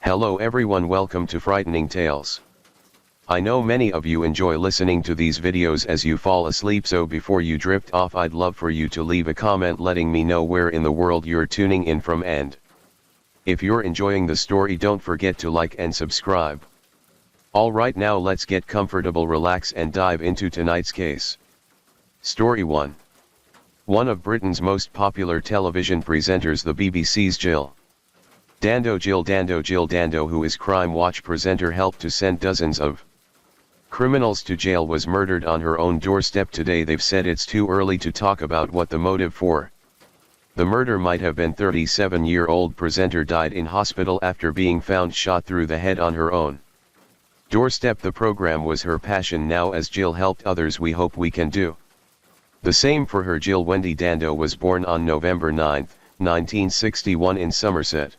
Hello everyone, welcome to Frightening Tales. I know many of you enjoy listening to these videos as you fall asleep, so before you drift off I'd love for you to leave a comment letting me know where in the world you're tuning in from, and if you're enjoying the story don't forget to like and subscribe. Alright, now let's get comfortable, relax and dive into tonight's case. Story 1. One of Britain's most popular television presenters, the BBC's Jill Dando, who is Crime Watch presenter helped to send dozens of criminals to jail, was murdered on her own doorstep today. They've said it's too early to talk about what the motive for the murder might have been. 37-year-old presenter died in hospital after being found shot through the head on her own doorstep. The program was her passion. Now as Jill helped others, we hope we can do the same for her. Jill Wendy Dando was born on November 9, 1961 in Somerset,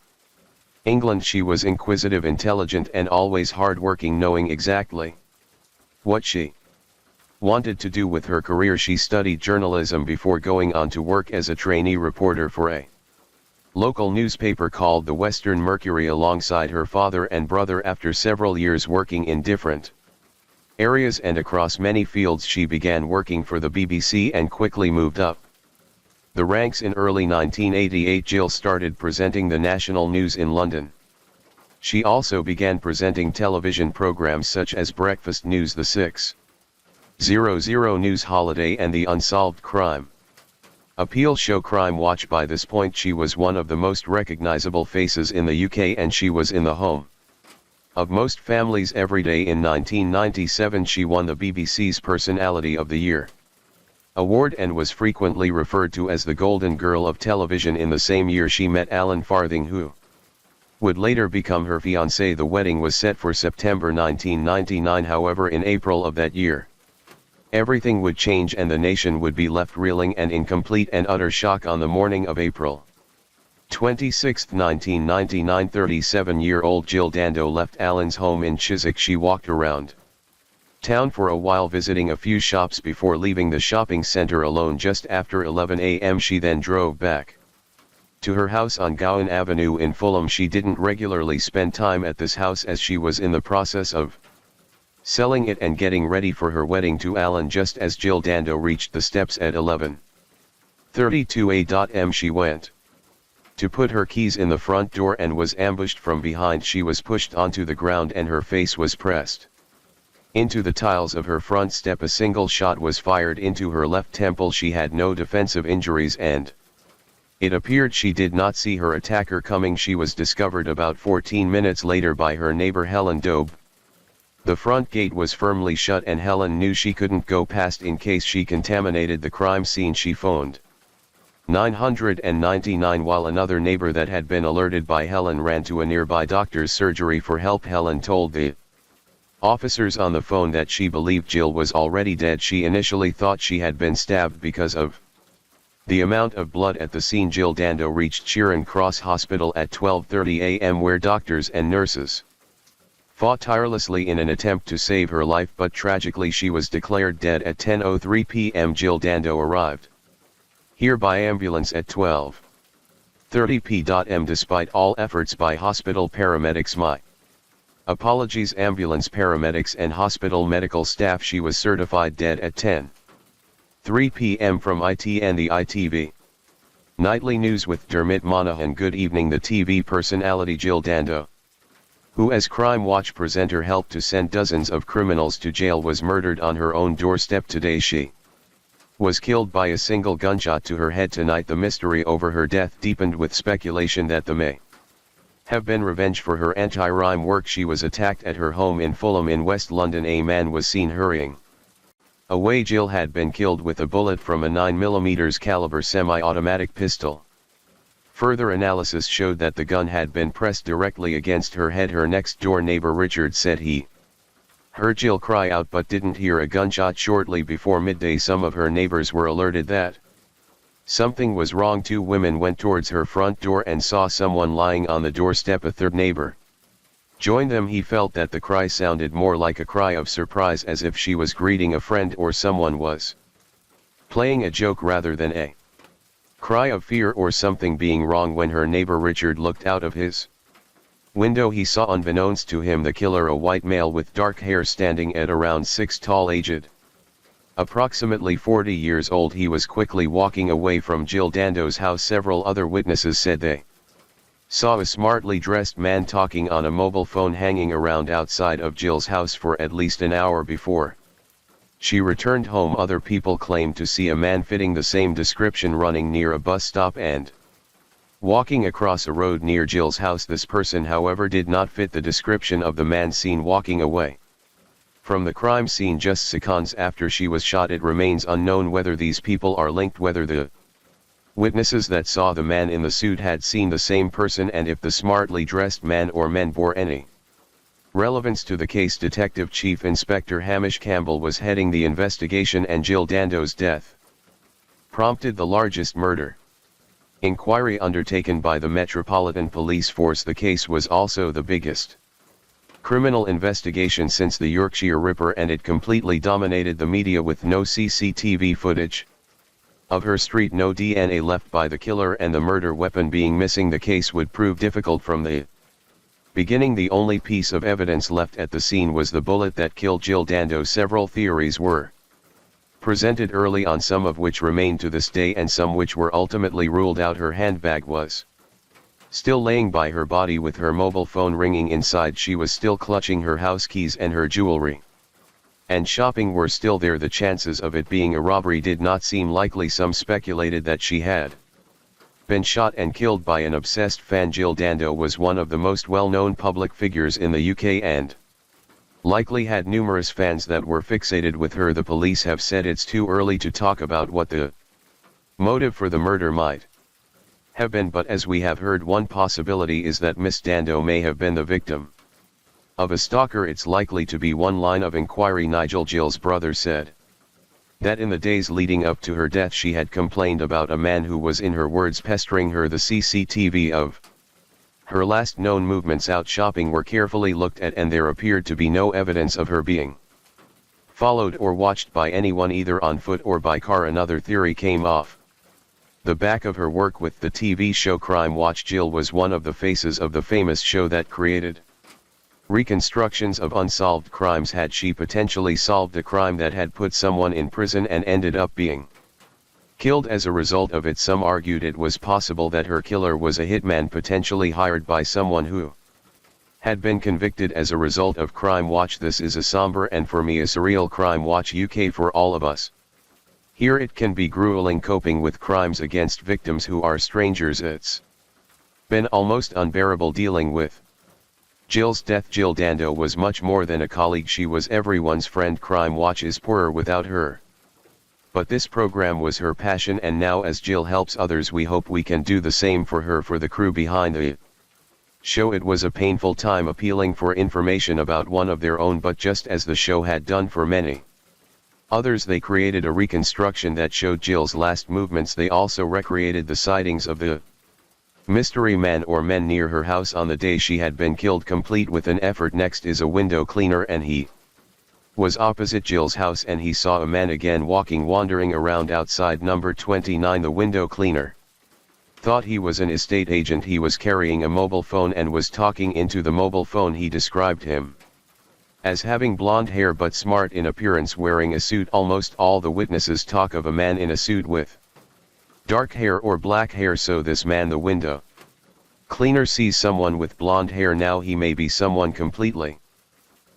England. She was inquisitive, intelligent and always hard-working, knowing exactly what she wanted to do with her career. She studied journalism before going on to work as a trainee reporter for a local newspaper called the Western Mercury alongside her father and brother. After several years working in different areas and across many fields, she began working for the BBC and quickly moved up the ranks. In early 1988, Jill started presenting the national news in London. She also began presenting television programs such as Breakfast News, The 6:00 News Holiday and the Unsolved Crime Appeal show Crime Watch. By this point she was one of the most recognizable faces in the UK, and she was in the home of most families every day. In 1997 she won the BBC's Personality of the Year award and was frequently referred to as the Golden Girl of television. In the same year she met Alan Farthing, who would later become her fiancé. The wedding was set for September 1999. However, in April of that year, everything would change and the nation would be left reeling and in complete and utter shock. On the morning of April 26, 1999, 37-year-old Jill Dando left Alan's home in Chiswick. She walked around town for a while, visiting a few shops before leaving the shopping center alone just after 11 a.m. She then drove back to her house on Gowan Avenue in Fulham. She didn't regularly spend time at this house as she was in the process of selling it and getting ready for her wedding to Alan. Just as Jill Dando reached the steps at 11:32 a.m. she went to put her keys in the front door and was ambushed from behind. She was pushed onto the ground and her face was pressed into the tiles of her front step. A single shot was fired into her left temple. She had no defensive injuries and it appeared she did not see her attacker coming. She was discovered about 14 minutes later by her neighbor Helen Dobe. The front gate was firmly shut and Helen knew she couldn't go past in case she contaminated the crime scene. She phoned 999 while another neighbor that had been alerted by Helen ran to a nearby doctor's surgery for help. Helen told the officers on the phone that she believed Jill was already dead. She initially thought she had been stabbed because of the amount of blood at the scene. Jill Dando reached Charing Cross Hospital at 12:30 a.m. where doctors and nurses fought tirelessly in an attempt to save her life, but tragically she was declared dead at 10:03 p.m. Jill Dando arrived here by ambulance at 12:30 p.m. Despite all efforts by hospital paramedics, my apologies, ambulance paramedics and hospital medical staff, she was certified dead at 10:03 p.m. From ITN, the ITV Nightly News with Dermot Monaghan. Good evening. The TV personality Jill Dando, who as Crime Watch presenter helped to send dozens of criminals to jail, was murdered on her own doorstep today. She was killed by a single gunshot to her head tonight. The mystery over her death deepened with speculation that the may have been revenge for her anti-crime work. She was attacked at her home in Fulham in West London. A man was seen hurrying away. Jill had been killed with a bullet from a 9mm caliber semi-automatic pistol. Further analysis showed that the gun had been pressed directly against her head. Her next-door neighbor Richard said he heard Jill cry out but didn't hear a gunshot. Shortly before midday, some of her neighbors were alerted that something was wrong. Two women went towards her front door and saw someone lying on the doorstep. A third neighbor joined them. He felt that the cry sounded more like a cry of surprise, as if she was greeting a friend or someone was playing a joke rather than a cry of fear or something being wrong. When her neighbor Richard looked out of his window he saw unbeknownst to him the killer, a white male with dark hair standing at around 6 tall, aged approximately 40 years old. He was quickly walking away from Jill Dando's house. Several other witnesses said they saw a smartly dressed man talking on a mobile phone hanging around outside of Jill's house for at least an hour before she returned home. Other people claimed to see a man fitting the same description running near a bus stop and walking across a road near Jill's house. This person, however, did not fit the description of the man seen walking away from the crime scene just seconds after she was shot. It remains unknown whether these people are linked, whether the witnesses that saw the man in the suit had seen the same person, and if the smartly dressed man or men bore any relevance to the case. Detective Chief Inspector Hamish Campbell was heading the investigation, and Jill Dando's death prompted the largest murder inquiry undertaken by the Metropolitan Police Force. The case was also the biggest criminal investigation since the Yorkshire Ripper, and it completely dominated the media. With no CCTV footage of her street, no DNA left by the killer, and the murder weapon being missing, the case would prove difficult from the beginning. The only piece of evidence left at the scene was the bullet that killed Jill Dando. Several theories were presented early on, some of which remain to this day and some which were ultimately ruled out. Her handbag was still laying by her body with her mobile phone ringing inside. She was still clutching her house keys, and her jewelry and shopping were still there. The chances of it being a robbery did not seem likely. Some speculated that she had been shot and killed by an obsessed fan. Jill Dando was one of the most well-known public figures in the UK and likely had numerous fans that were fixated with her. The police have said it's too early to talk about what the motive for the murder might have been, but as we have heard, one possibility is that Miss Dando may have been the victim of a stalker. It's likely to be one line of inquiry. Nigel, Jill's brother, said that in the days leading up to her death she had complained about a man who was, in her words, pestering her. The CCTV of her last known movements out shopping were carefully looked at, and there appeared to be no evidence of her being followed or watched by anyone, either on foot or by car. Another theory came off the back of her work with the TV show Crime Watch. Jill was one of the faces of the famous show that created reconstructions of unsolved crimes. Had she potentially solved a crime that had put someone in prison and ended up being killed as a result of it? Some argued it was possible that her killer was a hitman potentially hired by someone who had been convicted as a result of Crime Watch. This is a somber and, for me, a surreal Crime Watch UK for all of us. Here it can be grueling coping with crimes against victims who are strangers. It's been almost unbearable dealing with Jill's death. Jill Dando was much more than a colleague. She was everyone's friend. Crime Watch is poorer without her. But this program was her passion, and now as Jill helps others, we hope we can do the same for her. For the crew behind the show, it was a painful time appealing for information about one of their own, but just as the show had done for many others, they created a reconstruction that showed Jill's last movements. They also recreated the sightings of the mystery man or men near her house on the day she had been killed, complete with an effort. Next is a window cleaner, and he was opposite Jill's house, and he saw a man again wandering around outside number 29. The window cleaner thought he was an estate agent. He was carrying a mobile phone and was talking into the mobile phone. He described him as having blonde hair but smart in appearance, wearing a suit. Almost all the witnesses talk of a man in a suit with dark hair or black hair. So this man, the window cleaner, sees someone with blonde hair. Now he may be someone completely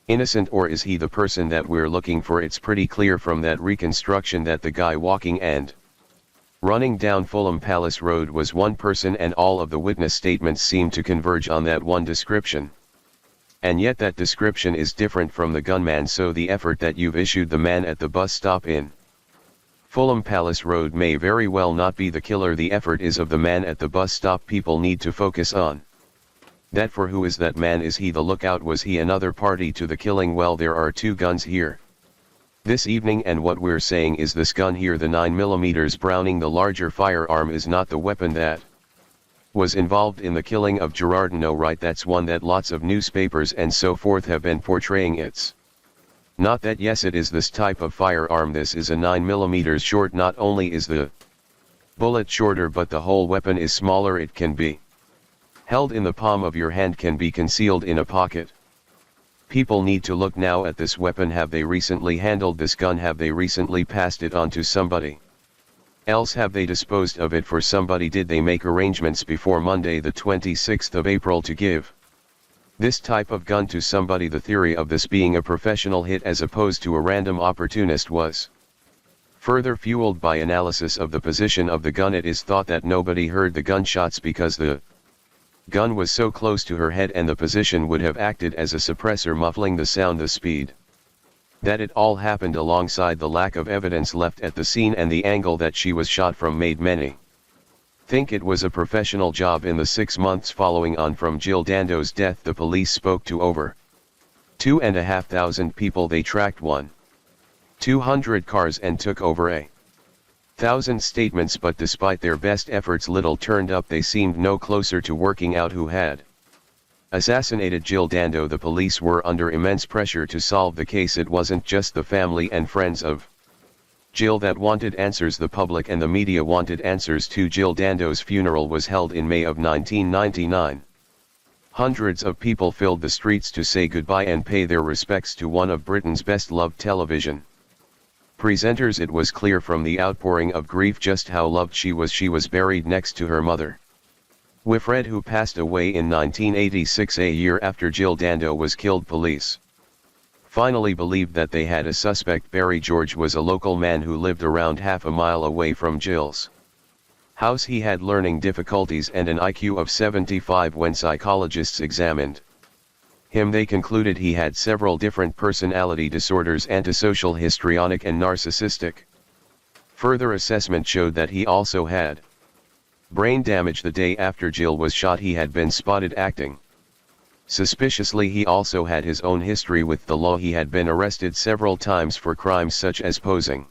innocent, or is he the person that we're looking for? It's pretty clear from that reconstruction that the guy walking and running down Fulham Palace Road was one person, and all of the witness statements seem to converge on that one description. And yet that description is different from the gunman. So the effort that you've issued the man at the bus stop in Fulham Palace Road may very well not be the killer. The effort is of the man at the bus stop. People need to focus on that. For who is that man? Is he the lookout? Was he another party to the killing? Well, there are two guns here this evening, and what we're saying is this gun here, the 9mm Browning, the larger firearm, is not the weapon that was involved in the killing of Gerardino, right? That's one that lots of newspapers and so forth have been portraying. It's not that. Yes, it is this type of firearm. This is a 9mm short. Not only is the bullet shorter, but the whole weapon is smaller. It can be held in the palm of your hand can be concealed in a pocket. People need to look now at this weapon. Have they recently handled this gun? Have they recently passed it on to somebody else? Have they disposed of it for somebody? Did they make arrangements before Monday the 26th of April to give this type of gun to somebody? The theory of this being a professional hit as opposed to a random opportunist was further fueled by analysis of the position of the gun. It is thought that nobody heard the gunshots because the gun was so close to her head and the position would have acted as a suppressor, muffling the sound. The speed that it all happened alongside the lack of evidence left at the scene and the angle that she was shot from made many think it was a professional job. In the 6 months following on from Jill Dando's death, the police spoke to over 2,500 people. They tracked 1,200 cars and took over 1,000 statements, but despite their best efforts, little turned up. They seemed no closer to working out who had assassinated Jill Dando. The police were under immense pressure to solve the case. It wasn't just the family and friends of Jill that wanted answers. The public and the media wanted answers too. Jill Dando's funeral was held in May of 1999. Hundreds of people filled the streets to say goodbye and pay their respects to one of Britain's best-loved television presenters. It was clear from the outpouring of grief just how loved she was. She was buried next to her mother, Wilfred, who passed away in 1986, a year after Jill Dando was killed. Police finally believed that they had a suspect. Barry George was a local man who lived around half a mile away from Jill's house. He had learning difficulties and an IQ of 75. When psychologists examined him, they concluded he had several different personality disorders: antisocial, histrionic and narcissistic. Further assessment showed that he also had brain damage. The day after Jill was shot, he had been spotted acting suspiciously. He also had his own history with the law. He had been arrested several times for crimes such as posing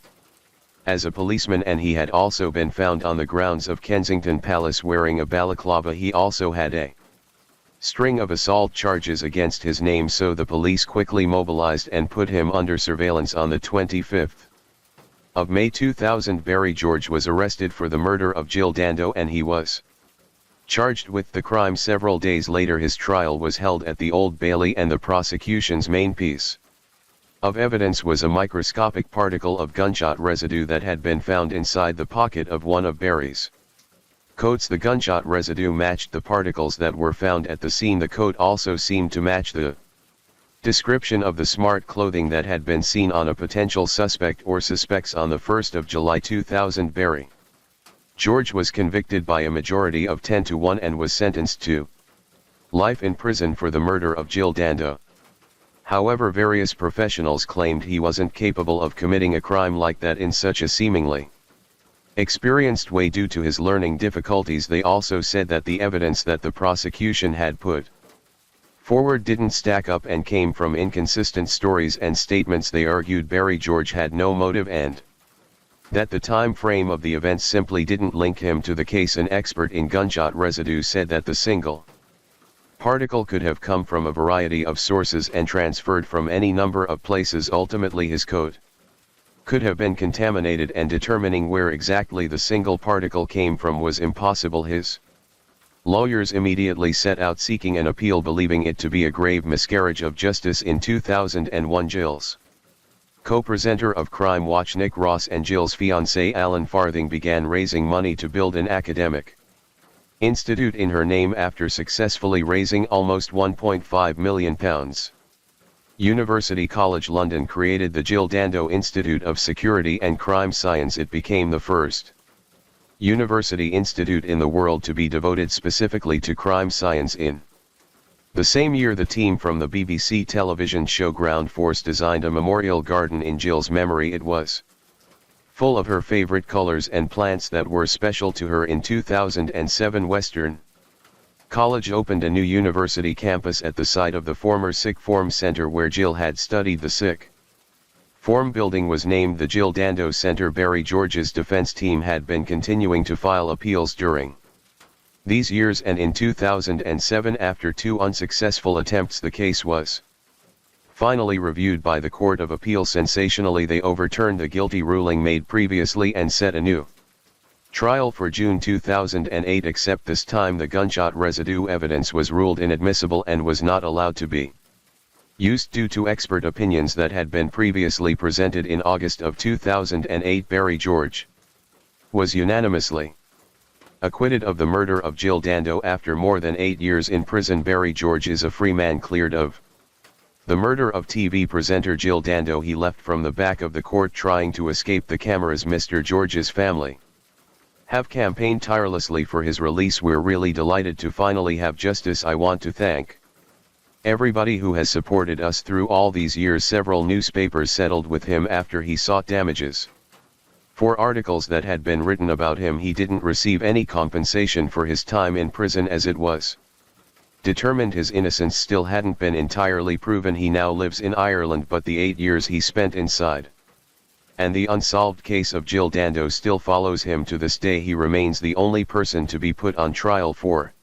as a policeman, and he had also been found on the grounds of Kensington Palace wearing a balaclava. He also had a string of assault charges against his name, so the police quickly mobilized and put him under surveillance. On the 25th of May 2000, Barry George was arrested for the murder of Jill Dando and he was charged with the crime. Several days later, his trial was held at the Old Bailey, and the prosecution's main piece of evidence was a microscopic particle of gunshot residue that had been found inside the pocket of one of Barry's coats. The gunshot residue matched the particles that were found at the scene. The coat also seemed to match the description of the smart clothing that had been seen on a potential suspect or suspects. On the 1st of July 2000, Barry George was convicted by a majority of 10-1 and was sentenced to life in prison for the murder of Jill Dando. However, various professionals claimed he wasn't capable of committing a crime like that in such a seemingly experienced way due to his learning difficulties. They also said that the evidence that the prosecution had put forward didn't stack up and came from inconsistent stories and statements. They argued Barry George had no motive and that the time frame of the events simply didn't link him to the case. An expert in gunshot residue said that the single particle could have come from a variety of sources and transferred from any number of places. Ultimately, his coat could have been contaminated, and determining where exactly the single particle came from was impossible. His lawyers immediately set out seeking an appeal, believing it to be a grave miscarriage of justice. In 2001, Jill's co-presenter of Crime Watch Nick Ross and Jill's fiancé Alan Farthing began raising money to build an academic institute in her name after successfully raising almost £1.5 million. University College London created the Jill Dando Institute of Security and Crime Science. It became the first university institute in the world to be devoted specifically to crime science. In the same year, the team from the BBC television show Ground Force designed a memorial garden in Jill's memory. It was full of her favorite colors and plants that were special to her. In 2007, Western College opened a new university campus at the site of the former Sixth Form Center where Jill had studied. The Sixth Form building was named the Jill Dando Center. Barry George's defense team had been continuing to file appeals during these years, and in 2007, after 2 unsuccessful attempts, the case was finally reviewed by the Court of Appeal. Sensationally, they overturned the guilty ruling made previously and set a new Trial for June 2008, except this time the gunshot residue evidence was ruled inadmissible and was not allowed to be used due to expert opinions that had been previously presented in August of 2008. Barry George was unanimously acquitted of the murder of Jill Dando after more than 8 years in prison. Barry George is a free man cleared of the murder of TV presenter Jill Dando. He left from the back of the court trying to escape the cameras. Mr. George's family have campaigned tirelessly for his release. We're really delighted to finally have justice. I want to thank everybody who has supported us through all these years. Several newspapers settled with him after he sought damages for articles that had been written about him. He didn't receive any compensation for his time in prison, as it was determined his innocence still hadn't been entirely proven. He now lives in Ireland, but the 8 years he spent inside and the unsolved case of Jill Dando still follows him to this day. He remains the only person to be put on trial for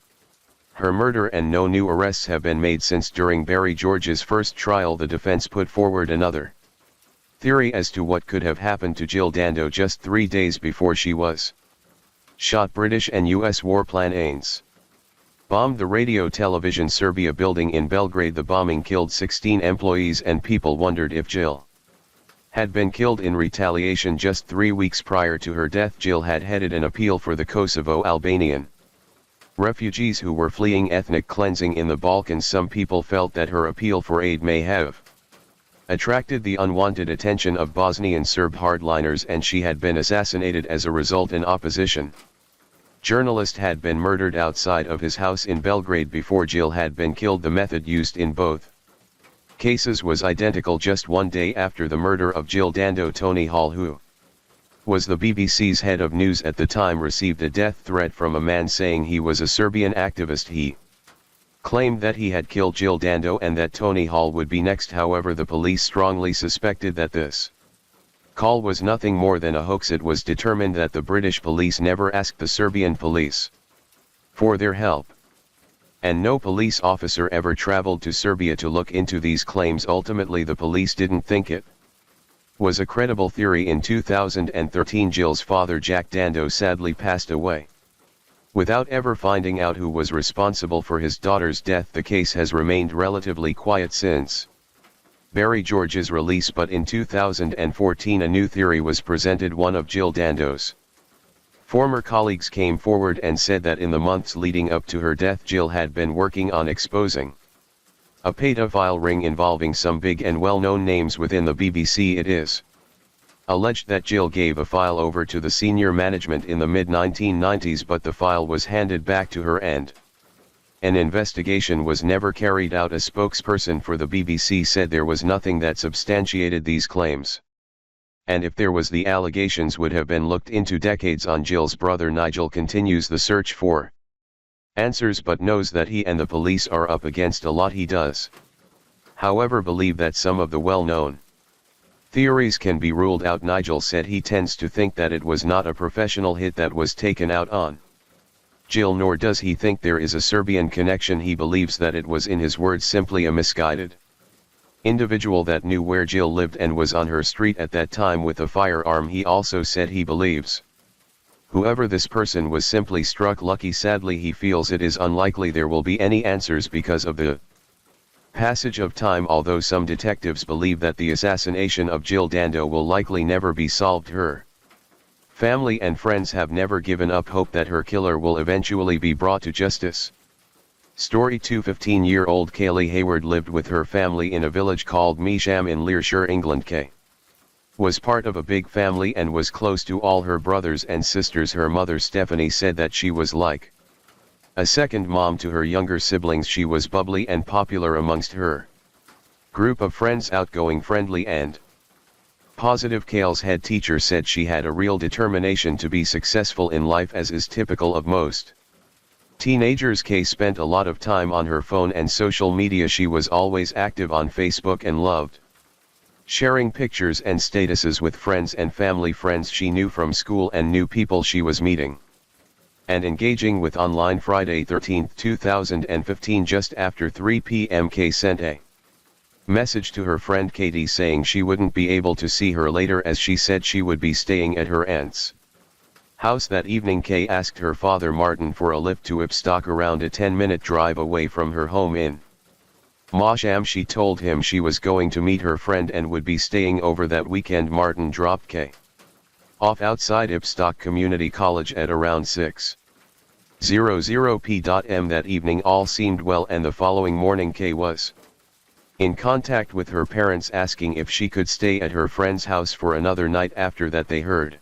her murder, and no new arrests have been made since. During Barry George's first trial, the defense put forward another theory as to what could have happened to Jill Dando just 3 days before she was shot. British and US warplanes bombed the Radio Television Serbia building in Belgrade. The bombing killed 16 employees, and people wondered if Jill had been killed in retaliation. Just 3 weeks prior to her death, Jill had headed an appeal for the Kosovo Albanian refugees who were fleeing ethnic cleansing in the Balkans. Some people felt that her appeal for aid may have attracted the unwanted attention of Bosnian Serb hardliners, and she had been assassinated as a result. An opposition journalist had been murdered outside of his house in Belgrade before Jill had been killed. The method used in both cases was identical. Just 1 day after the murder of Jill Dando, Tony Hall, who was the BBC's head of news at the time, received a death threat from a man saying he was a Serbian activist. He claimed that he had killed Jill Dando and that Tony Hall would be next. However, the police strongly suspected that this call was nothing more than a hoax. It was determined that the British police never asked the Serbian police for their help, and no police officer ever traveled to Serbia to look into these claims. Ultimately, the police didn't think it was a credible theory. In 2013, Jill's father, Jack Dando, sadly passed away without ever finding out who was responsible for his daughter's death. The case has remained relatively quiet since Barry George's release, but in 2014 a new theory was presented. One of Jill Dando's former colleagues came forward and said that in the months leading up to her death, Jill had been working on exposing a pedophile ring involving some big and well-known names within the BBC. It is alleged that Jill gave a file over to the senior management in the mid-1990s, but the file was handed back to her and an investigation was never carried out. A spokesperson for the BBC said there was nothing that substantiated these claims, and if there was, the allegations would have been looked into decades on. Jill's brother Nigel continues the search for answers, but knows that he and the police are up against a lot. He does, however, believe that some of the well-known theories can be ruled out. Nigel said he tends to think that it was not a professional hit that was taken out on Jill, nor does he think there is a Serbian connection. He believes that it was, in his words, simply a misguided individual that knew where Jill lived and was on her street at that time with a firearm. He also said he believes whoever this person was simply struck lucky. Sadly, he feels it is unlikely there will be any answers because of the passage of time, although some detectives believe that the assassination of Jill Dando will likely never be solved. Her family and friends have never given up hope that her killer will eventually be brought to justice. Story 2. 15-year-old Kaylee Hayward lived with her family in a village called Measham in Learshire, England. Kay was part of a big family and was close to all her brothers and sisters. Her mother Stephanie said that she was like a second mom to her younger siblings. She was bubbly and popular amongst her group of friends, outgoing, friendly and positive. Kayle's head teacher said she had a real determination to be successful in life, as is typical of most teenagers. Kay spent a lot of time on her phone and social media. She was always active on Facebook and loved sharing pictures and statuses with friends and family, friends she knew from school and new people she was meeting and engaging with online. Friday 13, 2015, just after 3 p.m. Kay sent a message to her friend Katie saying she wouldn't be able to see her later, as she said she would be staying at her aunt's house that evening. Kay asked her father Martin for a lift to Ipstock, around a 10-minute drive away from her home in Mosham. She told him she was going to meet her friend and would be staying over that weekend. Martin dropped Kay off outside Ipstock Community College at around 6:00 p.m. that evening. All seemed well, and the following morning Kay was in contact with her parents, asking if she could stay at her friend's house for another night. After that they heard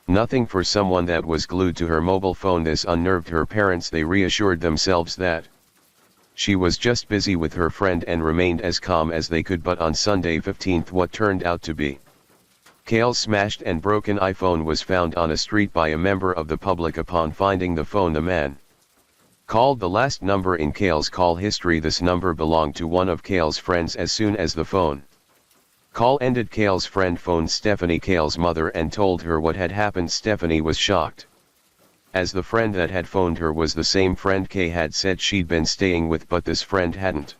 nothing for someone that was glued to her mobile phone. This unnerved her parents. They reassured themselves that she was just busy with her friend and remained as calm as they could. But on Sunday 15th, what turned out to be Kay's smashed and broken iPhone was found on a street by a member of the public. Upon finding the phone, the man called the last number in Kay's call history. This number belonged to one of Kay's friends. As soon as the phone call ended, Kay's friend phoned Stephanie, Kay's mother, and told her what had happened. Stephanie was shocked, as the friend that had phoned her was the same friend Kay had said she'd been staying with, but this friend hadn't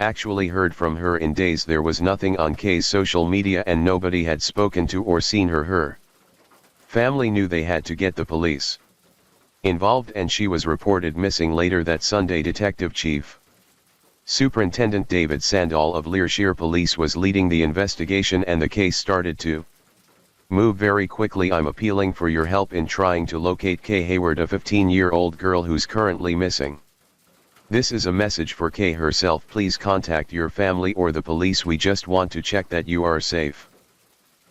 actually heard from her in days. There was nothing on Kay's social media and nobody had spoken to or seen her. Her family knew they had to get the police involved, and she was reported missing later that Sunday. Detective Chief Superintendent David Sandall of Learshire Police was leading the investigation, and the case started to move very quickly. I'm appealing for your help in trying to locate Kay Hayward, a 15-year-old girl who's currently missing. This is a message for Kay herself. Please contact your family or the police. We just want to check that you are safe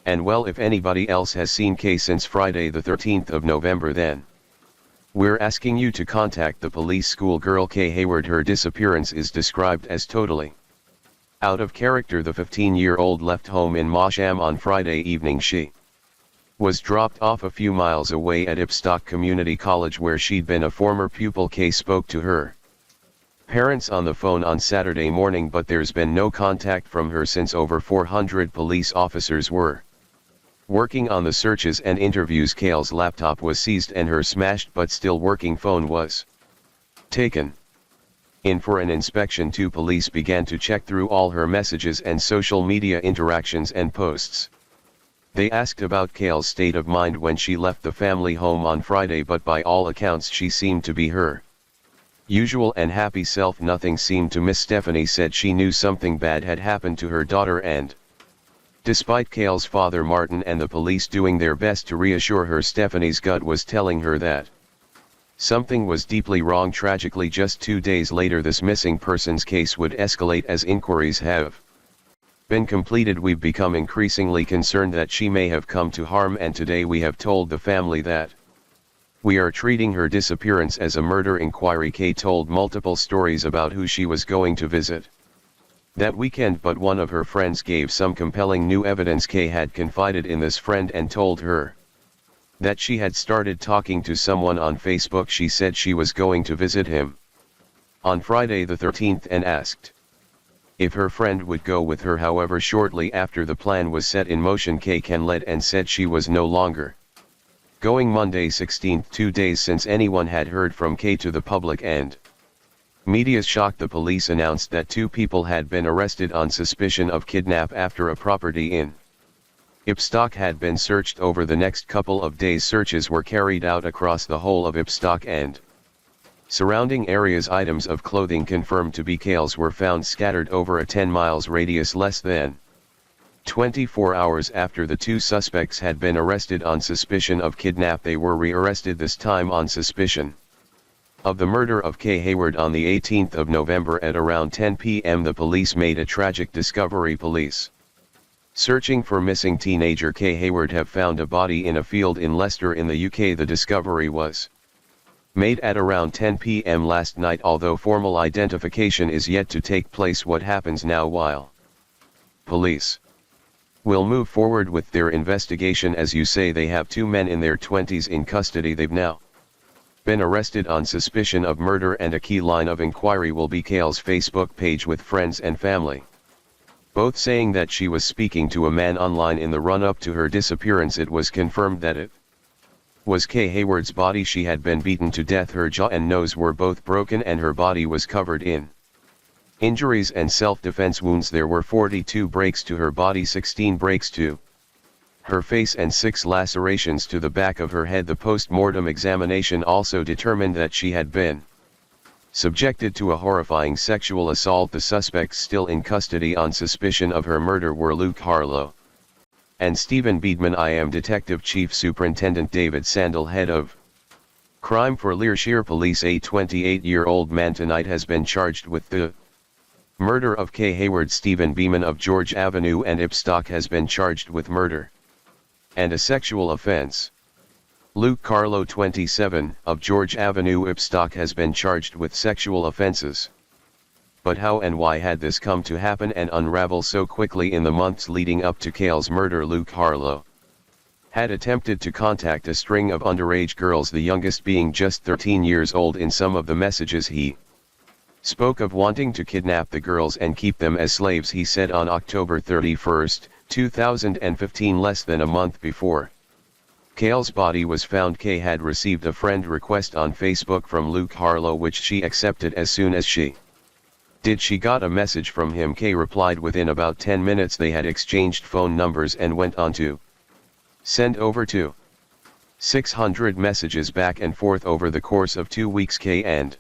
and well. If anybody else has seen Kay since Friday the 13th of November, then we're asking you to contact the police. Schoolgirl Kay Hayward. Her disappearance is described as totally out of character. The 15-year-old left home in Mosham on Friday evening. She was dropped off a few miles away at Ipstock Community College, where she'd been a former pupil. Kay spoke to her parents on the phone on Saturday morning, but there's been no contact from her since. Over 400 police officers were working on the searches and interviews. Kay's laptop was seized and her smashed but still working phone was taken in for an inspection. Two police began to check through all her messages and social media interactions and posts. They asked about Kay's state of mind when she left the family home on Friday, but by all accounts she seemed to be her usual and happy self. Nothing seemed to miss. Stephanie said she knew something bad had happened to her daughter, and despite Kay's father Martin and the police doing their best to reassure her, Stephanie's gut was telling her that something was deeply wrong. Tragically, just 2 days later, this missing persons case would escalate as inquiries have been completed. We've become increasingly concerned that she may have come to harm, and today we have told the family that we are treating her disappearance as a murder inquiry. Kay told multiple stories about who she was going to visit that weekend, but one of her friends gave some compelling new evidence. Kay had confided in this friend and told her that she had started talking to someone on Facebook. She said she was going to visit him on Friday the 13th and asked if her friend would go with her. However, shortly after the plan was set in motion, Kay fled and said she was no longer going. Monday 16th, 2 days since anyone had heard from Kay to the public and media's shock, the police announced that 2 people had been arrested on suspicion of kidnap after a property in Ipstock had been searched. Over the next couple of days, searches were carried out across the whole of Ipstock and surrounding areas. Items of clothing confirmed to be Kay's were found scattered over a 10 miles radius. Less than 24 hours after the 2 suspects had been arrested on suspicion of kidnap, they were re-arrested, this time on suspicion of the murder of Kay Hayward. On the 18th of November at around 10 p.m. the police made a tragic discovery. Police searching for missing teenager Kay Hayward have found a body in a field in Leicester in the UK. The discovery was made at around 10 p.m. last night, although formal identification is yet to take place. What happens now? While police will move forward with their investigation, as you say, they have 2 men in their 20s in custody. They've now been arrested on suspicion of murder, and a key line of inquiry will be Kay's Facebook page with friends and family both saying that she was speaking to a man online in the run-up to her disappearance. It was confirmed that it was Kay Hayward's body. She had been beaten to death. Her jaw and nose were both broken and her body was covered in injuries and self-defense wounds. There were 42 breaks to her body, 16 breaks to her face and 6 lacerations to the back of her head. The post-mortem examination also determined that she had been subjected to a horrifying sexual assault. The suspects still in custody on suspicion of her murder were Luke Harlow and Stephen Beedman. I am Detective Chief Superintendent David Sandel, head of crime for Learshire Police. A 28-year-old man tonight has been charged with the murder of K. Hayward. Stephen Beeman of George Avenue and Ipstock has been charged with murder and a sexual offense. Luke Carlo, 27, of George Avenue, Ipstock, has been charged with sexual offenses. But how and why had this come to happen and unravel so quickly in the months leading up to Kale's murder? Luke Harlow had attempted to contact a string of underage girls, the youngest being just 13 years old. In some of the messages he spoke of wanting to kidnap the girls and keep them as slaves. He said on October 31, 2015, less than a month before Kale's body was found, Kay had received a friend request on Facebook from Luke Harlow, which she accepted as soon as she did. She got a message from him. Kay replied within about 10 minutes. They had exchanged phone numbers and went on to send over 600 messages back and forth over the course of 2 weeks. Kay and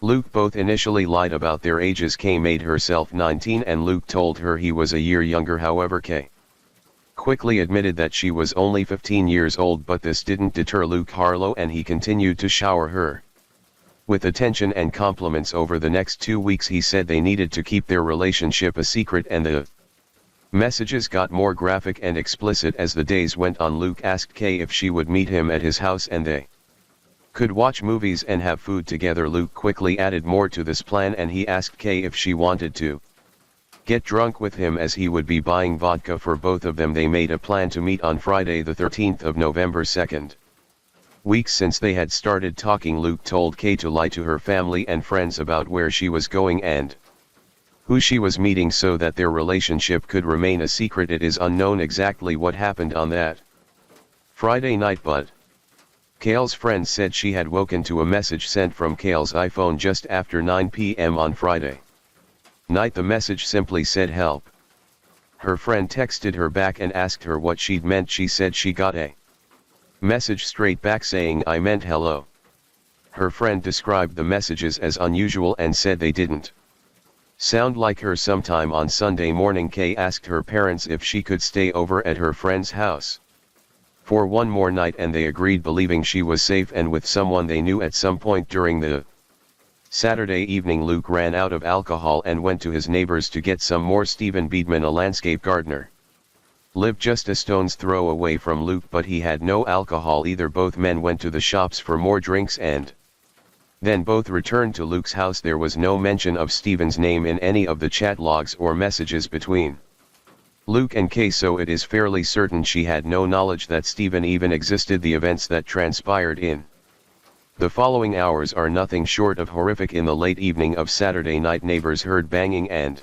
Luke both initially lied about their ages. Kay made herself 19 and Luke told her he was a year younger. However, Kay quickly admitted that she was only 15 years old, but this didn't deter Luke Harlow and he continued to shower her with attention and compliments over the next 2 weeks. He said they needed to keep their relationship a secret, and the messages got more graphic and explicit as the days went on. Luke asked Kay if she would meet him at his house and they could watch movies and have food together. Luke quickly added more to this plan and he asked Kay if she wanted to get drunk with him, as he would be buying vodka for both of them. They made a plan to meet on Friday the 13th of November. 2 weeks since they had started talking, Luke told Kay to lie to her family and friends about where she was going and who she was meeting so that their relationship could remain a secret. It is unknown exactly what happened on that Friday night, but Kale's friend said she had woken to a message sent from Kale's iPhone just after 9 p.m. on Friday night. The message simply said help. Her friend texted her back and asked her what she'd meant. She said she got a message straight back saying I meant hello. Her friend described the messages as unusual and said they didn't sound like her. Sometime on Sunday morning, Kay asked her parents if she could stay over at her friend's house for one more night, and they agreed, believing she was safe and with someone they knew. At some point during the Saturday evening, Luke ran out of alcohol and went to his neighbor's to get some more. Stephen Beedman, a landscape gardener, lived just a stone's throw away from Luke, but he had no alcohol either. Both men went to the shops for more drinks and then both returned to Luke's house. There was no mention of Stephen's name in any of the chat logs or messages between Luke and Kay, so it is fairly certain she had no knowledge that Stephen even existed. The events that transpired in the following hours are nothing short of horrific. In the late evening of Saturday night, neighbors heard banging and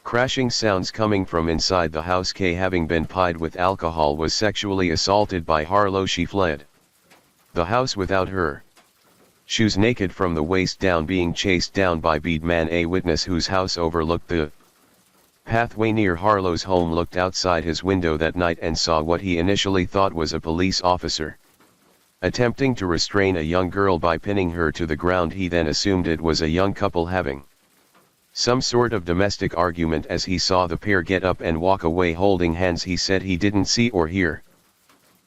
crashing sounds coming from inside the house. Kay, having been pied with alcohol, was sexually assaulted by Harlow. She fled the house without her shoes, naked from the waist down, being chased down by Beedman. A witness whose house overlooked the pathway near Harlow's home looked outside his window that night and saw what he initially thought was a police officer attempting to restrain a young girl by pinning her to the ground. He then assumed it was a young couple having some sort of domestic argument. As he saw the pair get up and walk away holding hands, he said he didn't see or hear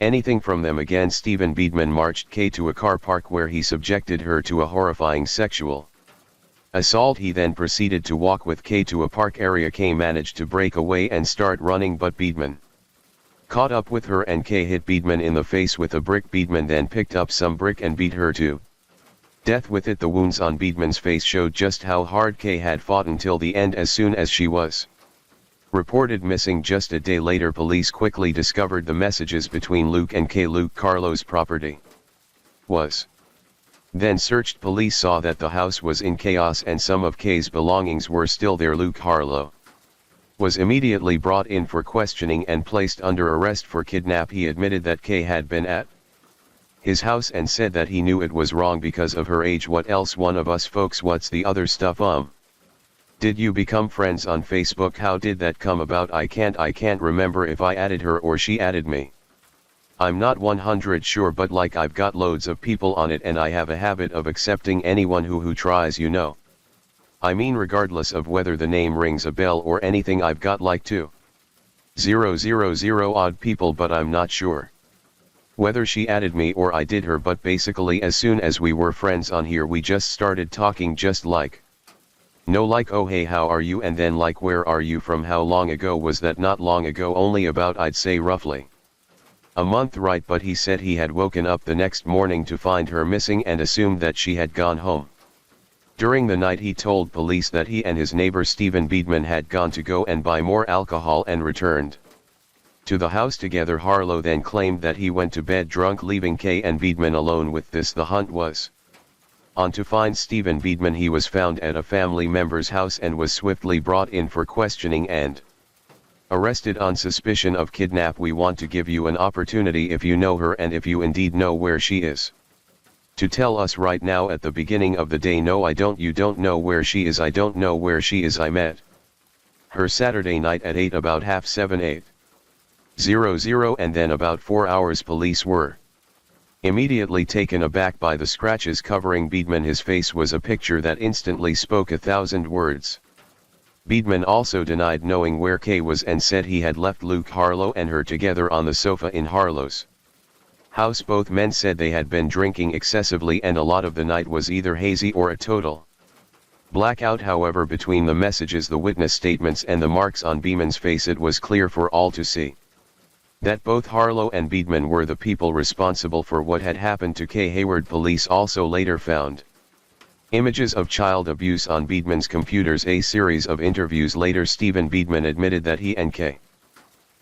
anything from them again. Stephen Beedman marched Kay to a car park where he subjected her to a horrifying sexual assault. He then proceeded to walk with Kay to a park area. Kay managed to break away and start running, but Beedman caught up with her and Kay hit Beedman in the face with a brick. Beedman then picked up some brick and beat her to death with it. The wounds on Beedman's face showed just how hard Kay had fought until the end. As soon as she was reported missing just a day later, police quickly discovered the messages between Luke and Kay. Luke Carlo's property was then searched. Police saw that the house was in chaos and some of Kay's belongings were still there. Luke Harlow was immediately brought in for questioning and placed under arrest for kidnap. He admitted that Kay had been at his house and said that he knew it was wrong because of her age. What else? One of us folks, what's the other stuff? Did you become friends on Facebook? How did that come about? I can't remember if I added her or she added me. I'm not 100 sure, but like I've got loads of people on it and I have a habit of accepting anyone who tries, you know. I mean, regardless of whether the name rings a bell or anything, I've got like 2,000 odd people, but I'm not sure whether she added me or I did her. But basically, as soon as we were friends on here, we just started talking, just like, no, like, oh hey, how are you, and then like, where are you from? How long ago was that? Not long ago, only about, I'd say roughly a month, right? But he said he had woken up the next morning to find her missing and assumed that she had gone home. During the night he told police that he and his neighbor Stephen Beedman had gone to go and buy more alcohol and returned to the house together. Harlow then claimed that he went to bed drunk, leaving Kay and Beedman alone. With this, the hunt was on to find Stephen Beedman. He was found at a family member's house and was swiftly brought in for questioning and arrested on suspicion of kidnap. We want to give you an opportunity, if you know her and if you indeed know where she is, to tell us right now at the beginning of the day. No, I don't. You don't know where she is? I don't know where she is. I met her Saturday night at 8, about 7:30, and then about 4 hours. Police were immediately taken aback by the scratches covering Beedman. His face was a picture that instantly spoke 1,000 words. Beedman also denied knowing where Kay was and said he had left Luke Harlow and her together on the sofa in Harlow's house. Both men said they had been drinking excessively and a lot of the night was either hazy or a total blackout. However, between the messages, the witness statements and the marks on Beedman's face, it was clear for all to see that both Harlow and Beedman were the people responsible for what had happened to Kay Hayward. Police also later found images of child abuse on Beedman's computers. A series of interviews later, Stephen Beedman admitted that he and Kay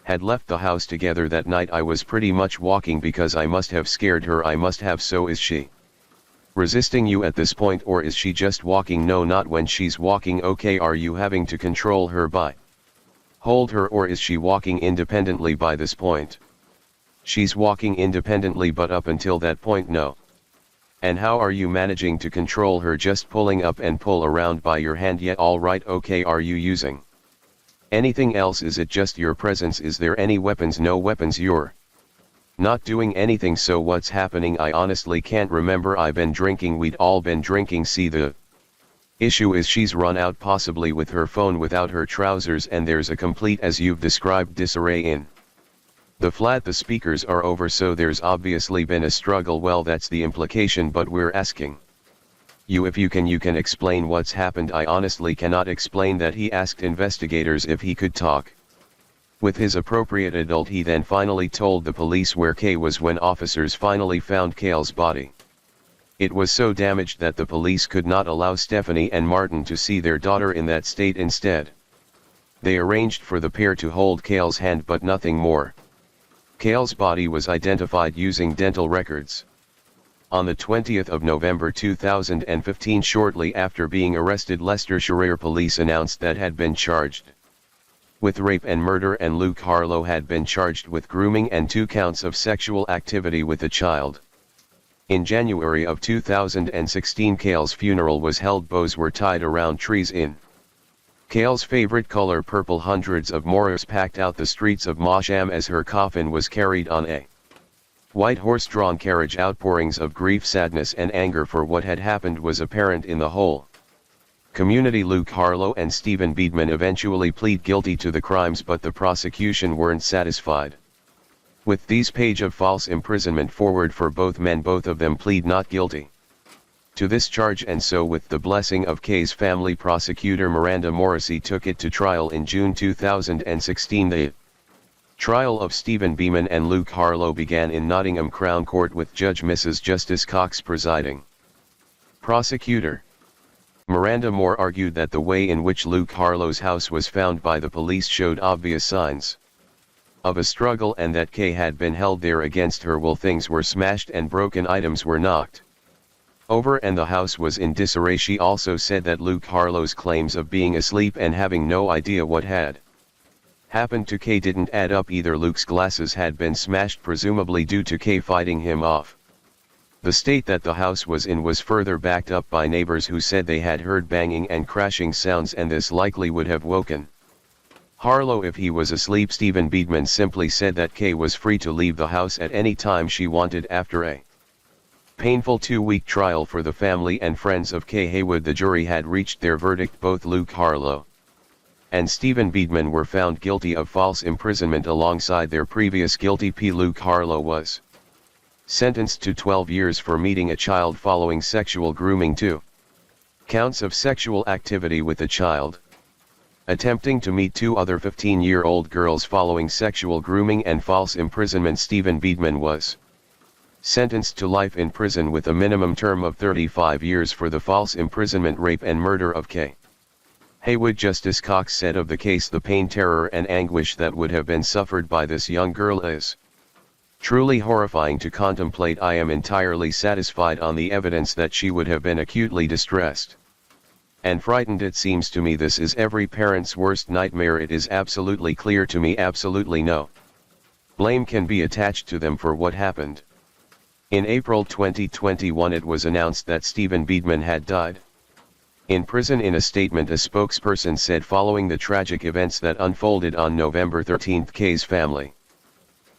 had left the house together that night. I was pretty much walking because I must have scared her. I must have. So is she resisting you at this point, or is she just walking? No, not when she's walking. Okay, are you having to control her by hold her, or is she walking independently by this point? She's walking independently, but up until that point, no. And how are you managing to control her? Just pulling up and pull around by your hand? Yeah, all right, okay. Are you using anything else? Is it just your presence? Is there any weapons? No weapons. You're not doing anything. So what's happening? I honestly can't remember. I've been drinking. We'd all been drinking. See, the issue is she's run out, possibly with her phone, without her trousers, and there's a complete, as you've described, disarray in the flat. The speakers are over, so there's obviously been a struggle. Well, that's the implication, but we're asking you if you can explain what's happened. I honestly cannot explain that. He asked investigators if he could talk with his appropriate adult. He then finally told the police where Kay was when officers finally found Kay's body. It was so damaged that the police could not allow Stephanie and Martin to see their daughter in that state. Instead, they arranged for the pair to hold Kay's hand, but nothing more. Kay's body was identified using dental records on the 20th of November 2015. Shortly after being arrested, Leicestershire police announced that had been charged with rape and murder, and Luke Harlow had been charged with grooming and 2 counts of sexual activity with a child. In January of 2016, Kay's funeral was held. Bows were tied around trees in Kay's favorite color, purple. Hundreds of mourners packed out the streets of Mosham as her coffin was carried on a white horse-drawn carriage. Outpourings of grief, sadness and anger for what had happened was apparent in the whole community. Luke Harlow and Stephen Beedman eventually plead guilty to the crimes, but the prosecution weren't satisfied with these pages of false imprisonment forward for both men. Both of them plead not guilty to this charge, and so with the blessing of Kay's family, prosecutor Miranda Morrissey took it to trial in June 2016. The trial of Stephen Beedman and Luke Harlow began in Nottingham Crown Court with Judge Mrs. Justice Cox presiding. Prosecutor Miranda Moore argued that the way in which Luke Harlow's house was found by the police showed obvious signs of a struggle, and that Kay had been held there against her will. Things were smashed and broken items were knocked over, and the house was in disarray. She also said that Luke Harlow's claims of being asleep and having no idea what had happened to Kay didn't add up either. Luke's glasses had been smashed, presumably due to Kay fighting him off. The state that the house was in was further backed up by neighbors who said they had heard banging and crashing sounds, and this likely would have woken Harlow if he was asleep. Stephen Beedman simply said that Kay was free to leave the house at any time she wanted. After a painful 2-week trial for the family and friends of Kay Haywood, the jury had reached their verdict. Both Luke Harlow and Stephen Beedman were found guilty of false imprisonment alongside their previous guilty plea. Luke Harlow was sentenced to 12 years for meeting a child following sexual grooming, 2 counts of sexual activity with a child, attempting to meet 2 other 15-year-old girls following sexual grooming, and false imprisonment. Stephen Beedman was sentenced to life in prison with a minimum term of 35 years for the false imprisonment, rape and murder of Kay Haywood. Justice Cox said of the case, the pain, terror and anguish that would have been suffered by this young girl is truly horrifying to contemplate. I am entirely satisfied on the evidence that she would have been acutely distressed and frightened. It seems to me this is every parent's worst nightmare. It is absolutely clear to me absolutely no blame can be attached to them for what happened. In April 2021 it was announced that Stephen Beedman had died in prison. In a statement, a spokesperson said following the tragic events that unfolded on November 13, Kay's family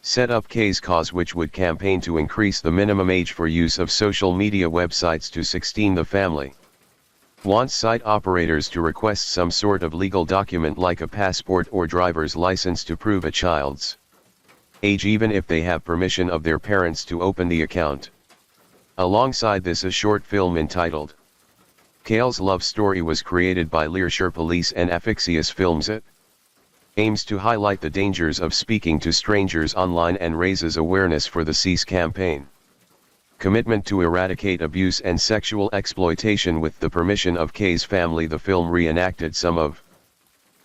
set up Kay's Cause, which would campaign to increase the minimum age for use of social media websites to 16. The family wants site operators to request some sort of legal document like a passport or driver's license to prove a child's age, even if they have permission of their parents to open the account. Alongside this, a short film entitled Kay's Love Story was created by Learshire Police and Afixius Films. It aims to highlight the dangers of speaking to strangers online and raises awareness for the Cease campaign commitment to eradicate abuse and sexual exploitation. With the permission of Kay's family, the film reenacted some of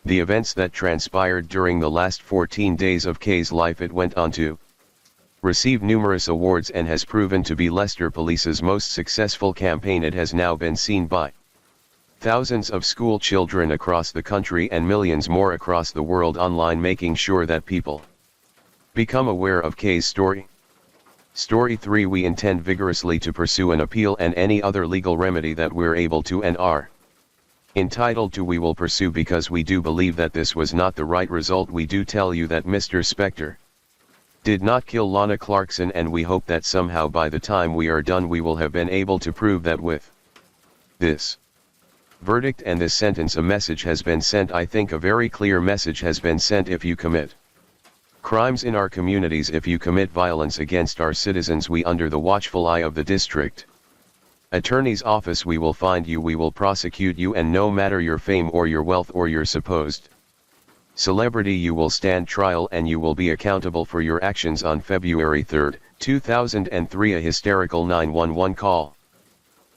the events that transpired during the last 14 days of Kay's life. It went on to receive numerous awards and has proven to be Leicester Police's most successful campaign. It has now been seen by thousands of school children across the country and millions more across the world online, making sure that people become aware of Kay's story. Story 3. We intend vigorously to pursue an appeal and any other legal remedy that we're able to and are entitled to. We will pursue because we do believe that this was not the right result. We do tell you that Mr. Spector did not kill Lana Clarkson, and we hope that somehow by the time we are done we will have been able to prove that with this verdict and this sentence a message has been sent. I think a very clear message has been sent. If you commit crimes in our communities, if you commit violence against our citizens, we, under the watchful eye of the district attorney's office, we will find you, we will prosecute you, and no matter your fame or your wealth or your supposed celebrity, you will stand trial and you will be accountable for your actions. On February 3, 2003, a hysterical 911 call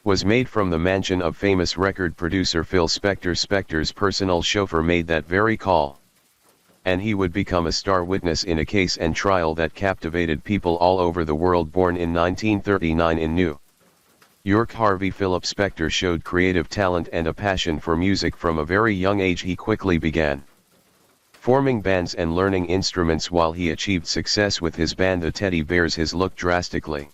was made from the mansion of famous record producer Phil Spector. Spector's personal chauffeur made that very call, and he would become a star witness in a case and trial that captivated people all over the world. Born in 1939 in New York, Harvey Philip Spector showed creative talent and a passion for music from a very young age. He quickly began forming bands and learning instruments. While he achieved success with his band the Teddy Bears, his look drastically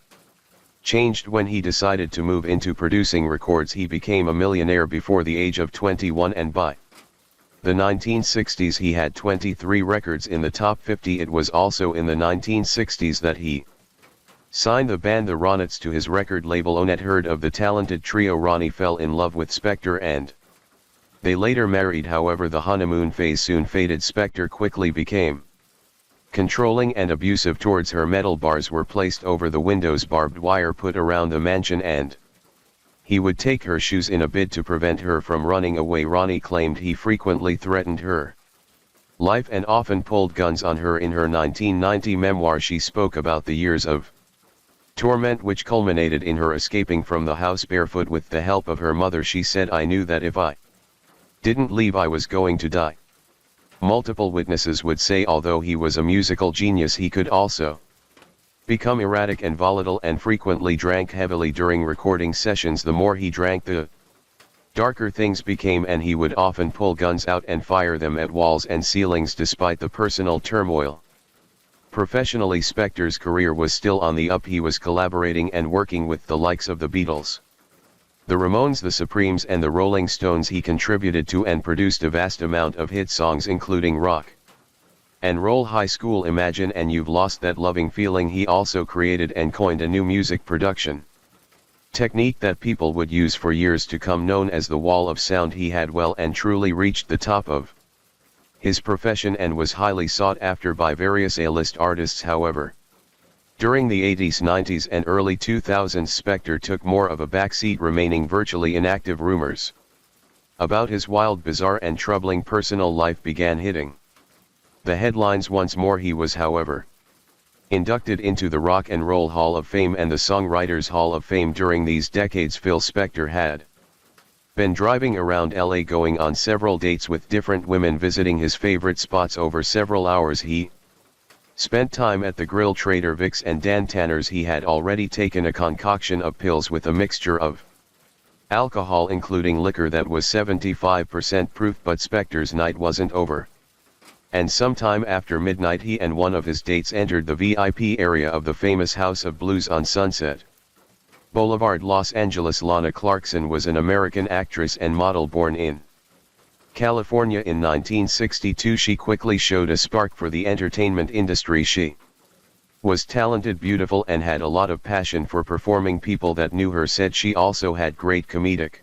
changed when he decided to move into producing records. He became a millionaire before the age of 21, and by the 1960s he had 23 records in the top 50. It was also in the 1960s that he signed the band the Ronettes to his record label. Onette heard of the talented trio. Ronnie fell in love with Spector and they later married. However, the honeymoon phase soon faded. Spector quickly became controlling and abusive towards her. Metal bars were placed over the windows, barbed wire put around the mansion, and he would take her shoes in a bid to prevent her from running away. Ronnie claimed he frequently threatened her life and often pulled guns on her. In her 1990 memoir, she spoke about the years of torment which culminated in her escaping from the house barefoot with the help of her mother. She said, "I knew that if I didn't leave I was going to die." Multiple witnesses would say although he was a musical genius, he could also become erratic and volatile and frequently drank heavily during recording sessions. The more he drank, the darker things became, and he would often pull guns out and fire them at walls and ceilings. Despite the personal turmoil Professionally, Spector's career was still on the up. He was collaborating and working with the likes of the Beatles, the Ramones, the Supremes and the Rolling Stones. He contributed to and produced a vast amount of hit songs including Rock and Roll, High School, Imagine and You've Lost That Loving Feeling. He also created and coined a new music production technique that people would use for years to come, known as the wall of sound. He had well and truly reached the top of his profession and was highly sought after by various A-list artists. However, during the 80s, 90s and early 2000s, Spector took more of a backseat, remaining virtually inactive. Rumors about his wild, bizarre and troubling personal life began hitting the headlines once more. He was, however, inducted into the Rock and Roll Hall of Fame and the Songwriters Hall of Fame. During these decades, Phil Spector had been driving around LA, going on several dates with different women, visiting his favorite spots over several hours. He spent time at the Grill, Trader Vic's and Dan Tanner's. He had already taken a concoction of pills with a mixture of alcohol, including liquor, that was 75% proof. But Spector's night wasn't over, and sometime after midnight he and one of his dates entered the VIP area of the famous House of Blues on Sunset Boulevard, Los Angeles. Lana Clarkson was an American actress and model born in California in 1962. She quickly showed a spark for the entertainment industry. She was talented, beautiful and had a lot of passion for performing. People that knew her said she also had great comedic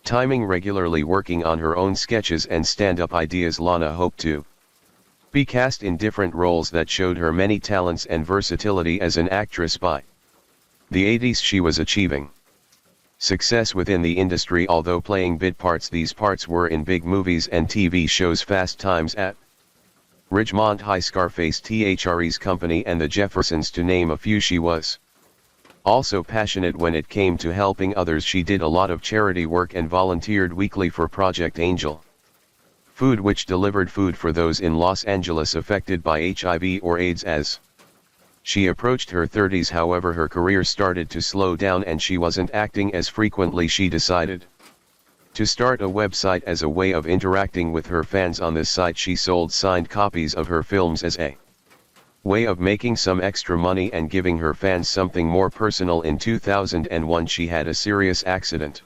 timing, regularly working on her own sketches and stand-up ideas. Lana hoped to be cast in different roles that showed her many talents and versatility as an actress. By the 80s she was achieving success within the industry, although playing bit parts. These parts were in big movies and TV shows: Fast Times at Ridgemont High, Scarface, Three's Company and The Jeffersons, to name a few. She was also passionate when it came to helping others. She did a lot of charity work and volunteered weekly for Project Angel Food, which delivered food for those in Los Angeles affected by HIV or AIDS. As she approached her 30s, however, her career started to slow down and she wasn't acting as frequently. She decided to start a website as a way of interacting with her fans. On this site she sold signed copies of her films as a way of making some extra money and giving her fans something more personal. In 2001 she had a serious accident,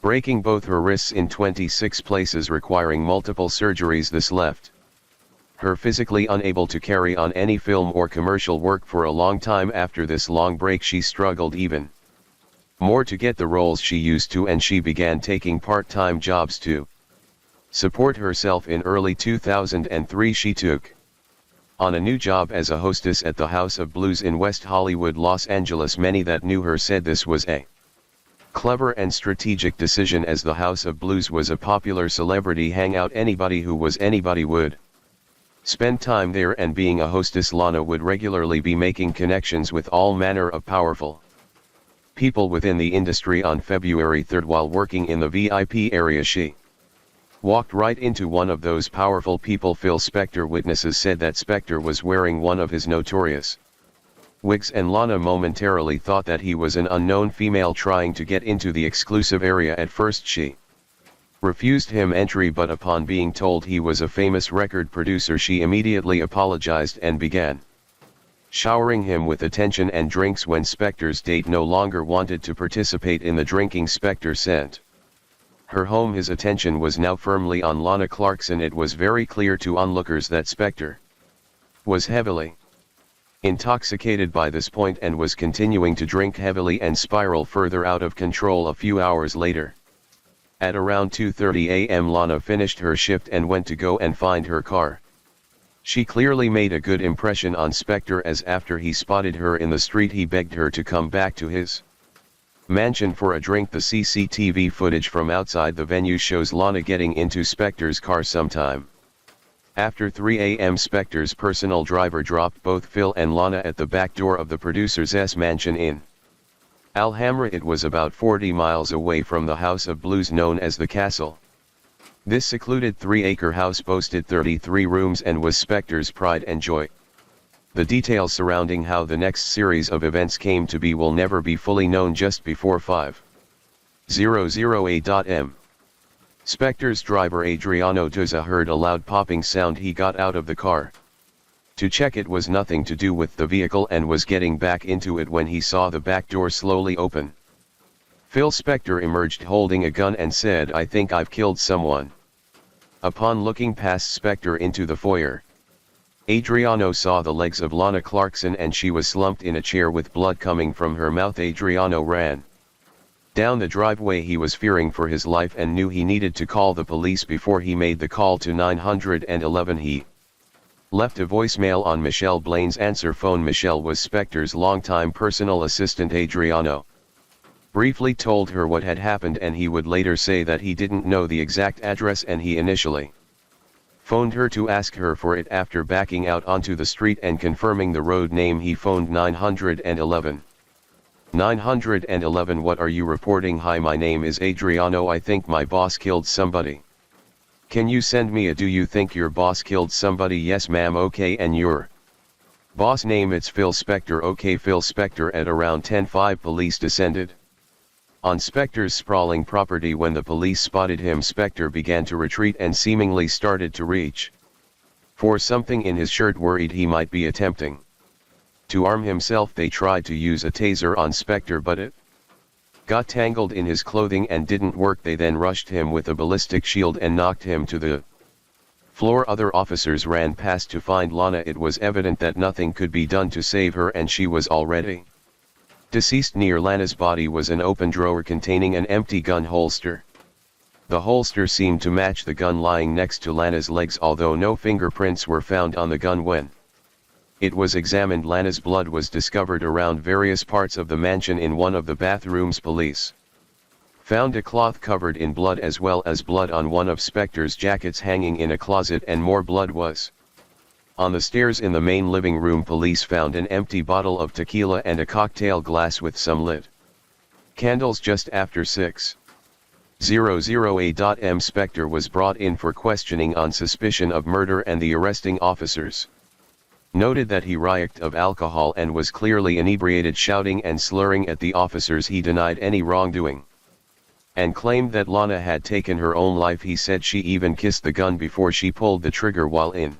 breaking both her wrists in 26 places, requiring multiple surgeries. This left her physically unable to carry on any film or commercial work for a long time. After this long break she struggled even more to get the roles she used to, and she began taking part-time jobs to support herself. In early 2003 she took on a new job as a hostess at the House of Blues in West Hollywood, Los Angeles. Many that knew her said this was a clever and strategic decision, as the House of Blues was a popular celebrity hangout. Anybody would spend time there, and being a hostess, Lana would regularly be making connections with all manner of powerful people within the industry. On February 3rd, while working in the VIP area, she walked right into one of those powerful people, Phil Spector. Witnesses said that Spector was wearing one of his notorious wigs, and Lana momentarily thought that he was an unknown female trying to get into the exclusive area. At first she refused him entry, but upon being told he was a famous record producer, she immediately apologized and began showering him with attention and drinks. When Spector's date no longer wanted to participate in the drinking, Spector sent her home. His attention was now firmly on Lana Clarkson. It was very clear to onlookers that Spector was heavily intoxicated by this point and was continuing to drink heavily and spiral further out of control. A few hours later, at around 2:30 a.m., Lana finished her shift and went to go and find her car. She clearly made a good impression on Spector, as after he spotted her in the street he begged her to come back to his mansion for a drink. The CCTV footage from outside the venue shows Lana getting into Spector's car sometime after 3 a.m. Spector's personal driver dropped both Phil and Lana at the back door of the producer's mansion in Alhambra. It was about 40 miles away from the House of Blues known as the Castle. This secluded 3-acre house boasted 33 rooms and was Spector's pride and joy. The details surrounding how the next series of events came to be will never be fully known. Just before 5:00 a.m. Spector's driver Adriano Duzza heard a loud popping sound. He got out of the car to check it was nothing to do with the vehicle and was getting back into it when he saw the back door slowly open. Phil Spector emerged holding a gun and said, "I think I've killed someone." Upon looking past Spector into the foyer, Adriano saw the legs of Lana Clarkson and she was slumped in a chair with blood coming from her mouth. Adriano ran down the driveway. He was fearing for his life and knew he needed to call the police before he made the call to 911. He left a voicemail on Michelle Blaine's answer phone. Michelle was Spector's longtime personal assistant. Adriano briefly told her what had happened and he would later say that he didn't know the exact address and he initially phoned her to ask her for it. After backing out onto the street and confirming the road name, he phoned 911. 911, what are you reporting? Hi, my name is Adriano. I think my boss killed somebody. Can you send me a do you think your boss killed somebody? Yes ma'am. Okay, and your boss name? It's Phil Spector. Okay, Phil Spector. At around 10:05 police descended on Spector's sprawling property. When the police spotted him, Spector began to retreat and seemingly started to reach for something in his shirt. Worried he might be attempting to arm himself, they tried to use a taser on Spector, but it got tangled in his clothing and didn't work. They then rushed him with a ballistic shield and knocked him to the floor. Other officers ran past to find Lana. It was evident that nothing could be done to save her and she was already deceased. Near Lana's body was an open drawer containing an empty gun holster. The holster seemed to match the gun lying next to Lana's legs, although no fingerprints were found on the gun. When it was examined, Lana's blood was discovered around various parts of the mansion. In one of the bathrooms, police found a cloth covered in blood as well as blood on one of Spector's jackets hanging in a closet, and more blood was on the stairs. In the main living room, police found an empty bottle of tequila and a cocktail glass with some lit candles. Just after 6:00 a.m. Spector was brought in for questioning on suspicion of murder, and the arresting officers noted that he reeked of alcohol and was clearly inebriated, shouting and slurring at the officers. He denied any wrongdoing and claimed that Lana had taken her own life. He said she even kissed the gun before she pulled the trigger. While in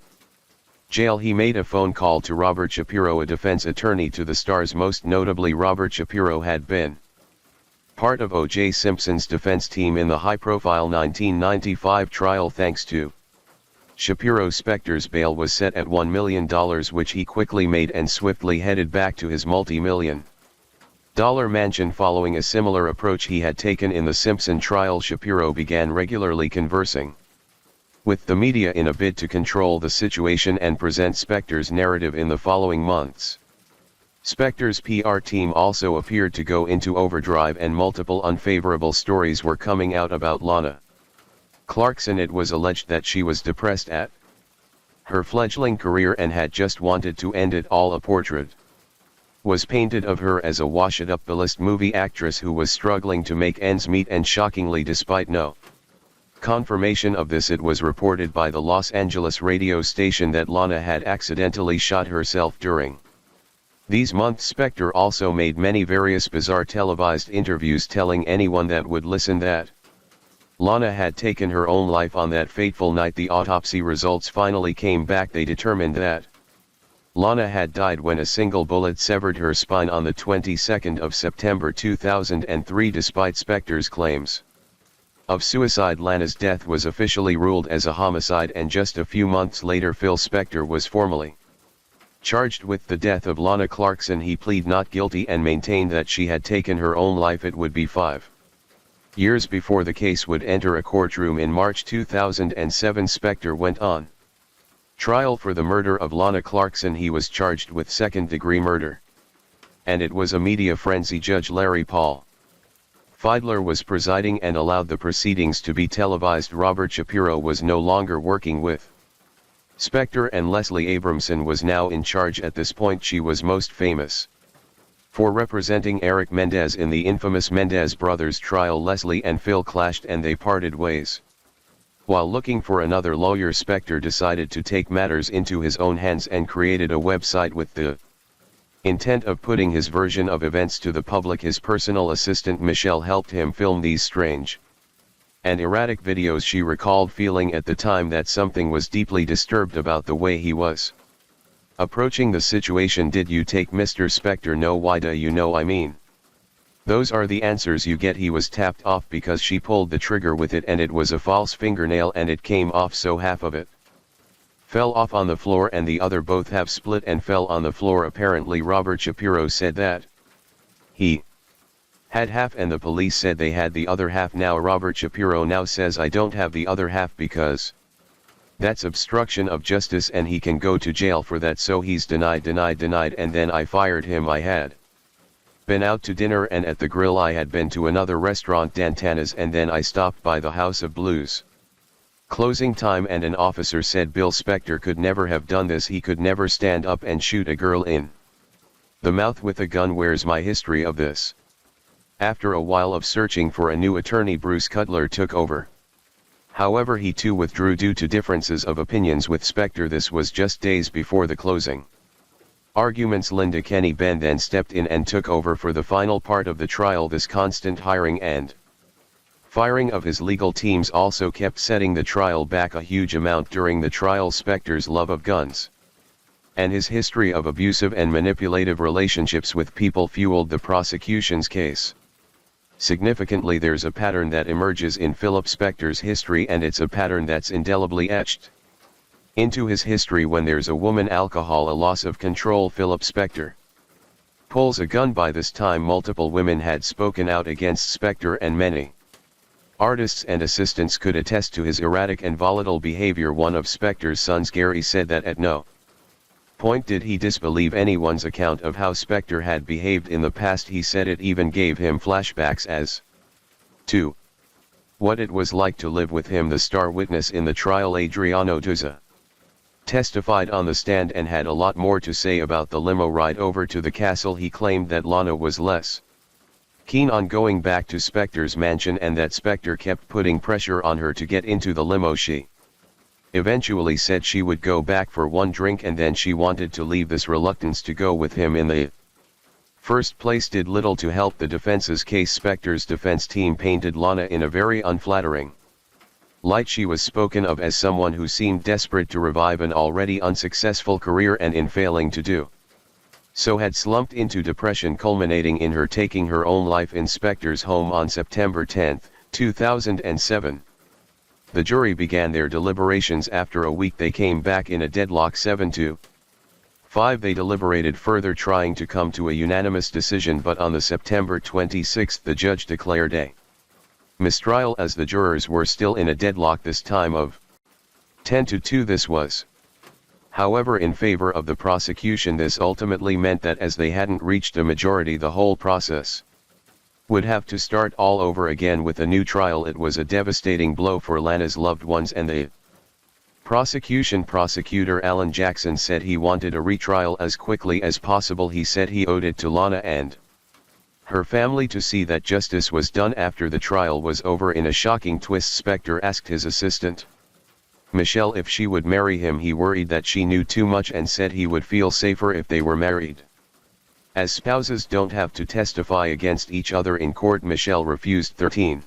jail, he made a phone call to Robert Shapiro, a defense attorney to the stars. Most notably, Robert Shapiro had been part of O.J. Simpson's defense team in the high-profile 1995 trial. Thanks to Shapiro, Spector's bail was set at $1 million, which he quickly made and swiftly headed back to his multi-million-dollar mansion. Following a similar approach he had taken in the Simpson trial, Shapiro began regularly conversing with the media in a bid to control the situation and present Spector's narrative in the following months. Spector's PR team also appeared to go into overdrive, and multiple unfavorable stories were coming out about Lana Clarkson. It was alleged that she was depressed at her fledgling career and had just wanted to end it all. A portrait was painted of her as a washed-up B-list movie actress who was struggling to make ends meet, and shockingly, despite no confirmation of this, it was reported by the Los Angeles radio station that Lana had accidentally shot herself during these months. Spector also made many various bizarre televised interviews telling anyone that would listen that Lana had taken her own life on that fateful night. The autopsy results finally came back. They determined that Lana had died when a single bullet severed her spine on the 22nd of September 2003. Despite Spector's claims of suicide, Lana's death was officially ruled as a homicide, and just a few months later Phil Spector was formally charged with the death of Lana Clarkson. He pleaded not guilty and maintained that she had taken her own life. It would be 5 years before the case would enter a courtroom. In March 2007, Spector went on trial for the murder of Lana Clarkson. He was charged with second-degree murder, and it was a media frenzy. Judge Larry Paul Fiedler was presiding and allowed the proceedings to be televised. Robert Shapiro was no longer working with Spector, and Leslie Abramson was now in charge. At this point, she was most famous for representing Eric Mendez in the infamous Mendez brothers trial. Leslie and Phil clashed and they parted ways. While looking for another lawyer, Spector decided to take matters into his own hands and created a website with the intent of putting his version of events to the public. His personal assistant Michelle helped him film these strange and erratic videos. She recalled feeling at the time that something was deeply disturbed about the way he was Approaching the situation, did you take Mr. Spector? No, why do you know I mean? Those are the answers you get. He was tapped off because she pulled the trigger with it and it was a false fingernail and it came off, so half of it fell off on the floor and the other both have split and fell on the floor. Apparently Robert Shapiro said that he had half and the police said they had the other half. Now Robert Shapiro now says I don't have the other half because that's obstruction of justice and he can go to jail for that, so he's denied, and then I fired him. I had been out to dinner and at the grill I had been to another restaurant, Dantana's, and then I stopped by the House of Blues. Closing time, and an officer said Bill Spector could never have done this. He could never stand up and shoot a girl in the mouth with a gun. Where's my history of this? After a while of searching for a new attorney, Bruce Cutler took over. However, he too withdrew due to differences of opinions with Spector. This was just days before the closing arguments. Linda Kenny Ben then stepped in and took over for the final part of the trial. This constant hiring and firing of his legal teams also kept setting the trial back a huge amount. During the trial, Spector's love of guns and his history of abusive and manipulative relationships with people fueled the prosecution's case. Significantly, there's a pattern that emerges in Philip Spector's history, and it's a pattern that's indelibly etched into his history. When there's a woman, alcohol, a loss of control, Philip Spector pulls a gun. By this time, multiple women had spoken out against Spector, and many artists and assistants could attest to his erratic and volatile behavior. One of Spector's sons, Gary, said that at no point did he disbelieve anyone's account of how Spector had behaved in the past. He said it even gave him flashbacks as to what it was like to live with him. The star witness in the trial, Adriano Duzza, testified on the stand and had a lot more to say about the limo ride over to the castle. He claimed that Lana was less keen on going back to Spector's mansion and that Spector kept putting pressure on her to get into the limo. She eventually said she would go back for one drink and then she wanted to leave. This reluctance to go with him in the first place did little to help the defense's case. Spector's defense team painted Lana in a very unflattering light. She was spoken of as someone who seemed desperate to revive an already unsuccessful career and in failing to do so had slumped into depression, culminating in her taking her own life in Spector's home on September 10, 2007. The jury began their deliberations. After a week they came back in a deadlock 7-5. They deliberated further, trying to come to a unanimous decision, but on the September 26 the judge declared a mistrial as the jurors were still in a deadlock, this time of 10-2. This was, however, in favor of the prosecution. This ultimately meant that as they hadn't reached a majority, the whole process would have to start all over again with a new trial. It was a devastating blow for Lana's loved ones and the prosecution. Prosecutor Alan Jackson said he wanted a retrial as quickly as possible. He said he owed it to Lana and her family to see that justice was done. After the trial was over, in a shocking twist, Spector asked his assistant Michelle if she would marry him. He worried that she knew too much and said he would feel safer if they were married, as spouses don't have to testify against each other in court. Michelle refused. 13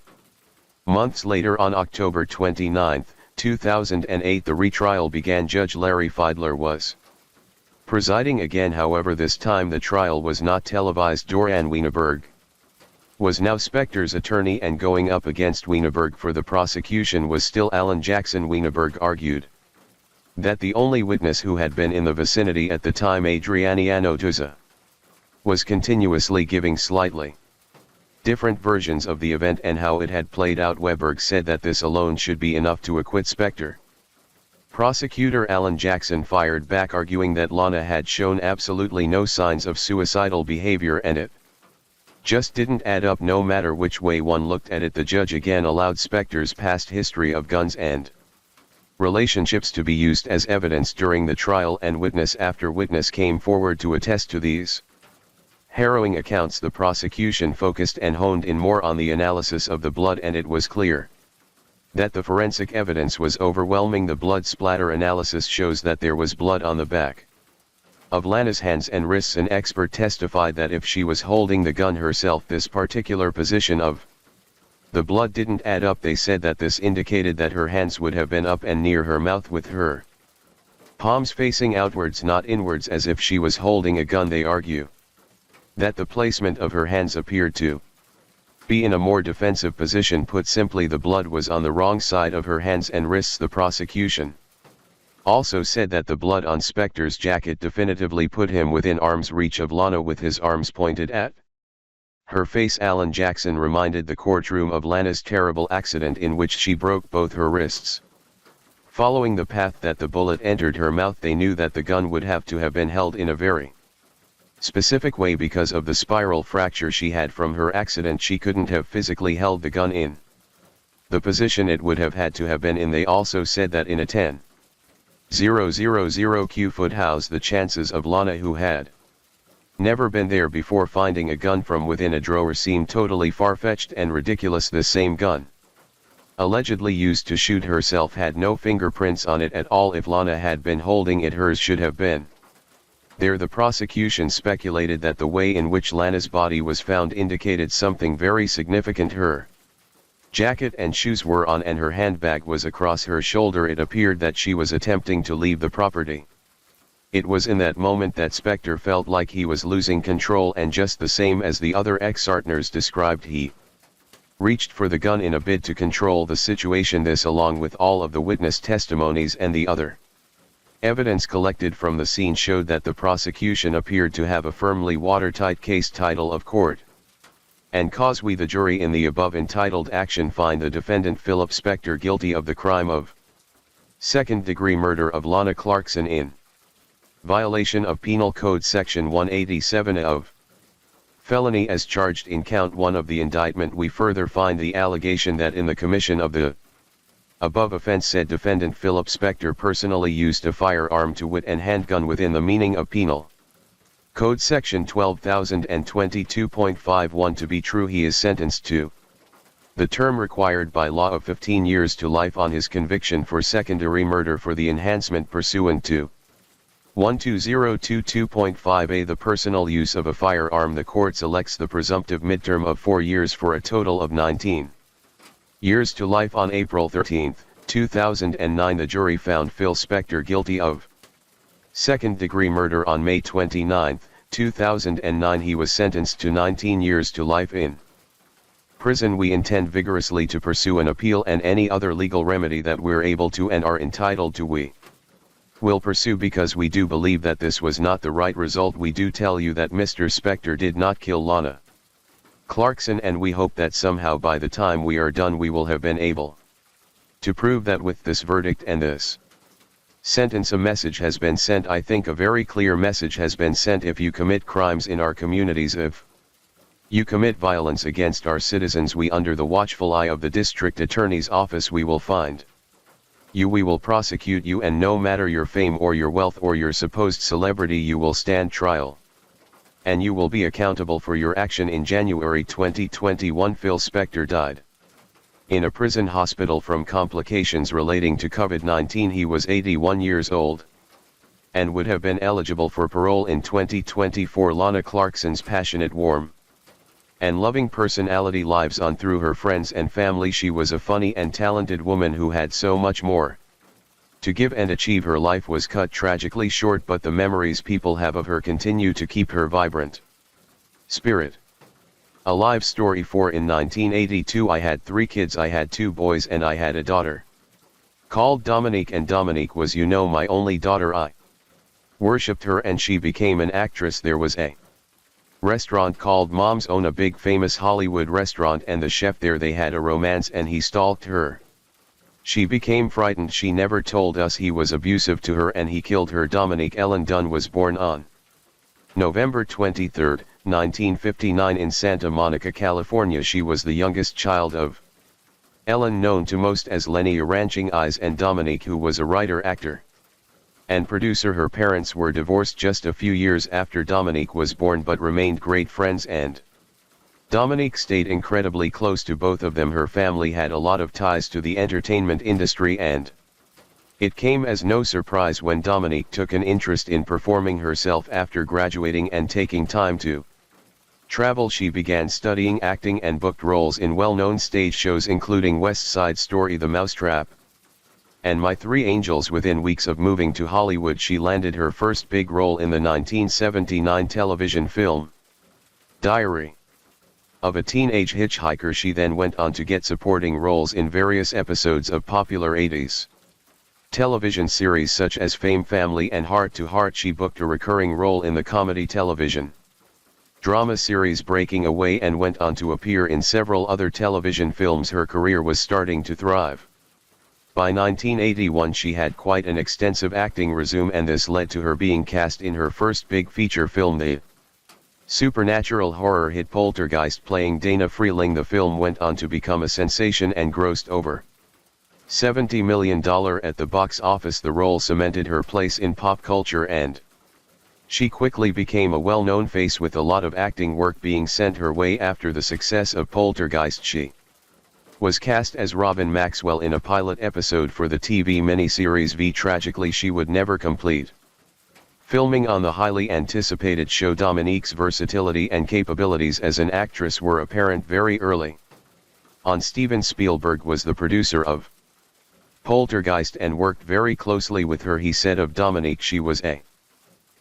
months later, on October 29, 2008, the retrial began. Judge Larry Fiedler was presiding again. However, this time the trial was not televised. Dorian Wienerberg was now Spector's attorney, and going up against Wienerberg for the prosecution was still Alan Jackson. Wienerberg argued that the only witness who had been in the vicinity at the time, Adriano Duzza, was continuously giving slightly different versions of the event and how it had played out. Weberg said that this alone should be enough to acquit Spector. Prosecutor Alan Jackson fired back, arguing that Lana had shown absolutely no signs of suicidal behavior and it just didn't add up no matter which way one looked at it. The judge again allowed Spector's past history of guns and relationships to be used as evidence during the trial, and witness after witness came forward to attest to these harrowing accounts. The prosecution focused and honed in more on the analysis of the blood, and it was clear that the forensic evidence was overwhelming. The blood splatter analysis shows that there was blood on the back of Lana's hands and wrists. An expert testified that if she was holding the gun herself, this particular position of the blood didn't add up. They said that this indicated that her hands would have been up and near her mouth with her Palms facing outwards not inwards as if she was holding a gun. They argue that the placement of her hands appeared to be in a more defensive position. Put simply, the blood was on the wrong side of her hands and wrists. The prosecution also said that the blood on Spector's jacket definitively put him within arm's reach of Lana with his arms pointed at her face. Alan Jackson reminded the courtroom of Lana's terrible accident in which she broke both her wrists. Following the path that the bullet entered her mouth, they knew that the gun would have to have been held in a very specific way because of the spiral fracture she had from her accident. She couldn't have physically held the gun in the position it would have had to have been in. They also said that in a 10,000 cubic-foot house, the chances of Lana, who had never been there before, finding a gun from within a drawer seemed totally far-fetched and ridiculous. The same gun allegedly used to shoot herself had no fingerprints on it at all. If Lana had been holding it, hers should have been there. The prosecution speculated that the way in which Lana's body was found indicated something very significant. Her jacket and shoes were on and her handbag was across her shoulder. It appeared that she was attempting to leave the property. It was in that moment that Spector felt like he was losing control, and just the same as the other ex-partners described, he reached for the gun in a bid to control the situation. This, along with all of the witness testimonies and the other evidence collected from the scene, showed that the prosecution appeared to have a firmly watertight case. Title of court and cause: we, the jury, in the above entitled action, find the defendant Philip Spector guilty of the crime of second-degree murder of Lana Clarkson in violation of Penal Code Section 187 of felony as charged in count 1 of the indictment. We further find the allegation that in the commission of the above offense, said defendant Philip Spector personally used a firearm, to wit an handgun, within the meaning of Penal Code Section 12,022.51. To be true, he is sentenced to the term required by law of 15 years to life on his conviction for second-degree murder for the enhancement pursuant to 12022.5a. the personal use of a firearm. The court selects the presumptive midterm of 4 years for a total of 19 years to life. On April 13, 2009, the jury found Phil Spector guilty of second-degree murder. On May 29, 2009, he was sentenced to 19 years to life in prison. We intend vigorously to pursue an appeal and any other legal remedy that we're able to and are entitled to. We will pursue, because we do believe that this was not the right result. We do tell you that Mr. Spector did not kill Lana Clarkson, and we hope that somehow by the time we are done we will have been able to prove that with this verdict and this sentence a message has been sent. I think a very clear message has been sent. If you commit crimes in our communities, if you commit violence against our citizens, we, under the watchful eye of the district attorney's office, we will find you, we will prosecute you, and no matter your fame or your wealth or your supposed celebrity, you will stand trial and you will be accountable for your action. In January 2021, Phil Spector died in a prison hospital from complications relating to COVID-19. He was 81 years old and would have been eligible for parole in 2024. Lana Clarkson's passionate, warm, and loving personality lives on through her friends and family. She was a funny and talented woman who had so much more to give and achieve. Her life was cut tragically short, but the memories people have of her continue to keep her vibrant spirit alive. Story 4. In 1982, I had 3 kids. I had 2 boys and I had a daughter called Dominique, and Dominique was, my only daughter. I worshipped her and she became an actress. There was a restaurant called Mom's Own, a big famous Hollywood restaurant, and the chef there, they had a romance and he stalked her. She became frightened. She never told us he was abusive to her and he killed her. Dominique Ellen Dunn was born on November 23, 1959 in Santa Monica, California. She was the youngest child of Ellen, known to most as Lenny Ranching Eyes, and Dominique, who was a writer, actor, and producer. Her parents were divorced just a few years after Dominique was born, but remained great friends, and Dominique stayed incredibly close to both of them. Her family had a lot of ties to the entertainment industry, and it came as no surprise when Dominique took an interest in performing herself. After graduating and taking time to travel, she began studying acting and booked roles in well-known stage shows including West Side Story, The Mousetrap, and My Three Angels. Within weeks of moving to Hollywood, she landed her first big role in the 1979 television film Diary of a Teenage Hitchhiker. She then went on to get supporting roles in various episodes of popular 80s television series such as Fame, Family and Heart to Heart. She booked a recurring role in the comedy television drama series Breaking Away and went on to appear in several other television films. Her career was starting to thrive. By 1981 she had quite an extensive acting resume, and this led to her being cast in her first big feature film, the supernatural horror hit Poltergeist, playing Dana Freeling. The film went on to become a sensation and grossed over $70 million at the box office. The role cemented her place in pop culture, and she quickly became a well-known face, with a lot of acting work being sent her way. After the success of Poltergeist, she was cast as Robin Maxwell in a pilot episode for the TV miniseries V. Tragically, she would never complete filming on the highly anticipated show. Dominique's versatility and capabilities as an actress were apparent very early on. Steven Spielberg was the producer of Poltergeist and worked very closely with her. He said of Dominique, she was a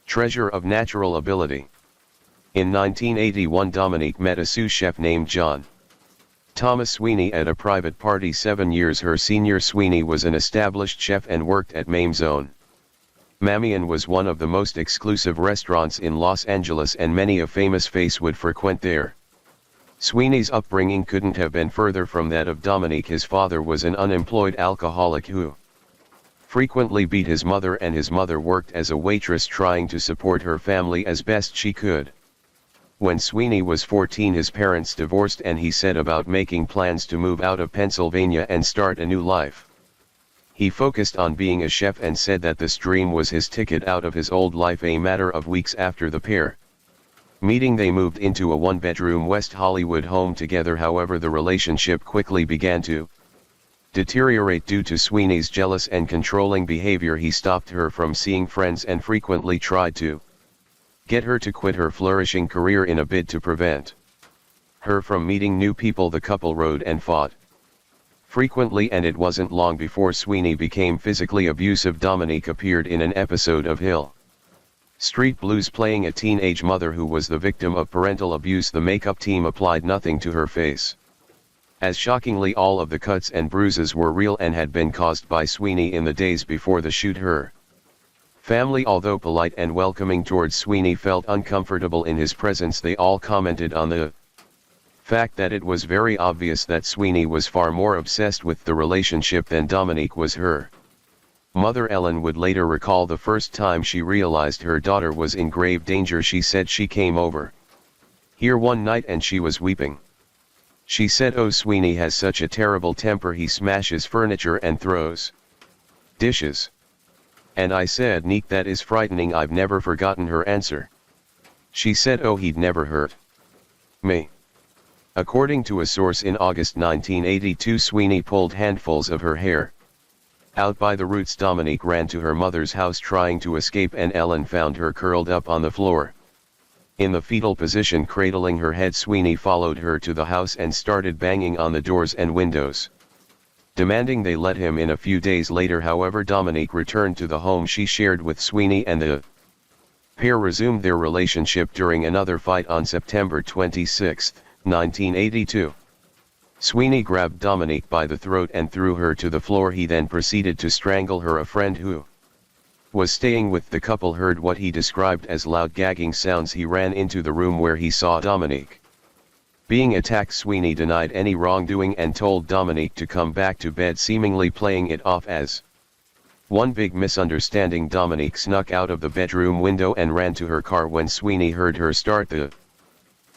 treasure of natural ability. In 1981, Dominique met a sous chef named John Thomas Sweeney at a private party. 7 years her senior, Sweeney was an established chef and worked at Mame's own Mammy, and was one of the most exclusive restaurants in Los Angeles, and many a famous face would frequent there. Sweeney's upbringing couldn't have been further from that of Dominique. His father was an unemployed alcoholic who frequently beat his mother, and his mother worked as a waitress trying to support her family as best she could. When Sweeney was 14, his parents divorced, and he set about making plans to move out of Pennsylvania and start a new life. He focused on being a chef and said that this dream was his ticket out of his old life. A matter of weeks after the pair meeting, they moved into a one-bedroom West Hollywood home together. However, the relationship quickly began to deteriorate due to Sweeney's jealous and controlling behavior. He stopped her from seeing friends and frequently tried to get her to quit her flourishing career in a bid to prevent her from meeting new people. The couple rode and fought frequently, and it wasn't long before Sweeney became physically abusive. Dominique appeared in an episode of Hill Street Blues playing a teenage mother who was the victim of parental abuse. The makeup team applied nothing to her face, as shockingly all of the cuts and bruises were real and had been caused by Sweeney in the days before the shoot. Her family, although polite and welcoming towards Sweeney, felt uncomfortable in his presence. They all commented on the fact that it was very obvious that Sweeney was far more obsessed with the relationship than Dominique was. Her mother Ellen would later recall the first time she realized her daughter was in grave danger. She said she came over here one night and she was weeping. She said, "Oh, Sweeney has such a terrible temper. He smashes furniture and throws dishes." And I said, "Neek, that is frightening." I've never forgotten her answer. She said, "Oh, he'd never hurt me." According to a source, in August 1982, Sweeney pulled handfuls of her hair out by the roots. Dominique ran to her mother's house trying to escape, and Ellen found her curled up on the floor in the fetal position, cradling her head. Sweeney followed her to the house and started banging on the doors and windows, demanding they let him in. A few days later, however, Dominique returned to the home she shared with Sweeney, and the pair resumed their relationship during another fight on September 26, 1982. Sweeney grabbed Dominique by the throat and threw her to the floor. He then proceeded to strangle her. A friend who was staying with the couple heard what he described as loud gagging sounds. He ran into the room where he saw Dominique being attacked. Sweeney denied any wrongdoing and told Dominique to come back to bed, seemingly playing it off as one big misunderstanding. Dominique snuck out of the bedroom window and ran to her car. When Sweeney heard her start the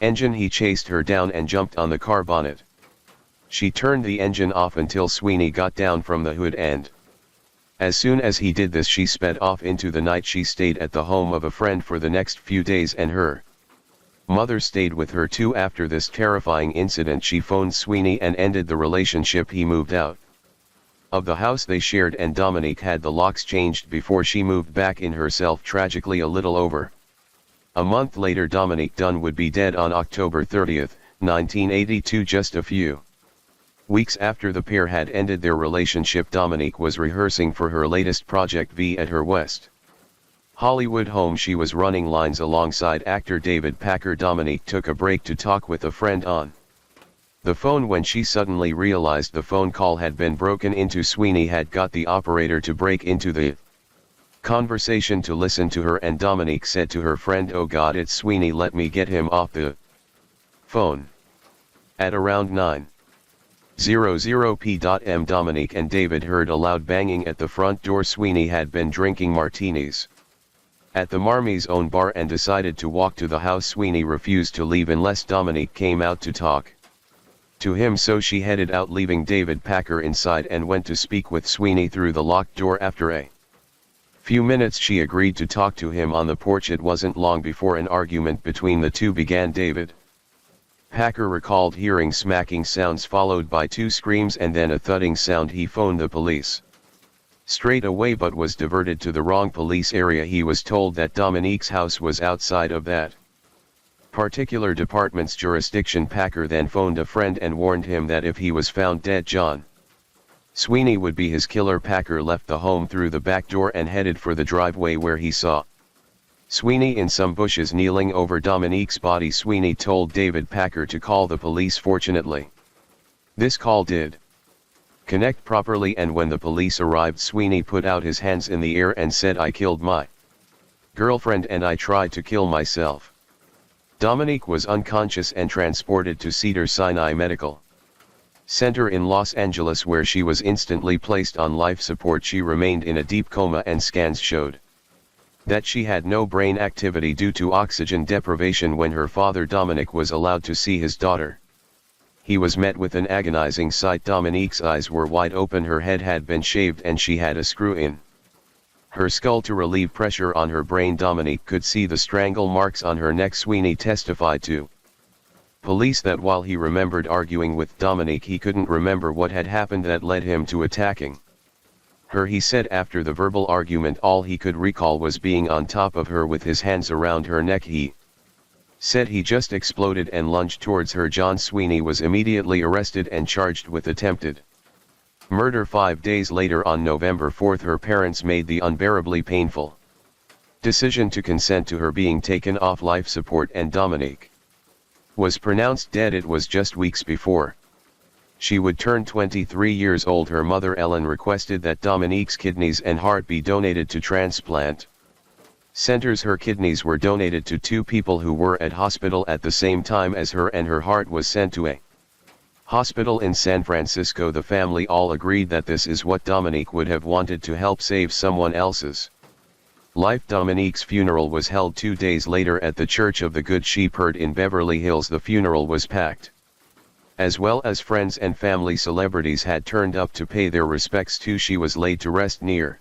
engine, he chased her down and jumped on the car bonnet. She turned the engine off until Sweeney got down from the hood, and as soon as he did this, she sped off into the night. She stayed at the home of a friend for the next few days, and her mother stayed with her too. After this terrifying incident, she phoned Sweeney and ended the relationship. He moved out of the house they shared, and Dominique had the locks changed before she moved back in herself. Tragically, a little over a month later, Dominique Dunn would be dead on October 30, 1982, just a few Weeks after the pair had ended their relationship, Dominique was rehearsing for her latest project V at her West Hollywood home. She was running lines alongside actor David Packer. Dominique took a break to talk with a friend on the phone when she suddenly realized the phone call had been broken into. Sweeney had got the operator to break into the conversation to listen to her, and Dominique said to her friend, "Oh God, it's Sweeney, let me get him off the phone." At around 9:00 p.m. Dominique and David heard a loud banging at the front door. Sweeney had been drinking martinis at the Marmie's own bar and decided to walk to the house. Sweeney refused to leave unless Dominique came out to talk to him, so she headed out, leaving David Packer inside, and went to speak with Sweeney through the locked door. After a few minutes she agreed to talk to him on the porch. It wasn't long before an argument between the two began. David Packer recalled hearing smacking sounds followed by two screams and then a thudding sound. He phoned the police straight away but was diverted to the wrong police area. He was told that Dominique's house was outside of that particular department's jurisdiction. Packer then phoned a friend and warned him that if he was found dead, John Sweeney would be his killer. Packer left the home through the back door and headed for the driveway, where he saw Sweeney in some bushes kneeling over Dominique's body. Sweeney told David Packer to call the police. Fortunately, this call did connect properly, and when the police arrived, Sweeney put out his hands in the air and said, "I killed my girlfriend and I tried to kill myself." Dominique was unconscious and transported to Cedars-Sinai Medical Center in Los Angeles, where she was instantly placed on life support. She remained in a deep coma, and scans showed that she had no brain activity due to oxygen deprivation. When her father Dominic was allowed to see his daughter, he was met with an agonizing sight. Dominique's eyes were wide open, her head had been shaved, and she had a screw in her skull to relieve pressure on her brain. Dominique could see the strangle marks on her neck. Sweeney testified to police that while he remembered arguing with Dominique, he couldn't remember what had happened that led him to attacking her. He said after the verbal argument, all he could recall was being on top of her with his hands around her neck. He said he just exploded and lunged towards her. John Sweeney was immediately arrested and charged with attempted murder. 5 days later, on November 4, her parents made the unbearably painful decision to consent to her being taken off life support, and Dominique was pronounced dead. It was just weeks before she would turn 23 years old. Her mother Ellen requested that Dominique's kidneys and heart be donated to transplant centers. Her kidneys were donated to two people who were at hospital at the same time as her, and her heart was sent to a hospital in San Francisco. The family all agreed that this is what Dominique would have wanted, to help save someone else's life. Dominique's funeral was held 2 days later at the Church of the Good Shepherd in Beverly Hills. The funeral was packed, as well as friends and family. Celebrities had turned up to pay their respects too. She was laid to rest near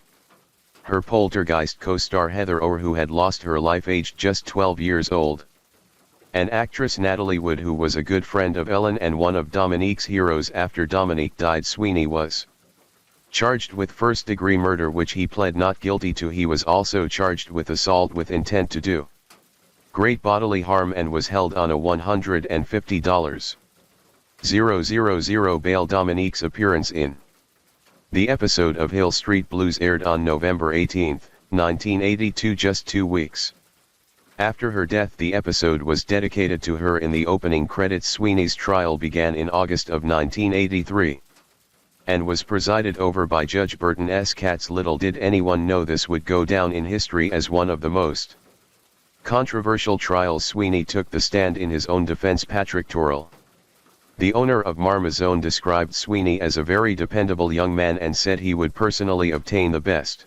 her Poltergeist co-star Heather Orr, who had lost her life aged just 12 years old, and actress Natalie Wood, who was a good friend of Ellen and one of Dominique's heroes. After Dominique died, Sweeney was charged with first-degree murder, which he pled not guilty to. He was also charged with assault with intent to do great bodily harm and was held on a $150,000 bail. Dominique's appearance in the episode of Hill Street Blues aired on November 18, 1982, just 2 weeks after her death. The episode was dedicated to her. In the opening credits, Sweeney's trial began in August of 1983 and was presided over by Judge Burton S. Katz. Little did anyone know this would go down in history as one of the most controversial trials. Sweeney took the stand in his own defense. Patrick Torrell, the owner of Marmazone, described Sweeney as a very dependable young man and said he would personally obtain the best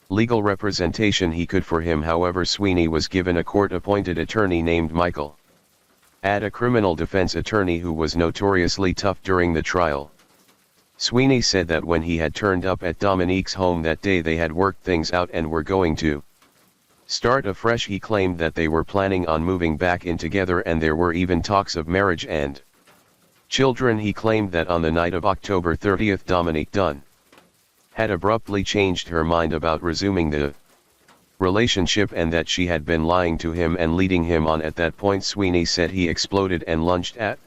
legal representation he could for him. However, Sweeney was given a court-appointed attorney named Michael Add, a criminal defense attorney who was notoriously tough during the trial. Sweeney said that when he had turned up at Dominique's home that day, they had worked things out and were going to start afresh. He claimed that they were planning on moving back in together, and there were even talks of marriage and children. He claimed that on the night of October 30, Dominique Dunn had abruptly changed her mind about resuming the relationship and that she had been lying to him and leading him on. At that point, Sweeney said he exploded and lunged at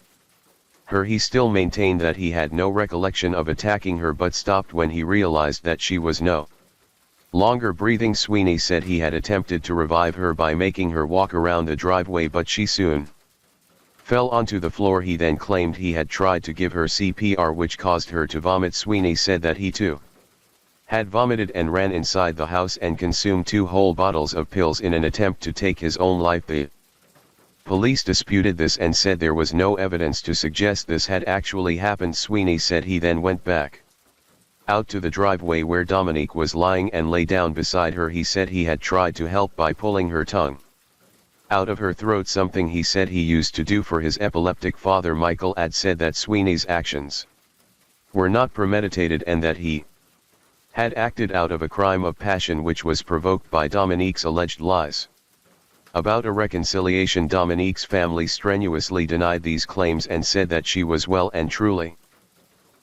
He still maintained that he had no recollection of attacking her but stopped when he realized that she was no longer breathing. Sweeney said he had attempted to revive her by making her walk around the driveway but she soon fell onto the floor. He then claimed he had tried to give her CPR which caused her to vomit. Sweeney said that he too had vomited and ran inside the house and consumed 2 whole bottles of pills in an attempt to take his own life. The police disputed this and said there was no evidence to suggest this had actually happened. Sweeney said he then went back out to the driveway where Dominique was lying and lay down beside her. He said he had tried to help by pulling her tongue out of her throat, something he said he used to do for his epileptic father. Michael had said that Sweeney's actions were not premeditated and that he had acted out of a crime of passion which was provoked by Dominique's alleged lies about a reconciliation. Dominique's family strenuously denied these claims and said that she was well and truly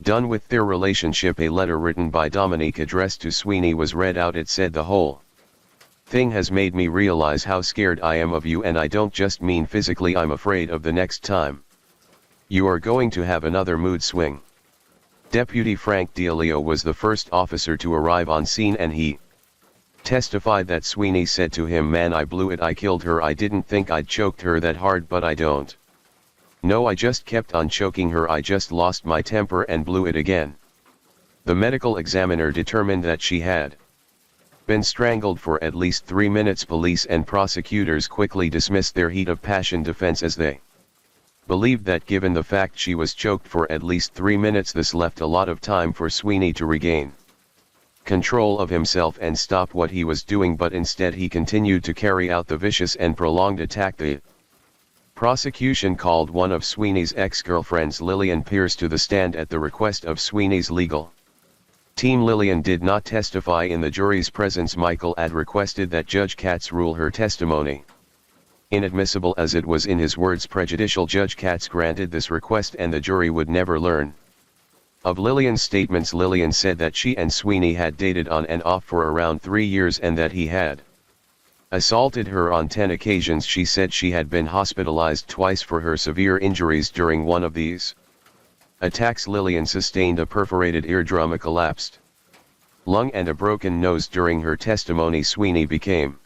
done with their relationship. A letter written by Dominique addressed to Sweeney was read out. It said, "The whole thing has made me realize how scared I am of you, and I don't just mean physically. I'm afraid of the next time you are going to have another mood swing." Deputy Frank D'Elio was the first officer to arrive on scene and he testified that Sweeney said to him, "Man, I blew it. I killed her. I didn't think I'd choked her that hard, but I don't know. I just kept on choking her. I just lost my temper and blew it again." The medical examiner determined that she had been strangled for at least 3 minutes. Police and prosecutors quickly dismissed their heat of passion defense as they believed that given the fact she was choked for at least 3 minutes, this left a lot of time for Sweeney to regain control of himself and stop what he was doing, but instead he continued to carry out the vicious and prolonged attack. The prosecution called one of Sweeney's ex-girlfriends, Lillian Pierce, to the stand at the request of Sweeney's legal team. Lillian did not testify in the jury's presence. Michael had requested that Judge Katz rule her testimony inadmissible as it was, in his words, prejudicial. Judge Katz granted this request and the jury would never learn of Lillian's statements. Lillian said that she and Sweeney had dated on and off for around 3 years and that he had assaulted her on 10 occasions. She said she had been hospitalized twice for her severe injuries during one of these attacks. Lillian sustained a perforated eardrum, a collapsed lung and a broken nose. During her testimony, Sweeney became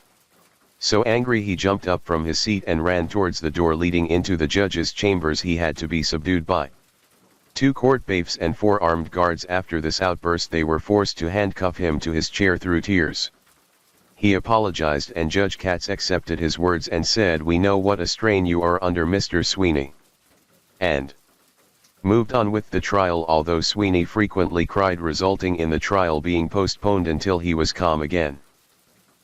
so angry he jumped up from his seat and ran towards the door leading into the judge's chambers. He had to be subdued by 2 court bailiffs and 4 armed guards. After this outburst, they were forced to handcuff him to his chair through tears. He apologized and Judge Katz accepted his words and said, "We know what a strain you are under, Mr. Sweeney," and moved on with the trial, although Sweeney frequently cried, resulting in the trial being postponed until he was calm again.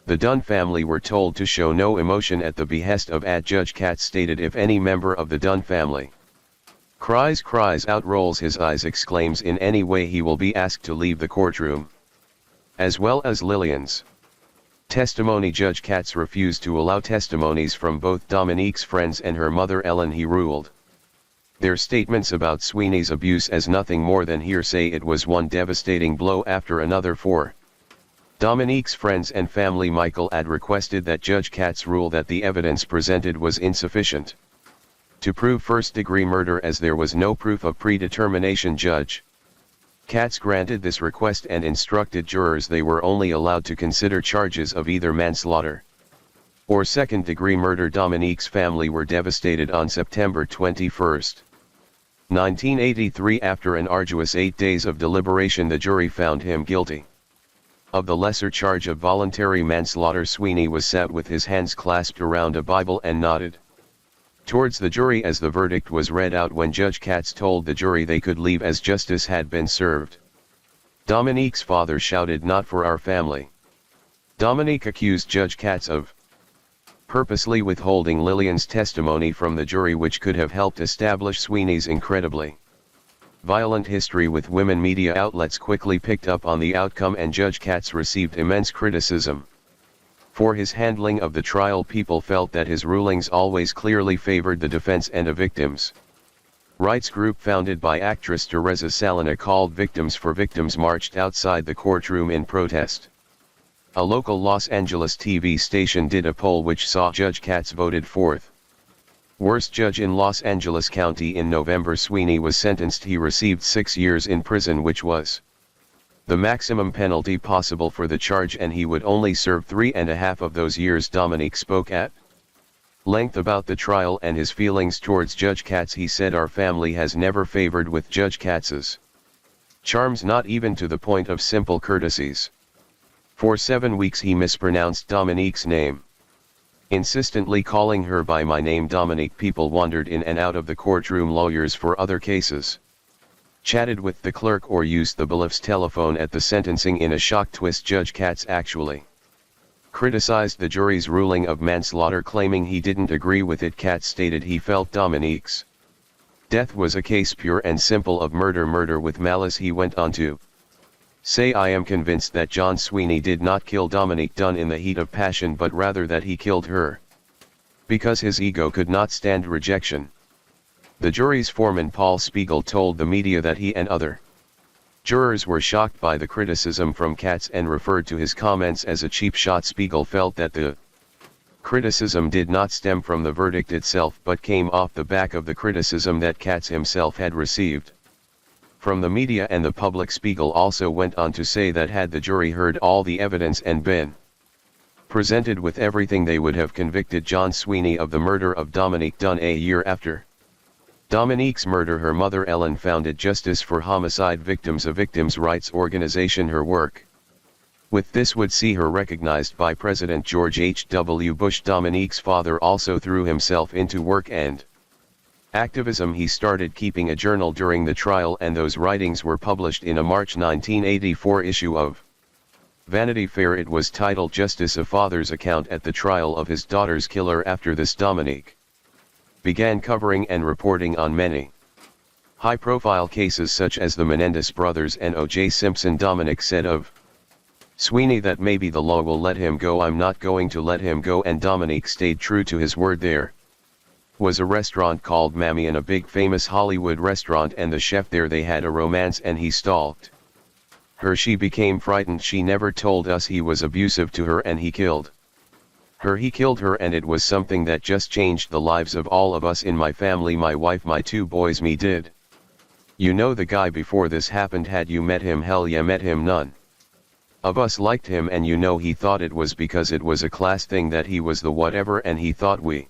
The Dunn family were told to show no emotion at the behest of Judge Katz stated, "If any member of the Dunn family cries out, rolls his eyes, exclaims in any way, he will be asked to leave the courtroom." As well as Lillian's testimony, Judge Katz refused to allow testimonies from both Dominique's friends and her mother Ellen. He ruled their statements about Sweeney's abuse as nothing more than hearsay. It was one devastating blow after another for Dominique's friends and family. Michael had requested that Judge Katz rule that the evidence presented was insufficient to prove first-degree murder as there was no proof of predetermination. Judge Katz granted this request and instructed jurors they were only allowed to consider charges of either manslaughter or second-degree murder. Dominique's family were devastated. On September 21, 1983, after an arduous 8 days of deliberation, the jury found him guilty of the lesser charge of voluntary manslaughter. Sweeney was sat with his hands clasped around a Bible and nodded towards the jury as the verdict was read out. When Judge Katz told the jury they could leave as justice had been served, Dominique's father shouted, "Not for our family." Dominique accused Judge Katz of purposely withholding Lillian's testimony from the jury, which could have helped establish Sweeney's incredibly violent history with women. Media outlets quickly picked up on the outcome and Judge Katz received immense criticism for his handling of the trial. People felt that his rulings always clearly favored the defense and a victims' rights group founded by actress Teresa Salina called Victims for Victims marched outside the courtroom in protest. A local Los Angeles TV station did a poll which saw Judge Katz voted fourth Worst judge in Los Angeles County in November. Sweeney was sentenced. He received 6 years in prison, which was the maximum penalty possible for the charge, and he would only serve 3.5 of those years. Dominique spoke at length about the trial and his feelings towards Judge Katz. He said, "Our family has never favored with Judge Katz's charms, not even to the point of simple courtesies. For 7 weeks he mispronounced Dominique's name, insistently calling her by my name Dominique. People wandered in and out of the courtroom. Lawyers for other cases chatted with the clerk or used the bailiff's telephone at the sentencing. In a shock twist, Judge Katz actually criticized the jury's ruling of manslaughter, claiming he didn't agree with it. Katz stated he felt Dominique's death was a case pure and simple of murder with malice. He went on to say, "I am convinced that John Sweeney did not kill Dominique Dunn in the heat of passion, but rather that he killed her because his ego could not stand rejection." The jury's foreman Paul Spiegel told the media that he and other jurors were shocked by the criticism from Katz and referred to his comments as a cheap shot. Spiegel felt that the criticism did not stem from the verdict itself, but came off the back of the criticism that Katz himself had received from the media and the public. Spiegel also went on to say that had the jury heard all the evidence and been presented with everything, they would have convicted John Sweeney of the murder of Dominique Dunn. A year after Dominique's murder, her mother Ellen founded Justice for Homicide Victims, a victims' rights organization. Her work with this would see her recognized by President George H.W. Bush. Dominique's father also threw himself into work and activism. He started keeping a journal during the trial, and those writings were published in a March 1984 issue of Vanity Fair. It was titled "Justice: A Father's Account at the Trial of His Daughter's Killer." After this, Dominique began covering and reporting on many high-profile cases such as the Menendez brothers and O.J. Simpson. Dominique said of Sweeney that maybe the law will let him go, I'm not going to let him go, and Dominique stayed true to his word. There was a restaurant called Mamian, a big famous Hollywood restaurant, and the chef there, they had a romance and he stalked her. She became frightened. She never told us he was abusive to her, and he killed her. He killed her, and it was something that just changed the lives of all of us in my family, my wife, my 2 boys, me. Did you know the guy before this happened? Had you met him? Hell yeah, met him. None of us liked him, and you know, he thought it was because it was a class thing that he was the whatever, and he thought we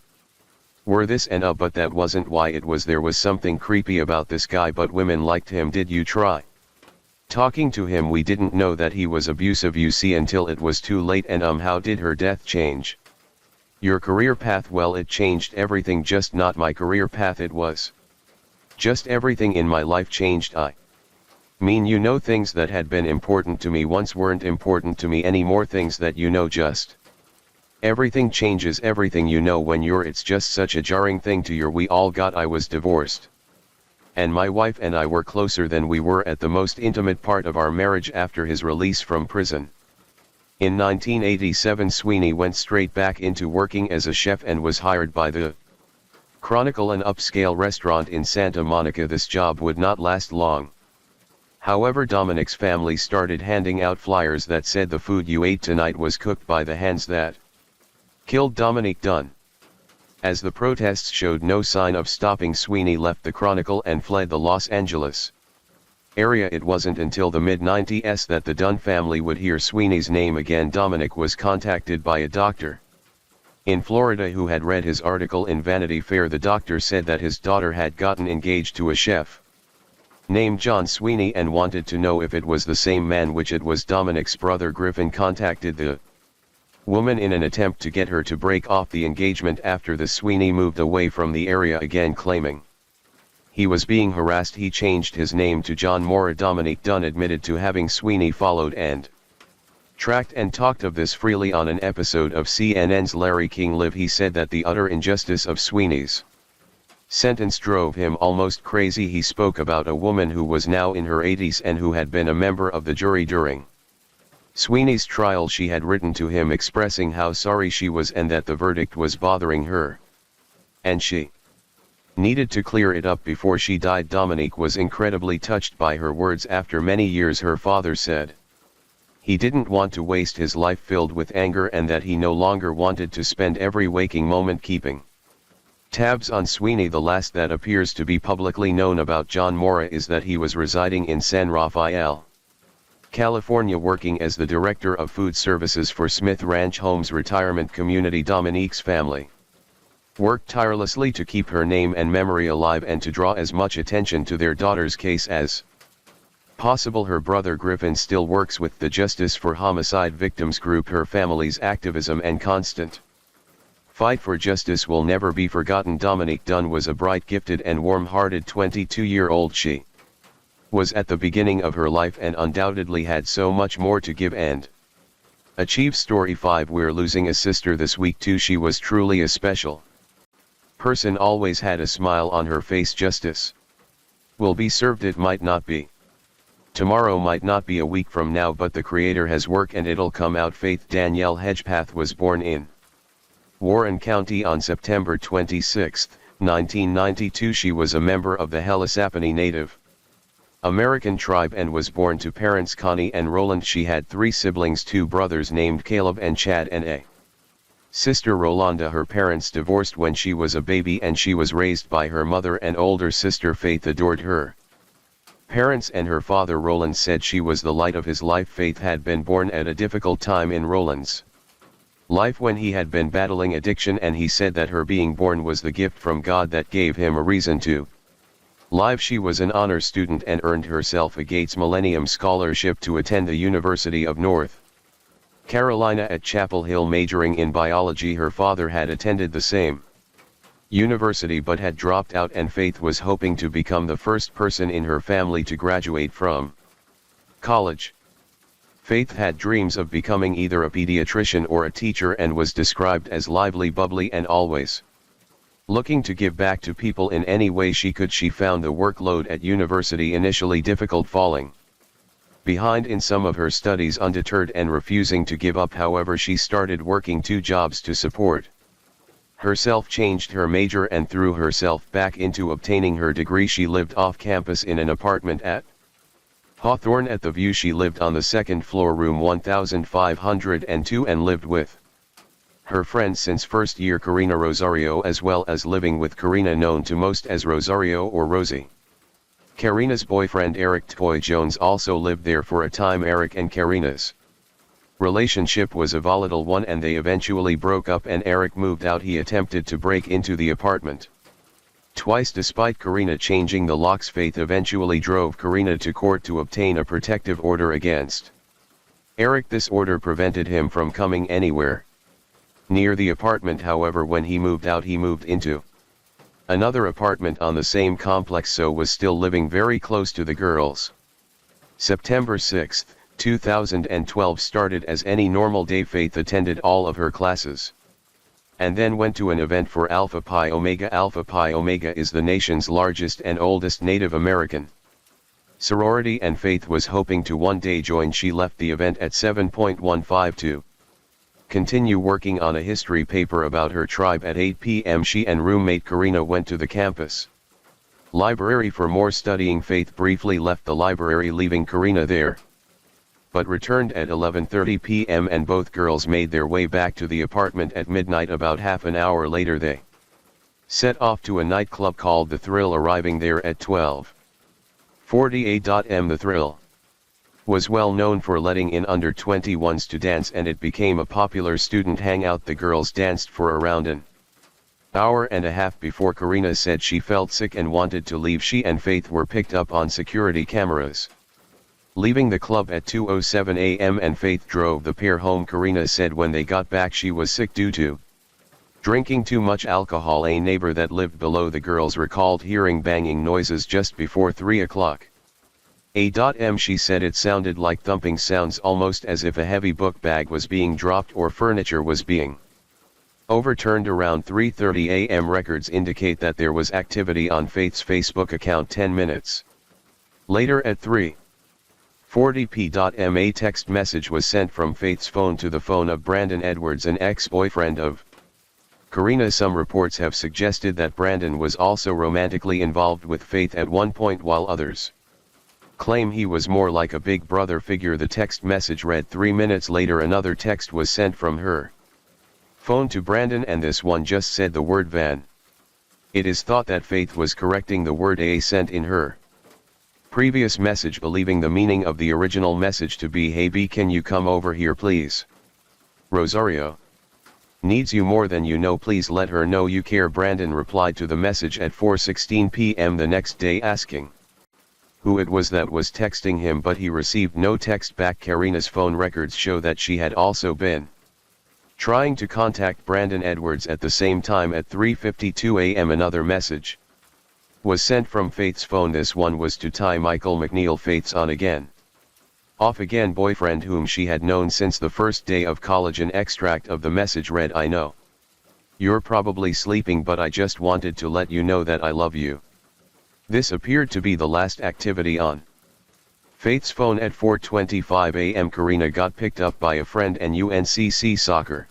were this and but that wasn't why it was. There was something creepy about this guy, but women liked him. Did you try talking to him? We didn't know that he was abusive, you see, until it was too late. And how did her death change your career path? Well, it changed everything, just not my career path, it was just everything in my life changed. I mean, you know, things that had been important to me once weren't important to me anymore. Things that, you know, just everything changes everything, you know, when it's just such a jarring thing to your. We all got, I was divorced, and my wife and I were closer than we were at the most intimate part of our marriage after his release from prison. In 1987, Sweeney went straight back into working as a chef and was hired by the Chronicle, an upscale restaurant in Santa Monica. This job would not last long. However, Dominique's family started handing out flyers that said, "The food you ate tonight was cooked by the hands that killed Dominique Dunn." As the protests showed no sign of stopping, Sweeney left the Chronicle and fled the Los Angeles area. It wasn't until the mid-90s that the Dunn family would hear Sweeney's name again. Dominique was contacted by a doctor in Florida who had read his article in Vanity Fair. The doctor said that his daughter had gotten engaged to a chef named John Sweeney and wanted to know if it was the same man, which it was. Dominique's brother Griffin contacted the woman in an attempt to get her to break off the engagement. After the Sweeney moved away from the area again, claiming he was being harassed. He changed his name to John Mora. Dominique Dunn admitted to having Sweeney followed and tracked and talked of this freely on an episode of CNN's Larry King Live. He said that the utter injustice of Sweeney's sentence drove him almost crazy. He spoke about a woman who was now in her 80s and who had been a member of the jury during Sweeney's trial. She had written to him expressing how sorry she was and that the verdict was bothering her, and she needed to clear it up before she died. Dominique was incredibly touched by her words. After many years, her father said he didn't want to waste his life filled with anger, and that he no longer wanted to spend every waking moment keeping Tabs on Sweeney. The last that appears to be publicly known about John Mora is that he was residing in San Rafael, California, working as the director of food services for Smith Ranch Homes retirement community. Dominique's family worked tirelessly to keep her name and memory alive and to draw as much attention to their daughter's case as possible. Her brother Griffin still works with the Justice for Homicide Victims group. Her family's activism and constant fight for justice will never be forgotten. Dominique Dunn was a bright, gifted and warm-hearted 22-year-old. She was at the beginning of her life and undoubtedly had so much more to give and achieve. Story 5. We're losing a sister this week too. She was truly a special person, always had a smile on her face. Justice will be served. It might not be tomorrow, might not be a week from now, but the Creator has work and it'll come out. Faith Danielle Hedgepath was born in Warren County on September 26, 1992. She was a member of the Helisapani Native American tribe and was born to parents Connie and Roland. She had 3 siblings, 2 brothers named Caleb and Chad and a sister Rolanda. Her parents divorced when she was a baby and she was raised by her mother and older sister. Faith adored her parents and her father. Roland said she was the light of his life. Faith had been born at a difficult time in Roland's life when he had been battling addiction, and he said that her being born was the gift from God that gave him a reason to live. She was an honor student and earned herself a Gates Millennium Scholarship to attend the University of North Carolina at Chapel Hill, majoring in biology. Her father had attended the same university but had dropped out, and Faith was hoping to become the first person in her family to graduate from college. Faith had dreams of becoming either a pediatrician or a teacher and was described as lively, bubbly, and always looking to give back to people in any way she could. She found the workload at university initially difficult, falling behind in some of her studies. Undeterred and refusing to give up, however, she started working 2 jobs to support herself, changed her major, and threw herself back into obtaining her degree. She lived off campus in an apartment at Hawthorne at the View. She lived on the 2nd floor, room 1502, and lived with her friend since first year Karina Rosario, as well as living with Karina, known to most as Rosario or Rosie. Karina's boyfriend Eric Toy Jones also lived there for a time. Eric and Karina's relationship was a volatile one and they eventually broke up, and Eric moved out. He attempted to break into the apartment twice despite Karina changing the locks. Faith eventually drove Karina to court to obtain a protective order against Eric. This order prevented him from coming anywhere near the apartment. However, when he moved out, he moved into another apartment on the same complex, so was still living very close to the girls. September 6, 2012 started as any normal day. Faith attended all of her classes and then went to an event for Alpha Pi Omega. Alpha Pi Omega is the nation's largest and oldest Native American sorority, and Faith was hoping to one day join. She left the event at 7:15 to continue working on a history paper about her tribe. At 8 p.m. she and roommate Karina went to the campus library for more studying. Faith briefly left the library, leaving Karina there, but returned at 11:30 p.m. and both girls made their way back to the apartment at midnight. About half an hour later they set off to a nightclub called The Thrill, arriving there at 12:40 a.m. The Thrill was well known for letting in under 21s to dance, and it became a popular student hangout. The girls danced for around an hour and a half before Karina said she felt sick and wanted to leave. She and Faith were picked up on security cameras leaving the club at 2:07 a.m. and Faith drove the pair home. Karina said when they got back she was sick due to drinking too much alcohol. A neighbor that lived below the girls recalled hearing banging noises just before 3 o'clock a.m. She said it sounded like thumping sounds, almost as if a heavy book bag was being dropped or furniture was being overturned. Around 3:30 a.m. records indicate that there was activity on Faith's Facebook account. 10 minutes later at 3:40 p.m. a text message was sent from Faith's phone to the phone of Brandon Edwards, an ex-boyfriend of Karina. Some reports have suggested that Brandon was also romantically involved with Faith at one point, while others claim he was more like a big brother figure. The text message read: 3 minutes later another text was sent from her phone to Brandon, and this one just said the word van. It is thought that Faith was correcting the word A sent in her previous message, believing the meaning of the original message to be "Hey B, can you come over here please? Rosario needs you more than you know, please let her know you care." Brandon replied to the message at 4:16 p.m. the next day asking who it was that was texting him, but he received no text back. Karina's phone records show that she had also been trying to contact Brandon Edwards at the same time at 3:52 a.m. Another message was sent from Faith's phone. This one was to Ty Michael McNeil, Faith's on again, off again boyfriend, whom she had known since the first day of college. An extract of the message read, "I know you're probably sleeping, but I just wanted to let you know that I love you." This appeared to be the last activity on Faith's phone. At 4:25 a.m. Karina got picked up by a friend and UNCC soccer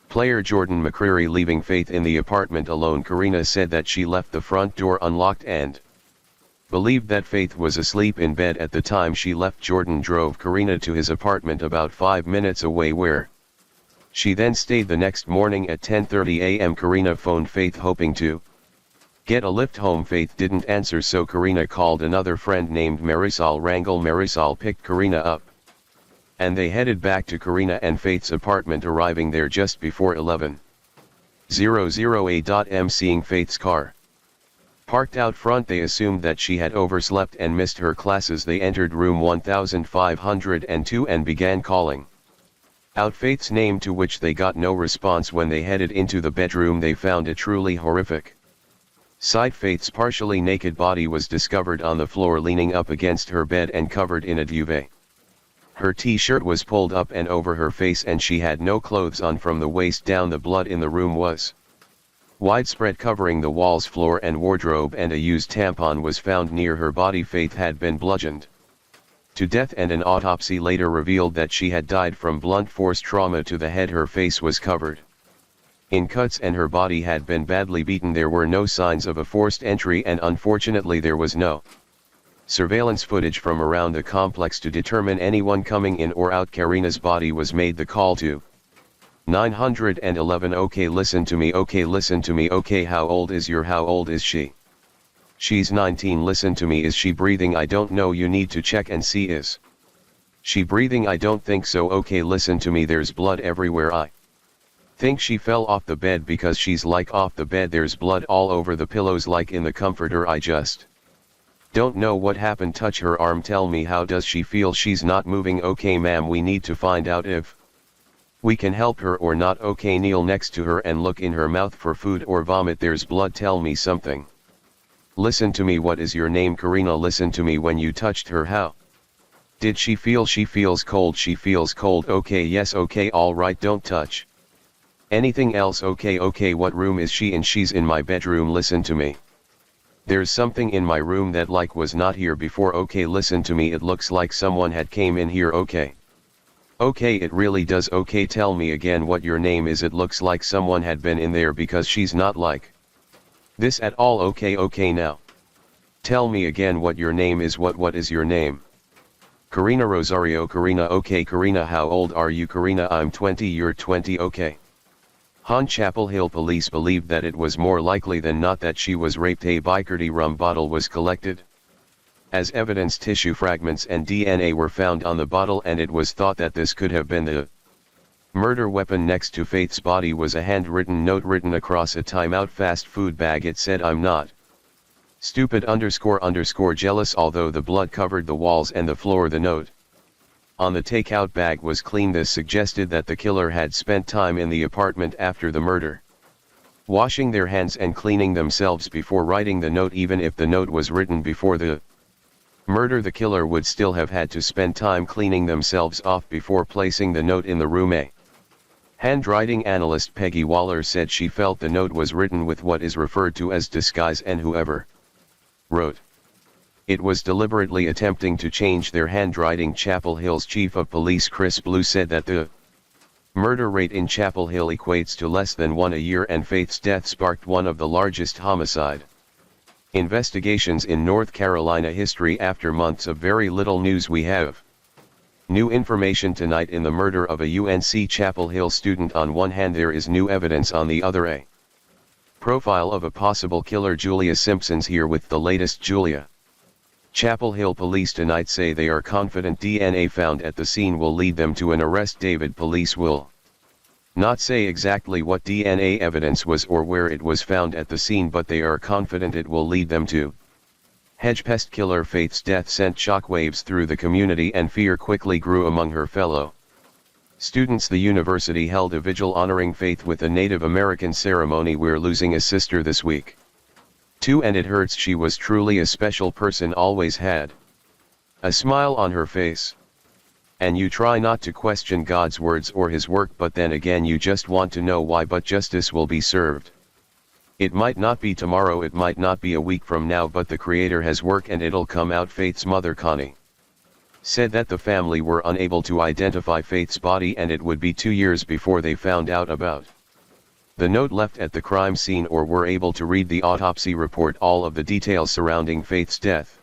player Jordan McCreary. Leaving Faith in the apartment alone, Karina said that she left the front door unlocked and believed that Faith was asleep in bed at the time she left. Jordan drove Karina to his apartment about 5 minutes away, where she then stayed the next morning. At 10:30 a.m. Karina phoned Faith hoping to get a lift home. Faith didn't answer, so Karina called another friend named Marisol Rangel. Marisol picked Karina up and they headed back to Karina and Faith's apartment, arriving there just before 11:00 a.m. Seeing Faith's car parked out front, they assumed that she had overslept and missed her classes. They entered room 1502 and began calling out Faith's name, to which they got no response. When they headed into the bedroom, they found a truly horrific sight. Faith's partially naked body was discovered on the floor, leaning up against her bed and covered in a duvet. Her t-shirt was pulled up and over her face, and she had no clothes on from the waist down. The blood in the room was widespread, covering the walls, floor and wardrobe, and a used tampon was found near her body. Faith had been bludgeoned to death, and an autopsy later revealed that she had died from blunt force trauma to the head. Her face was covered in cuts and her body had been badly beaten. There were no signs of a forced entry, and unfortunately there was no surveillance footage from around the complex to determine anyone coming in or out. Karina's body was made the call to 911. "Okay, listen to me. Okay, listen to me. Okay, how old is she? She's 19. Listen to me. Is she breathing? I don't know. You need to check and see. Is she breathing? I don't think so. Okay, listen to me. There's blood everywhere. I think she fell off the bed, because she's like off the bed. There's blood all over the pillows, like in the comforter. I just don't know what happened. Touch her arm. Tell me, how does she feel? She's not moving. Okay ma'am, we need to find out if we can help her or not. Okay, kneel next to her and look in her mouth for food or vomit. There's blood. Tell me something. Listen to me. What is your name? Karina. Listen to me. When you touched her, how did she feel? She feels cold. She feels cold. Okay, yes, okay, all right, don't touch anything else. Okay, okay, what room is she in? She's in my bedroom. Listen to me. There's something in my room that was not here before. Okay, listen to me. It looks like someone had came in here. Okay. Okay, it really does. Okay, tell me again what your name is. It looks like someone had been in there, because she's not like this at all. Okay, okay, now tell me again what your name is. What is your name? Karina. Rosario. Karina. Okay, Karina, how old are you? Karina. I'm 20. You're 20. Okay. Han. Chapel Hill police believed that it was more likely than not that she was raped. A Bacardi rum bottle was collected as evidence. Tissue fragments and DNA were found on the bottle, and it was thought that this could have been the murder weapon. Next to Faith's body was a handwritten note written across a timeout fast food bag. It said, "I'm not stupid __ jealous." Although the blood covered the walls and the floor, the note on the takeout bag was clean. This suggested that the killer had spent time in the apartment after the murder, washing their hands and cleaning themselves before writing the note. Even if the note was written before the murder, the killer would still have had to spend time cleaning themselves off before placing the note in the room. A handwriting analyst, Peggy Waller, said she felt the note was written with what is referred to as disguise, and whoever wrote it was deliberately attempting to change their handwriting. Chapel Hill's chief of police, Chris Blue, said that the murder rate in Chapel Hill equates to less than 1 a year, and Faith's death sparked one of the largest homicide investigations in North Carolina history. After months of very little news, we have new information tonight in the murder of a UNC Chapel Hill student. On one hand, there is new evidence. On the other, a Profile of a possible killer. Julia Simpson's here with the latest. Julia. Chapel Hill police tonight say they are confident DNA found at the scene will lead them to an arrest. David, police will not say exactly what DNA evidence was or where it was found at the scene, but they are confident it will lead them to Hedgepest killer. Faith's death sent shockwaves through the community and fear quickly grew among her fellow students. The university held a vigil honoring Faith with a Native American ceremony. We're losing a sister this week too, and it hurts. She was truly a special person, always had a smile on her face. And you try not to question God's words or his work, but then again you just want to know why. But justice will be served. It might not be tomorrow, it might not be a week from now, but the Creator has work and it'll come out. Faith's mother Connie said that the family were unable to identify Faith's body and it would be 2 years before they found out about the note left at the crime scene or were able to read the autopsy report. All of the details surrounding Faith's death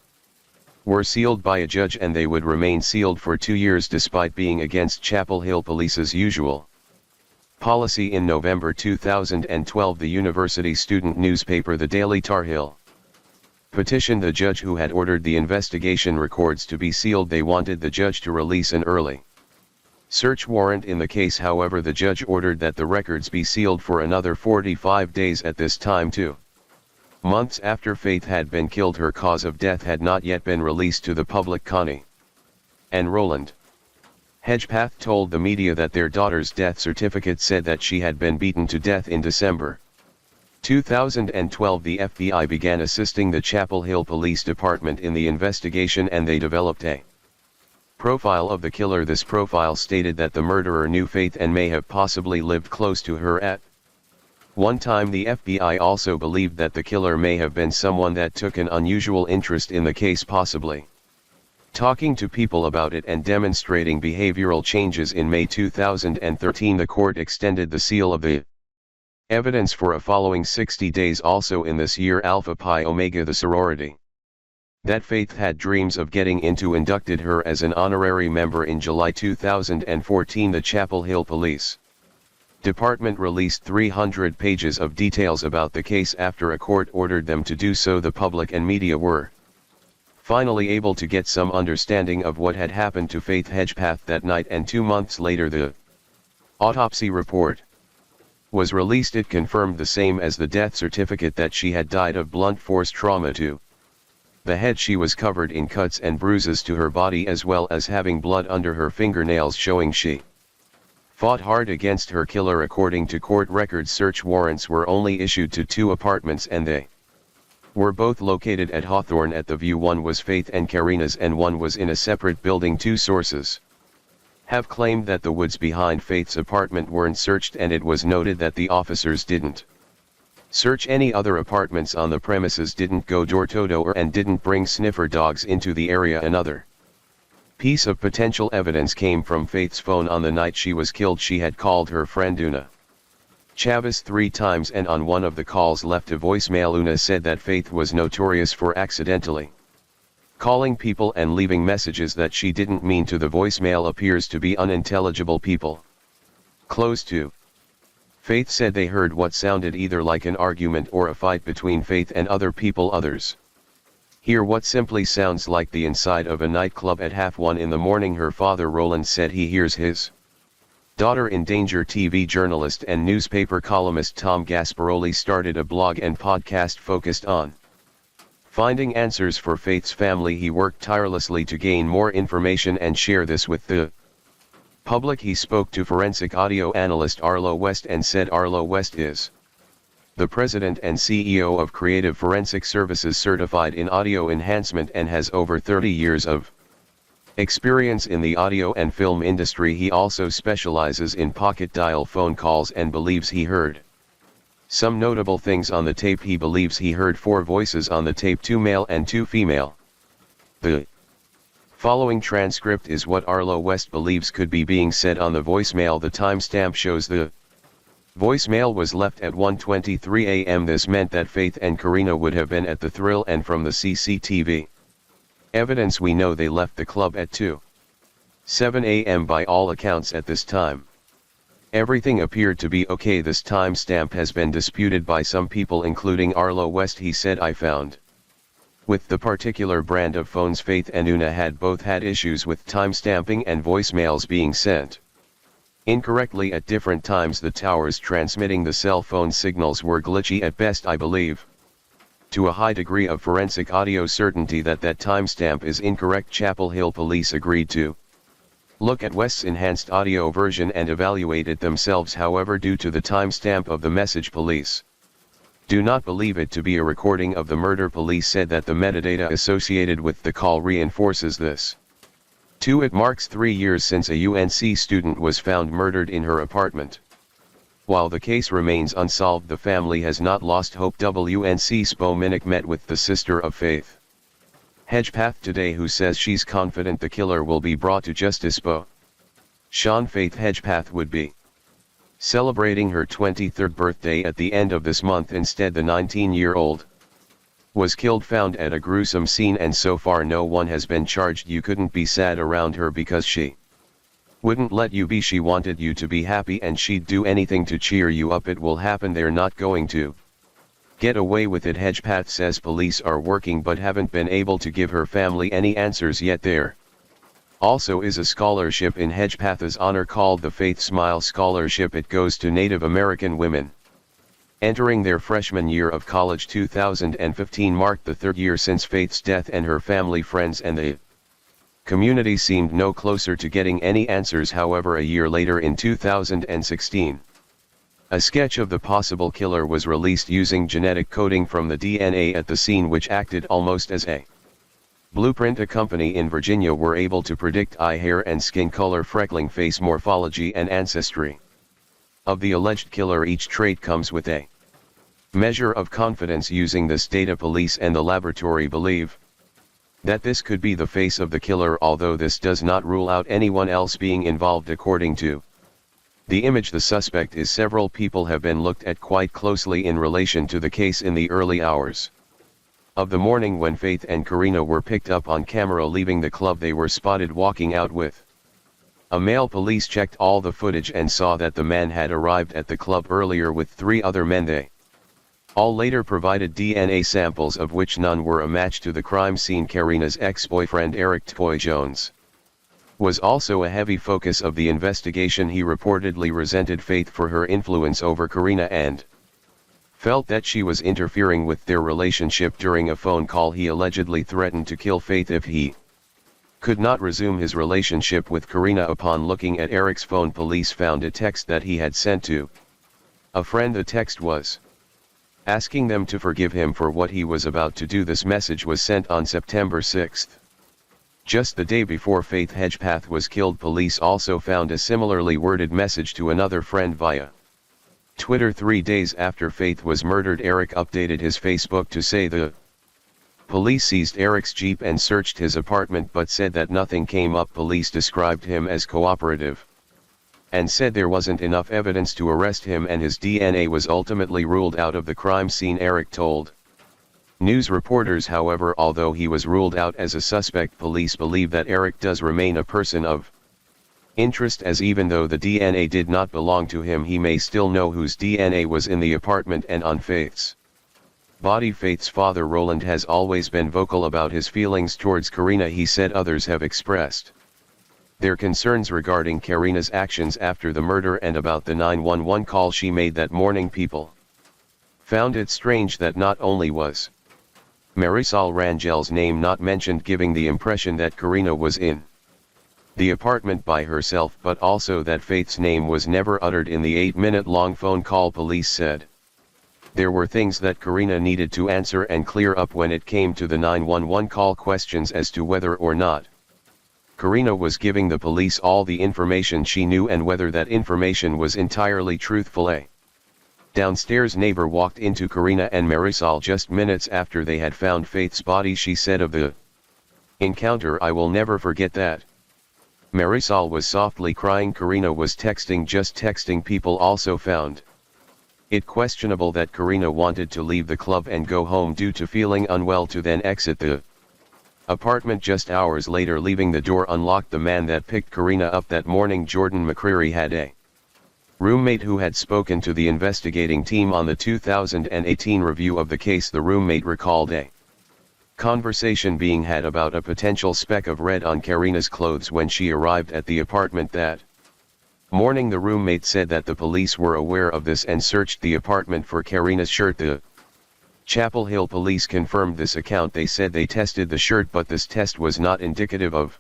were sealed by a judge, and they would remain sealed for 2 years despite being against Chapel Hill Police's usual policy. In November 2012, the university student newspaper The Daily Tar Heel petitioned the judge who had ordered the investigation records to be sealed. They wanted the judge to release an early search warrant in the case. However, the judge ordered that the records be sealed for another 45 days. At this time, 2 months after Faith had been killed, her cause of death had not yet been released to the public. Connie and Roland Hedgepeth told the media that their daughter's death certificate said that she had been beaten to death in December 2012. The FBI began assisting the Chapel Hill Police Department in the investigation, and they developed a profile of the killer. This profile stated that the murderer knew Faith and may have possibly lived close to her at one time. The FBI also believed that the killer may have been someone that took an unusual interest in the case, possibly talking to people about it and demonstrating behavioral changes. In May 2013, the court extended the seal of the evidence for a following 60 days. Also in this year, Alpha Pi Omega, the sorority that Faith had dreams of getting into, inducted her as an honorary member. In July 2014, the Chapel Hill Police Department released 300 pages of details about the case after a court ordered them to do so. The public and media were finally able to get some understanding of what had happened to Faith Hedgepeth that night, and 2 months later the autopsy report was released. It confirmed the same as the death certificate, that she had died of blunt force trauma to the head. She was covered in cuts and bruises to her body, as well as having blood under her fingernails, showing she fought hard against her killer. According to court records, search warrants were only issued to 2 apartments, and they were both located at Hawthorne at the View. One was Faith and Karina's and one was in a separate building. 2 sources have claimed that the woods behind Faith's apartment weren't searched, and it was noted that the officers didn't search any other apartments on the premises, didn't go door to door, and didn't bring sniffer dogs into the area. Another piece of potential evidence came from Faith's phone. On the night she was killed, she had called her friend Una Chavez 3 times, and on one of the calls left a voicemail. Una said that Faith was notorious for accidentally calling people and leaving messages that she didn't mean to. The voicemail appears to be unintelligible. People close to Faith said they heard what sounded either like an argument or a fight between Faith and other people. Others hear what simply sounds like the inside of a nightclub at 1:30 in the morning. Her father Roland said he hears his daughter in danger. TV journalist and newspaper columnist Tom Gasparoli started a blog and podcast focused on finding answers for Faith's family. He worked tirelessly to gain more information and share this with the public. He spoke to forensic audio analyst Arlo West and said Arlo West is the president and CEO of Creative Forensic Services, certified in audio enhancement, and has over 30 years of experience in the audio and film industry. He also specializes in pocket dial phone calls and believes he heard some notable things on the tape. He believes he heard 4 voices on the tape, 2 male and 2 female. The following transcript is what Arlo West believes could be being said on the voicemail. The timestamp shows the voicemail was left at 1:23 a.m. This meant that Faith and Karina would have been at the Thrill, and from the CCTV evidence we know they left the club at 2:07 a.m. by all accounts at this time. Everything appeared to be okay. This timestamp has been disputed by some people including Arlo West. He said, I found with the particular brand of phones Faith and Una had both had issues with timestamping and voicemails being sent incorrectly at different times. The towers transmitting the cell phone signals were glitchy at best, I believe. To a high degree of forensic audio certainty that timestamp is incorrect. Chapel Hill police agreed to look at West's enhanced audio version and evaluate it themselves. However, due to the timestamp of the message, police do not believe it to be a recording of the murder. Police said that the metadata associated with the call reinforces this. 2. It marks 3 years since a UNC student was found murdered in her apartment. While the case remains unsolved, the family has not lost hope. WNC Spominnick met with the sister of Faith Hedgepath today, who says she's confident the killer will be brought to justice. Sean Faith Hedgepath would be celebrating her 23rd birthday at the end of this month. Instead, the 19-year-old was killed, found at a gruesome scene, and so far no one has been charged. You couldn't be sad around her because she wouldn't let you be. She wanted you to be happy and she'd do anything to cheer you up. It will happen. They're not going to get away with it. Hedgepath says police are working but haven't been able to give her family any answers yet. There also is a scholarship in Hedgepath's honor called the Faith Smile Scholarship. It goes to Native American women entering their freshman year of college. 2015 marked the 3rd year since Faith's death, and her family, friends and the community seemed no closer to getting any answers. However, a year later in 2016, a sketch of the possible killer was released using genetic coding from the DNA at the scene, which acted almost as a blueprint. A company in Virginia were able to predict eye, hair and skin color, freckling, face morphology and ancestry of the alleged killer. Each trait comes with a measure of confidence. Using this data, police and the laboratory believe that this could be the face of the killer, although this does not rule out anyone else being involved. According to the image, the suspect is several people have been looked at quite closely in relation to the case. In the early hours of the morning when Faith and Karina were picked up on camera leaving the club, they were spotted walking out with a male. Police checked all the footage and saw that the man had arrived at the club earlier with 3 other men. They all later provided DNA samples, of which none were a match to the crime scene. Karina's ex-boyfriend Eric Toy Jones was also a heavy focus of the investigation. He reportedly resented Faith for her influence over Karina and felt that she was interfering with their relationship. During a phone call, he allegedly threatened to kill Faith if he could not resume his relationship with Karina. Upon looking at Eric's phone, police found a text that he had sent to a friend. The text was asking them to forgive him for what he was about to do. This message was sent on September 6, just the day before Faith Hedgepath was killed. Police also found a similarly worded message to another friend via Twitter. 3 days after Faith was murdered, Eric updated his Facebook to say the police seized Eric's Jeep and searched his apartment but said that nothing came up. Police described him as cooperative and said there wasn't enough evidence to arrest him, and his DNA was ultimately ruled out of the crime scene. Eric told news reporters, however, although he was ruled out as a suspect, police believe that Eric does remain a person of interest, as even though the DNA did not belong to him, he may still know whose DNA was in the apartment and on Faith's body. Faith's father Roland has always been vocal about his feelings towards Karina. He said others have expressed their concerns regarding Karina's actions after the murder and about the 911 call she made that morning. People found it strange that not only was Marisol Rangel's name not mentioned, giving the impression that Karina was in the apartment by herself, but also that Faith's name was never uttered in the 8-minute-long phone call. Police said there were things that Karina needed to answer and clear up when it came to the 911 call. Questions as to whether or not Karina was giving the police all the information she knew and whether that information was entirely truthful. A downstairs neighbor walked into Karina and Marisol just minutes after they had found Faith's body. She said of the encounter, "I will never forget that." Marisol was softly crying. Karina was texting, just texting. People also found it questionable that Karina wanted to leave the club and go home due to feeling unwell, to then exit the apartment just hours later, leaving the door unlocked. The man that picked Karina up that morning, Jordan McCreary, had a Roommate who had spoken to the investigating team on the 2018 review of the case. The roommate recalled a conversation being had about a potential speck of red on Karina's clothes when she arrived at the apartment that morning. The roommate said that the police were aware of this and searched the apartment for Karina's shirt. The Chapel Hill police confirmed this account. They said they tested the shirt, but this test was not indicative of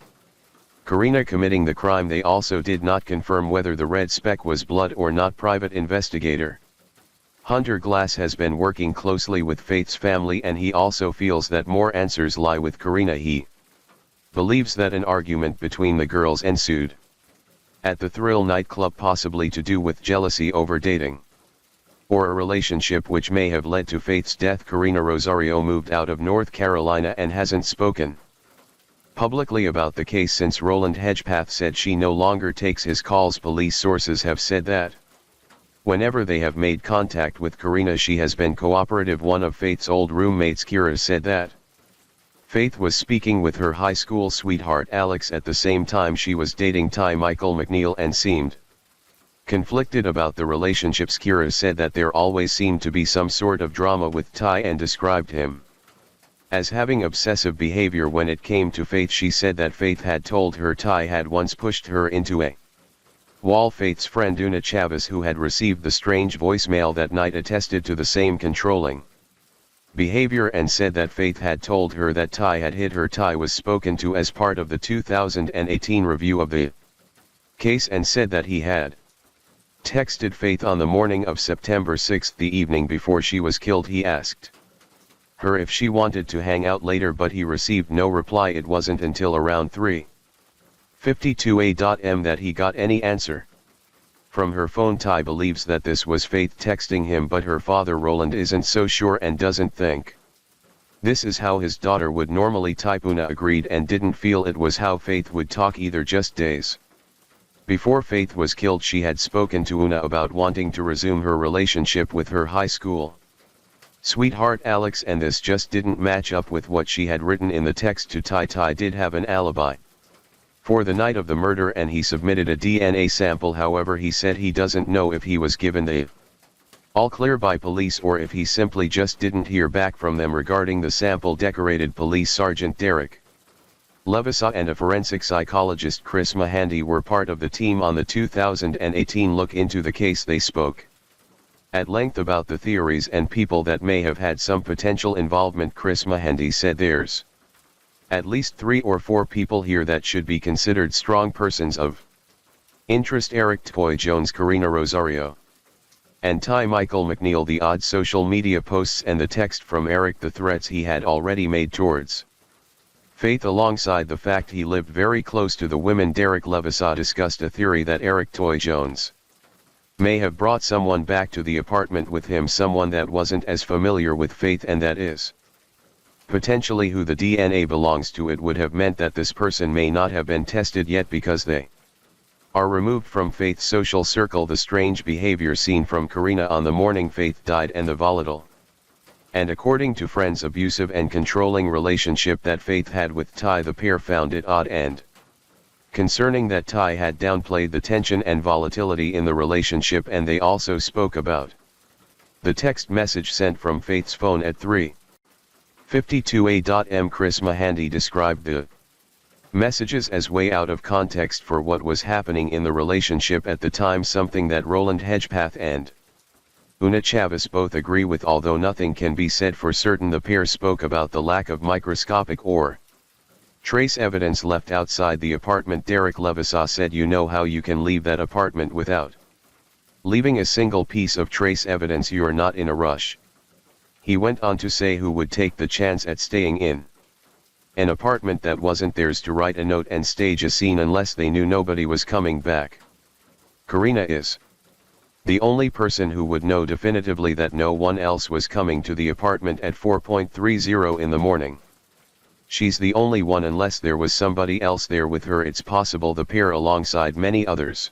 Karina committing the crime. They also did not confirm whether the red speck was blood or not. Private investigator Hunter Glass has been working closely with Faith's family, and he also feels that more answers lie with Karina. He believes that an argument between the girls ensued at the Thrill nightclub, possibly to do with jealousy over dating or a relationship which may have led to Faith's death. Karina Rosario moved out of North Carolina and hasn't spoken publicly about the case since. Roland Hedgepath said she no longer takes his calls. Police sources have said that whenever they have made contact with Karina, she has been cooperative. One of Faith's old roommates, Kira, said that Faith was speaking with her high school sweetheart Alex at the same time she was dating Ty Michael McNeil and seemed conflicted about the relationships. Kira said that there always seemed to be some sort of drama with Ty and described him as having obsessive behavior when it came to Faith. She said that Faith had told her Ty had once pushed her into a wall. Faith's friend Una Chavez, who had received the strange voicemail that night, attested to the same controlling behavior and said that Faith had told her that Ty had hit her. Ty was spoken to as part of the 2018 review of the case and said that he had texted Faith on the morning of September 6, the evening before she was killed. He asked her if she wanted to hang out later, but he received no reply. It wasn't until around 3:52 a.m. that he got any answer from her phone. Ty believes that this was Faith texting him, but her father Roland isn't so sure and doesn't think this is how his daughter would normally type. Una agreed and didn't feel it was how Faith would talk either. Just days before Faith was killed, she had spoken to Una about wanting to resume her relationship with her high school sweetheart Alex, and this just didn't match up with what she had written in the text to Ty. Ty did have an alibi for the night of the murder and he submitted a DNA sample. However, he said he doesn't know if he was given the all clear by police or if he simply just didn't hear back from them regarding the sample. Decorated Police Sergeant Derek Levisau and a forensic psychologist Chris Mahandy were part of the team on the 2018 look into the case. They spoke at length about the theories and people that may have had some potential involvement. Chris Mahandy said there's at least 3 or 4 people here that should be considered strong persons of interest: Eric Toy Jones, Karina Rosario, and Ty Michael McNeil. The odd social media posts and the text from Eric, the threats he had already made towards Faith, alongside the fact he lived very close to the women. Derek Levisau discussed a theory that Eric Toy Jones may have brought someone back to the apartment with him, someone that wasn't as familiar with Faith, and that is potentially who the DNA belongs to. It would have meant that this person may not have been tested yet because they are removed from Faith's social circle. The strange behavior seen from Karina on the morning Faith died and the volatile and, according to friends, abusive and controlling relationship that Faith had with Ty. The pair found it odd and concerning that Ty had downplayed the tension and volatility in the relationship, and they also spoke about the text message sent from Faith's phone at 3:52 a.m. Chris Mahandy described the messages as way out of context for what was happening in the relationship at the time, something that Roland Hedgepath and Una Chavez both agree with. Although nothing can be said for certain, the pair spoke about the lack of microscopic or trace evidence left outside the apartment. Derek Levisau said, "You know how you can leave that apartment without leaving a single piece of trace evidence? You're not in a rush." He went on to say, who would take the chance at staying in an apartment that wasn't theirs to write a note and stage a scene unless they knew nobody was coming back? Karina is the only person who would know definitively that no one else was coming to the apartment at 4:30 in the morning. She's the only one, unless there was somebody else there with her. It's possible the pair, alongside many others,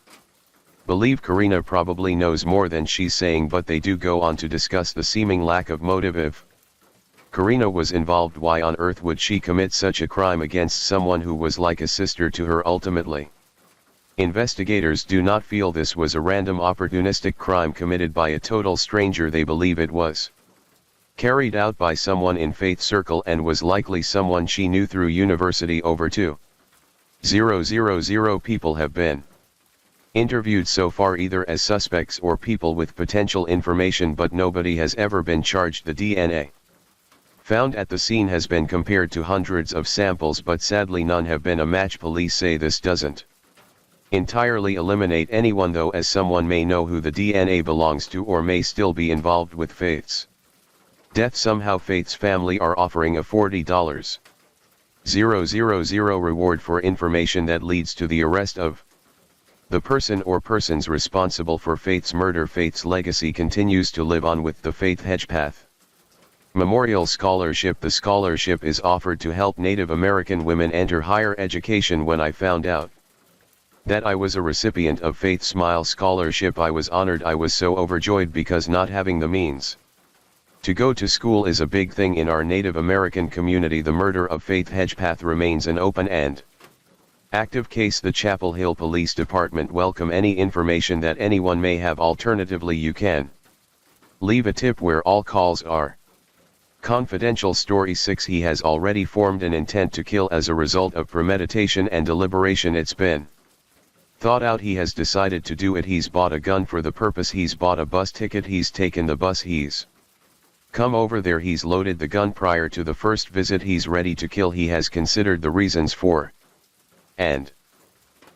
believe Karina probably knows more than she's saying, but they do go on to discuss the seeming lack of motive. If Karina was involved, why on earth would she commit such a crime against someone who was like a sister to her ultimately? Investigators do not feel this was a random opportunistic crime committed by a total stranger. They believe it was carried out by someone in Faith's circle and was likely someone she knew through university. Over 2,000 people have been interviewed so far, either as suspects or people with potential information, but nobody has ever been charged. The DNA found at the scene has been compared to hundreds of samples, but sadly none have been a match. Police say this doesn't entirely eliminate anyone though, as someone may know who the DNA belongs to or may still be involved with Faith's death somehow. Faith's family are offering a $40,000 reward for information that leads to the arrest of the person or persons responsible for Faith's murder. Faith's legacy continues to live on with the Faith Hedgepath Memorial Scholarship. The scholarship is offered to help Native American women enter higher education. When I found out that I was a recipient of Faith Smile Scholarship, I was honored. I was so overjoyed because not having the means to go to school is a big thing in our Native American community. The murder of Faith Hedgepath remains an open and active case. The Chapel Hill Police Department welcome any information that anyone may have. Alternatively, you can leave a tip where all calls are confidential. Story 6. He has already formed an intent to kill as a result of premeditation and deliberation. It's been thought out. He has decided to do it. He's bought a gun for the purpose. He's bought a bus ticket. He's taken the bus. He's come over there. He's loaded the gun prior to the first visit. He's ready to kill. He has considered the reasons for and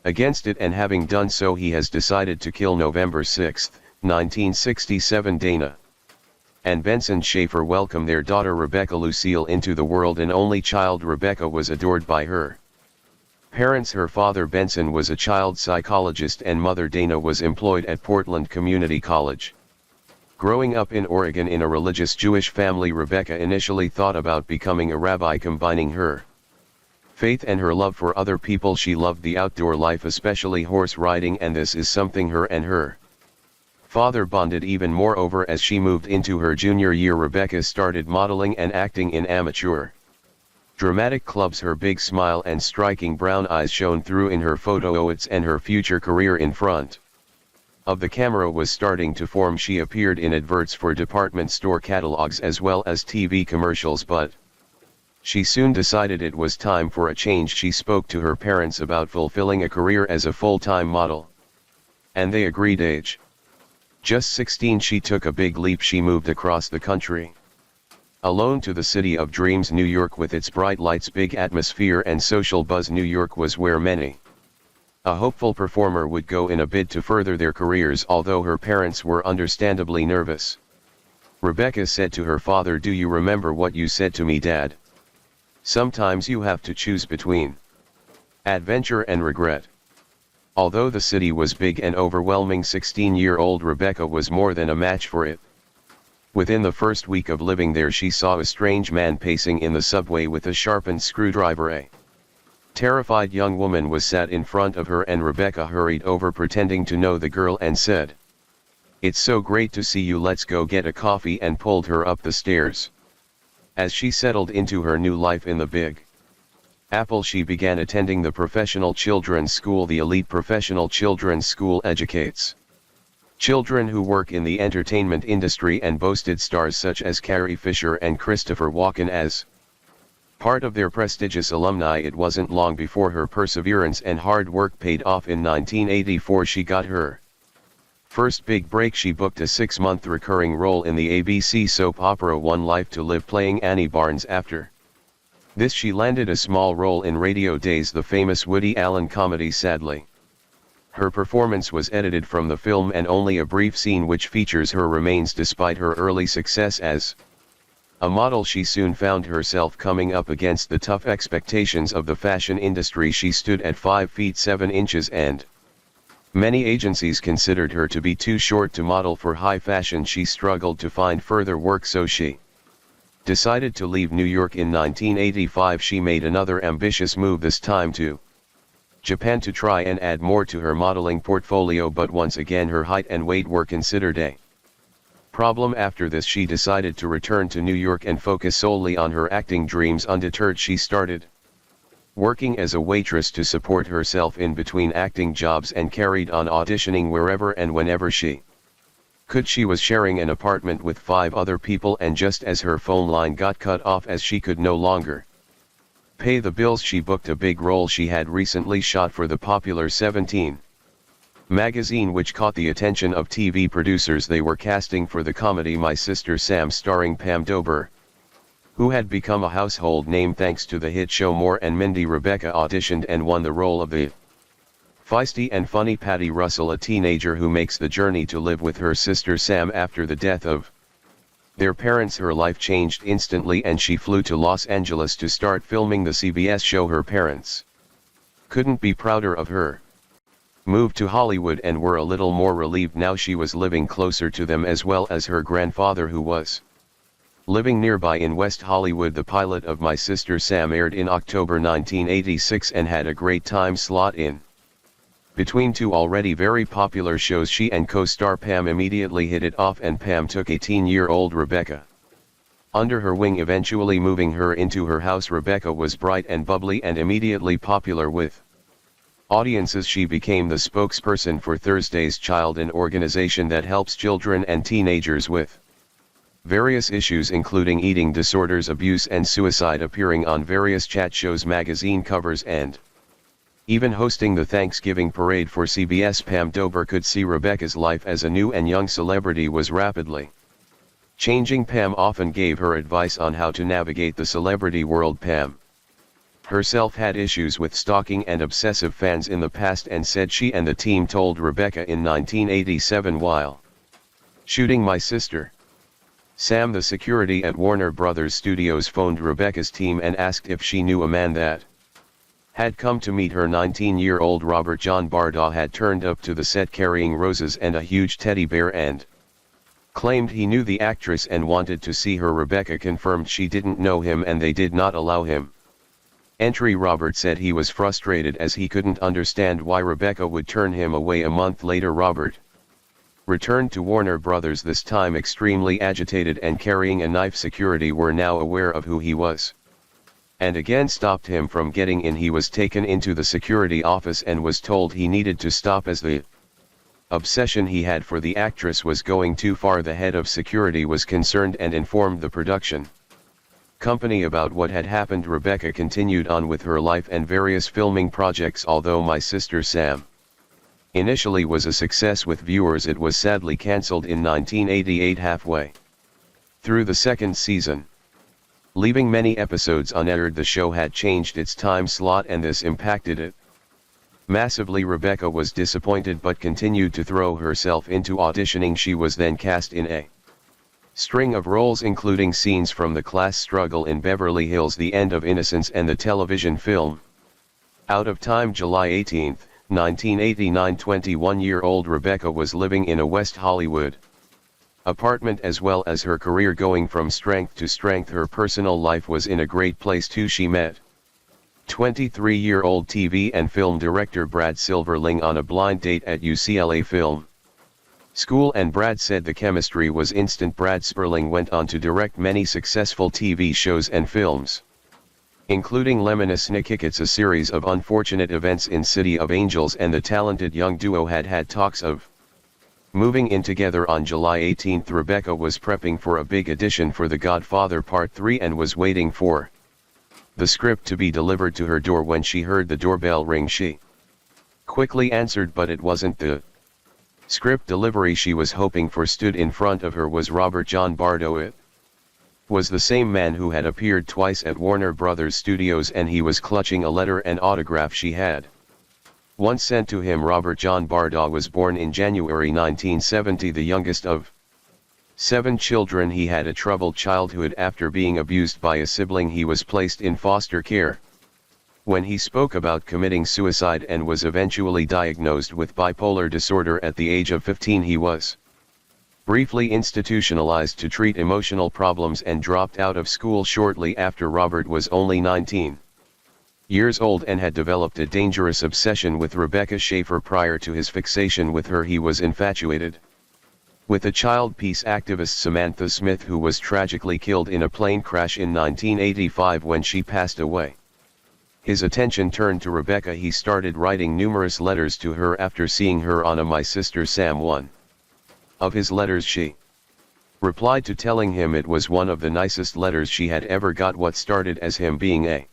against it, and having done so, he has decided to kill. November 6, 1967. Dana and Benson Schaefer welcome their daughter Rebecca Lucille into the world. An only child, Rebecca was adored by her parents. Her father Benson was a child psychologist and mother Dana was employed at Portland Community College. Growing up in Oregon in a religious Jewish family, Rebecca initially thought about becoming a rabbi. Combining her faith and her love for other people, she loved the outdoor life, especially horse riding, and this is something her and her father bonded even more over. As she moved into her junior year, Rebecca started modeling and acting in amateur dramatic clubs. Her big smile and striking brown eyes shone through in her photos, and her future career in front of the camera was starting to form. She appeared in adverts for department store catalogs as well as TV commercials, but she soon decided it was time for a change. She spoke to her parents about fulfilling a career as a full-time model, and they agreed. Age just 16, she took a big leap. She moved across the country alone to the city of dreams, New York, with its bright lights, big atmosphere and social buzz. New York was where many a hopeful performer would go in a bid to further their careers. Although her parents were understandably nervous, Rebecca said to her father, "Do you remember what you said to me, Dad? Sometimes you have to choose between adventure and regret." Although the city was big and overwhelming, 16-year-old Rebecca was more than a match for it. Within the first week of living there, she saw a strange man pacing in the subway with a sharpened screwdriver. A terrified young woman was sat in front of her, and Rebecca hurried over, pretending to know the girl, and said, "It's so great to see you, let's go get a coffee," and pulled her up the stairs. As she settled into her new life in the Big Apple, she began attending the Professional Children's School. The elite Professional Children's School educates children who work in the entertainment industry and boasted stars such as Carrie Fisher and Christopher Walken as part of their prestigious alumni. It wasn't long before her perseverance and hard work paid off. In 1984, she got her first big break. She booked a 6-month recurring role in the ABC soap opera One Life to Live, playing Annie Barnes. After this, she landed a small role in Radio Days, the famous Woody Allen comedy. Sadly, her performance was edited from the film, and only a brief scene which features her remains. Despite her early success as a model, she soon found herself coming up against the tough expectations of the fashion industry. She stood at 5 feet 7 inches, and many agencies considered her to be too short to model for high fashion. She struggled to find further work, so she decided to leave New York. In 1985, she made another ambitious move, this time to Japan, to try and add more to her modeling portfolio, but once again her height and weight were considered a problem. After this, she decided to return to New York and focus solely on her acting dreams. Undeterred, she started working as a waitress to support herself in between acting jobs, and carried on auditioning wherever and whenever she could. She was sharing an apartment with 5 other people, and just as her phone line got cut off as she could no longer pay the bills, she booked a big role she had recently shot for the popular 17 magazine, which caught the attention of TV producers. They were casting for the comedy My Sister Sam, starring Pam Dober, who had become a household name thanks to the hit show More and Mindy. Rebecca auditioned and won the role of the feisty and funny Patty Russell, a teenager who makes the journey to live with her sister Sam after the death of their parents. Her life changed instantly, and she flew to Los Angeles to start filming the CBS show. Her parents couldn't be prouder of her move to Hollywood and were a little more relieved now she was living closer to them, as well as her grandfather, who was living nearby in West Hollywood. The pilot of My Sister Sam aired in October 1986 and had a great time slot in between 2 already very popular shows. She and co-star Pam immediately hit it off, and Pam took 18-year-old Rebecca under her wing, eventually moving her into her house. Rebecca was bright and bubbly and immediately popular with audiences. She became the spokesperson for Thursday's Child, an organization that helps children and teenagers with various issues including eating disorders, abuse and suicide, appearing on various chat shows, magazine covers, and even hosting the Thanksgiving parade for CBS. Pam Dober could see Rebecca's life as a new and young celebrity was rapidly changing. Pam often gave her advice on how to navigate the celebrity world. Pam herself had issues with stalking and obsessive fans in the past, and said she and the team told Rebecca in 1987 while shooting My Sister Sam. The security at Warner Brothers Studios phoned Rebecca's team and asked if she knew a man that had come to meet her. 19-year-old Robert John Bardaw had turned up to the set carrying roses and a huge teddy bear and claimed he knew the actress and wanted to see her. Rebecca confirmed she didn't know him and they did not allow him entry. Robert said he was frustrated as he couldn't understand why Rebecca would turn him away. A month later, Robert returned to Warner Brothers, this time extremely agitated and carrying a knife. Security were now aware of who he was and again stopped him from getting in. He was taken into the security office and was told he needed to stop, as the obsession he had for the actress was going too far. The head of security was concerned and informed the production company about what had happened. Rebecca continued on with her life and various filming projects. Although My Sister Sam initially was a success with viewers, it was sadly cancelled in 1988 halfway through the second season, leaving many episodes unaired. The show had changed its time slot and this impacted it massively. Rebecca was disappointed but continued to throw herself into auditioning. She was then cast in a string of roles including scenes from the class struggle in Beverly Hills, The End of Innocence, and the television film Out of Time. July 18, 1989. 21-year-old Rebecca was living in a West Hollywood apartment as well as her career going from strength to strength. Her personal life was in a great place too. She met 23-year-old TV and film director Brad Silverling on a blind date at UCLA Film School, and Brad said the chemistry was instant. Brad Sperling went on to direct many successful TV shows and films, including Lemony Snicket's A Series of Unfortunate Events in City of Angels, and the talented young duo had talks of moving in together. On July 18, Rebecca was prepping for a big audition for The Godfather Part 3 and was waiting for the script to be delivered to her door when she heard the doorbell ring. She quickly answered, but it wasn't the script delivery she was hoping for. Stood in front of her was Robert John Bardaw. It was the same man who had appeared twice at Warner Brothers Studios, and he was clutching a letter and autograph she had once sent to him. Robert John Bardaw was born in January 1970, the youngest of 7 children. He had a troubled childhood. After being abused by a sibling, he was placed in foster care. When he spoke about committing suicide and was eventually diagnosed with bipolar disorder at the age of 15, he was briefly institutionalized to treat emotional problems and dropped out of school shortly after. Robert was only 19 years old and had developed a dangerous obsession with Rebecca Schaeffer. Prior to his fixation with her, he was infatuated with a child peace activist, Samantha Smith, who was tragically killed in a plane crash in 1985 when she passed away. His attention turned to Rebecca. He started writing numerous letters to her after seeing her on a My Sister Sam one. Of his letters she replied to, telling him it was one of the nicest letters she had ever got. What started as him being a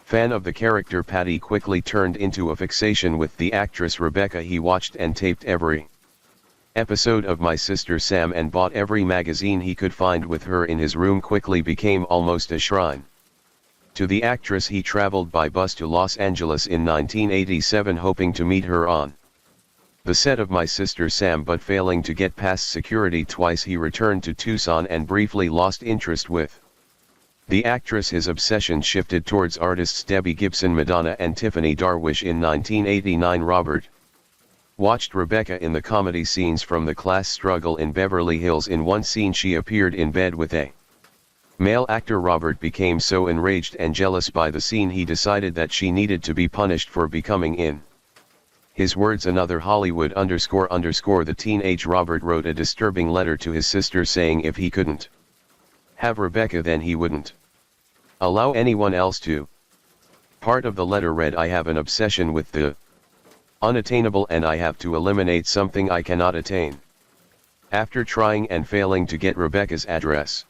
fan of the character Patty quickly turned into a fixation with the actress Rebecca. He watched and taped every episode of My Sister Sam and bought every magazine he could find. With her in his room quickly became almost a shrine to the actress. He traveled by bus to Los Angeles in 1987 hoping to meet her on the set of My Sister Sam, but failing to get past security twice he returned to Tucson and briefly lost interest with the actress. His obsession shifted towards artists Debbie Gibson, Madonna and Tiffany Darwish. In 1989 Robert watched Rebecca in the comedy scenes from The Class Struggle in Beverly Hills. In one scene she appeared in bed with a male actor. Robert became so enraged and jealous by the scene he decided that she needed to be punished for becoming, in his words, another Hollywood __. The teenage Robert wrote a disturbing letter to his sister saying if he couldn't have Rebecca then he wouldn't allow anyone else to. Part of the letter read, I have an obsession with the unattainable and I have to eliminate something I cannot attain. After trying and failing to get Rebecca's address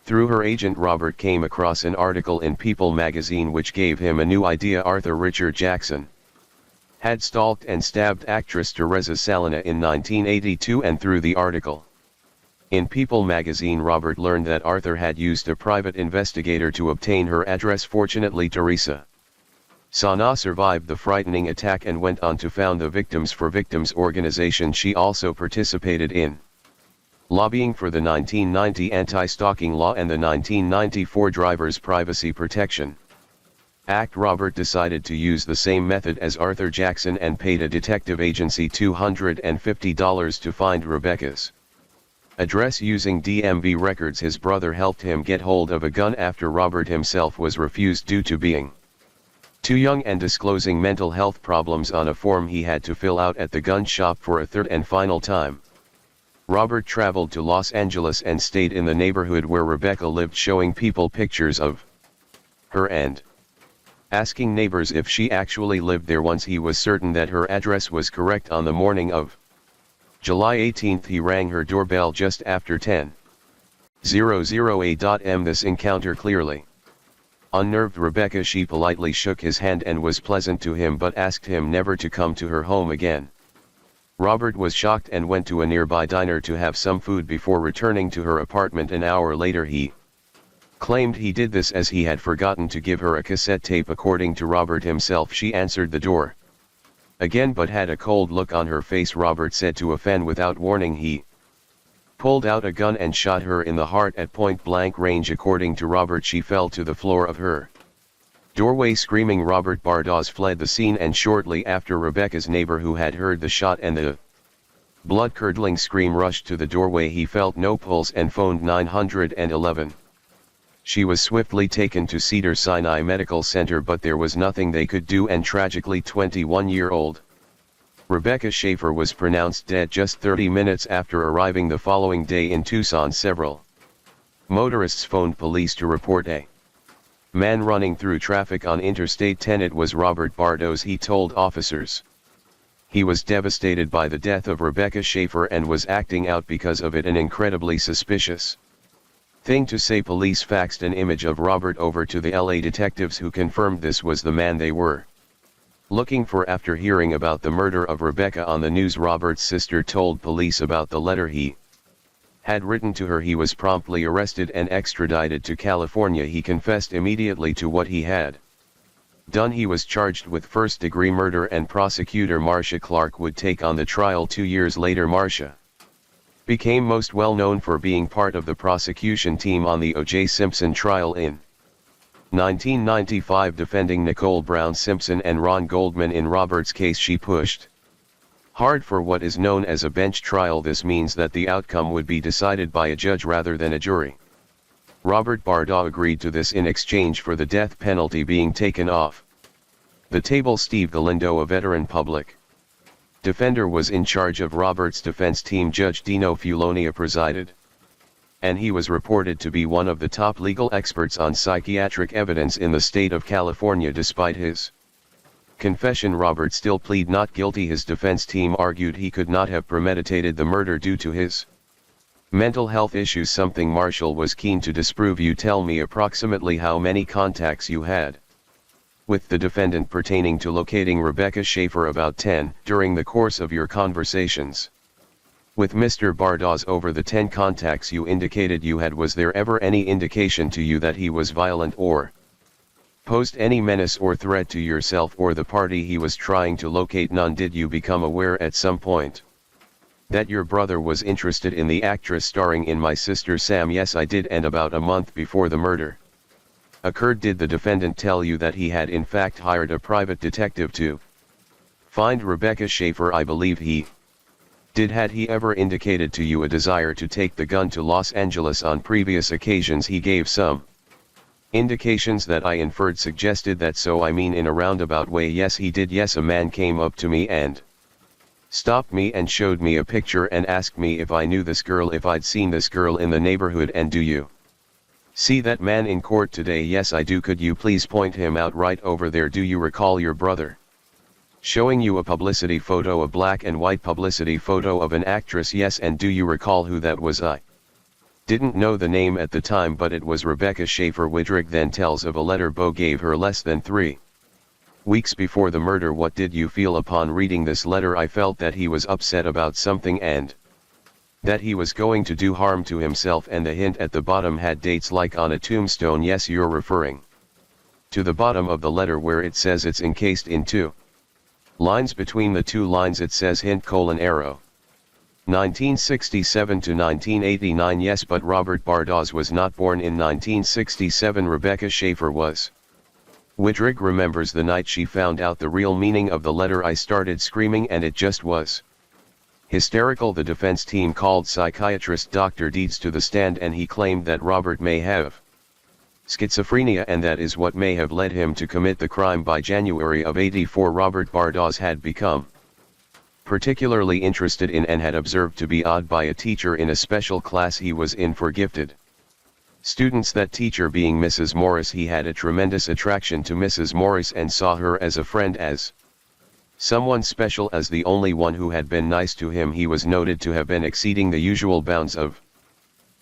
through her agent, Robert came across an article in People magazine which gave him a new idea. Arthur Richard Jackson had stalked and stabbed actress Teresa Salina in 1982, and through the article in People magazine Robert learned that Arthur had used a private investigator to obtain her address. Fortunately Teresa Salina survived the frightening attack and went on to found the Victims for Victims organization. She also participated in lobbying for the 1990 anti-stalking law and the 1994 Driver's Privacy Protection Act. Robert decided to use the same method as Arthur Jackson and paid a detective agency $250 to find Rebecca's address using DMV records. His brother helped him get hold of a gun after Robert himself was refused due to being too young and disclosing mental health problems on a form he had to fill out at the gun shop. For a third and final time, Robert traveled to Los Angeles and stayed in the neighborhood where Rebecca lived, showing people pictures of her and asking neighbors if she actually lived there. Once he was certain that her address was correct, on the morning of July 18 he rang her doorbell just after 10:00 a.m. This encounter clearly unnerved Rebecca. She politely shook his hand and was pleasant to him but asked him never to come to her home again. Robert was shocked and went to a nearby diner to have some food before returning to her apartment an hour later. He claimed he did this as he had forgotten to give her a cassette tape. According to Robert himself, she answered the door again but had a cold look on her face. Robert said to a fan, without warning he pulled out a gun and shot her in the heart at point-blank range. According to Robert, she fell to the floor of her doorway screaming. Robert Bardos fled the scene, and shortly after Rebecca's neighbor, who had heard the shot and the blood-curdling scream, rushed to the doorway. He felt no pulse and phoned 911. She was swiftly taken to Cedars-Sinai Medical Center, but there was nothing they could do, and tragically 21-year-old Rebecca Schaefer was pronounced dead just 30 minutes after arriving the following day in Tucson. Several motorists phoned police to report a man running through traffic on Interstate 10. It was Robert Bardos, he told officers. He was devastated by the death of Rebecca Schaefer and was acting out because of it, an incredibly suspicious thing to say. Police faxed an image of Robert over to the LA detectives, who confirmed this was the man they were looking for. After hearing about the murder of Rebecca on the news, Robert's sister told police about the letter he had written to her. He was promptly arrested and extradited to California. He confessed immediately to what he had done. He was charged with first-degree murder, and prosecutor Marcia Clark would take on the trial 2 years later. Marcia became most well known for being part of the prosecution team on the O.J. Simpson trial in 1995, defending Nicole Brown Simpson and Ron Goldman. In Robert's case, she pushed hard for what is known as a bench trial. This means that the outcome would be decided by a judge rather than a jury. Robert Bardaw agreed to this in exchange for the death penalty being taken off the table. Steve Galindo, a veteran public defender, was in charge of Robert's defense team. Judge Dino Fulonia presided and he was reported to be one of the top legal experts on psychiatric evidence in the state of California. Despite his confession, Robert still pleaded not guilty. His defense team argued he could not have premeditated the murder due to his mental health issues, something Marshall was keen to disprove. You tell me approximately how many contacts you had with the defendant pertaining to locating Rebecca Schaefer. About 10, during the course of your conversations with Mr. Bardaws. Over the 10 contacts you indicated you had, was there ever any indication to you that he was violent or posed any menace or threat to yourself or the party he was trying to locate? None. Did you become aware at some point that your brother was interested in the actress starring in My Sister Sam? Yes, I did, and about a month before the murder occurred, did the defendant tell you that he had in fact hired a private detective to find Rebecca Schaefer? I believe he did. Had he ever indicated to you a desire to take the gun to Los Angeles on previous occasions? He gave some indications that I inferred suggested that. So I mean in a roundabout way, yes he did. Yes, a man came up to me and stopped me and showed me a picture and asked me if I knew this girl, if I'd seen this girl in the neighborhood. And do you see that man in court today? Yes, I do. Could you please point him out right over there? Do you recall your brother showing you a publicity photo, a black and white publicity photo of an actress? Yes. And do you recall who that was? I didn't know the name at the time, but it was Rebecca Schaefer. Widrick then tells of a letter Bo gave her less than 3 weeks before the murder. What did you feel upon reading this letter? I felt that he was upset about something and that he was going to do harm to himself, and the hint at the bottom had dates like on a tombstone. Yes, you're referring to the bottom of the letter where it says it's encased in 2 lines. Between the 2 lines it says hint : arrow. 1967 to 1989. Yes, but Robert Bardaws was not born in 1967. Rebecca Schaefer was. Widrick remembers the night she found out the real meaning of the letter. I started screaming and it just was hysterical. The defense team called psychiatrist Dr. Dietz to the stand, and he claimed that Robert may have schizophrenia, and that is what may have led him to commit the crime. By January of '84, Robert Bardaws had become particularly interested in and had observed to be odd by a teacher in a special class he was in for gifted students. That teacher being Mrs. Morris. He had a tremendous attraction to Mrs. Morris and saw her as a friend, as someone special, as the only one who had been nice to him. He was noted to have been exceeding the usual bounds of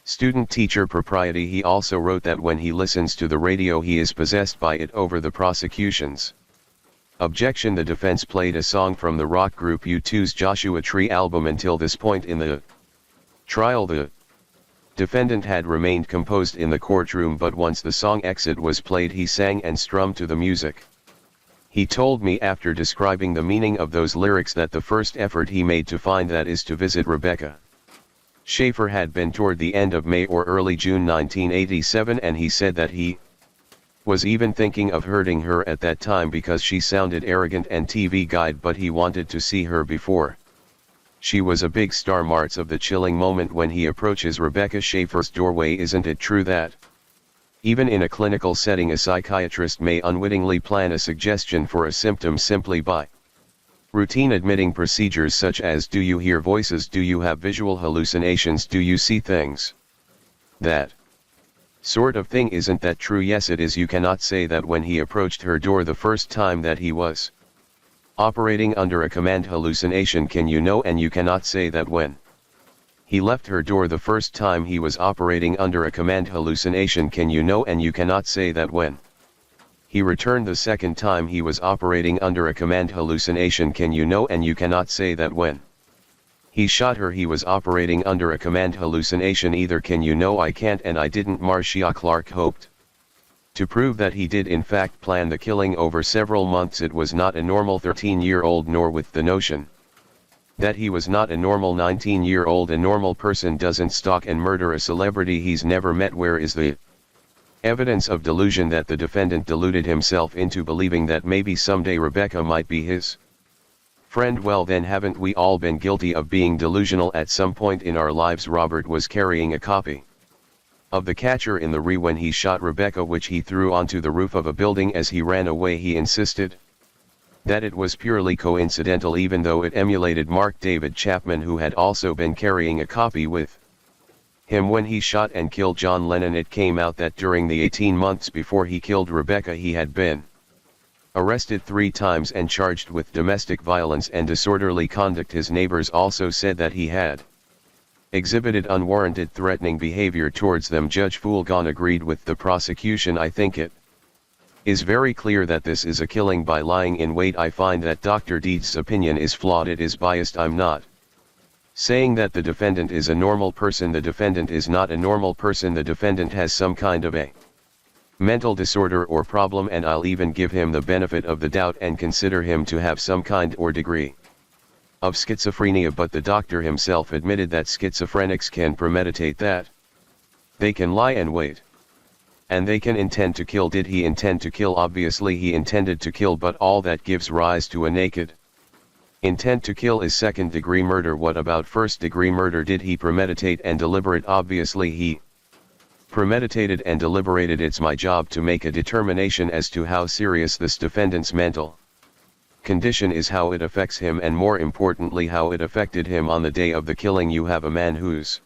student-teacher propriety. He also wrote that when he listens to the radio he is possessed by it. Over the prosecution's objection, the defense played a song from the rock group U2's Joshua Tree album. Until this point in the trial, the defendant had remained composed in the courtroom, but once the song Exit was played he sang and strummed to the music. He told me after describing the meaning of those lyrics that the first effort he made to find, that is to visit Rebecca Schaefer, had been toward the end of May or early June 1987, and he said that he was even thinking of hurting her at that time because she sounded arrogant and TV guide, but he wanted to see her before she was a big star. Marts of the chilling moment when he approaches Rebecca Schaefer's doorway. Isn't it true that even in a clinical setting a psychiatrist may unwittingly plan a suggestion for a symptom simply by routine admitting procedures such as, do you hear voices, do you have visual hallucinations, do you see things, that sort of thing? Isn't that true? Yes, it is. You cannot say that when he approached her door the first time that he was operating under a command hallucination, can you know? And you cannot say that when he left her door the first time he was operating under a command hallucination, can you know? And you cannot say that when he returned the second time he was operating under a command hallucination, can you know? And you cannot say that when he shot her he was operating under a command hallucination either, can you know? I can't and I didn't. Marcia Clark hoped to prove that he did in fact plan the killing over several months. It was not a normal 13-year-old, nor with the notion that he was not a normal 19-year-old. A normal person doesn't stalk and murder a celebrity he's never met. Where is the evidence of delusion that the defendant deluded himself into believing that maybe someday Rebecca might be his friend? Well then, haven't we all been guilty of being delusional at some point in our lives? Robert was carrying a copy of The Catcher in the Rye when he shot Rebecca, which he threw onto the roof of a building as he ran away. He insisted that it was purely coincidental, even though it emulated Mark David Chapman, who had also been carrying a copy with him when he shot and killed John Lennon. It came out that during the 18 months before he killed Rebecca he had been arrested 3 times and charged with domestic violence and disorderly conduct. His neighbors also said that he had exhibited unwarranted threatening behavior towards them. Judge Fulgon agreed with the prosecution. I think it is very clear that this is a killing by lying in wait. I find that Dr. Deed's opinion is flawed. It is biased. I'm not saying that the defendant is a normal person. The defendant is not a normal person. The defendant has some kind of a mental disorder or problem, and I'll even give him the benefit of the doubt and consider him to have some kind or degree of schizophrenia. But the doctor himself admitted that schizophrenics can premeditate, that they can lie and wait, and they can intend to kill. Did he intend to kill? Obviously he intended to kill, but all that gives rise to a naked intent to kill is second-degree murder. What about first-degree murder? Did he premeditate and deliberate? Obviously he premeditated and deliberated. It's my job to make a determination as to how serious this defendant's mental condition is, how it affects him, and more importantly how it affected him on the day of the killing. You have a man who's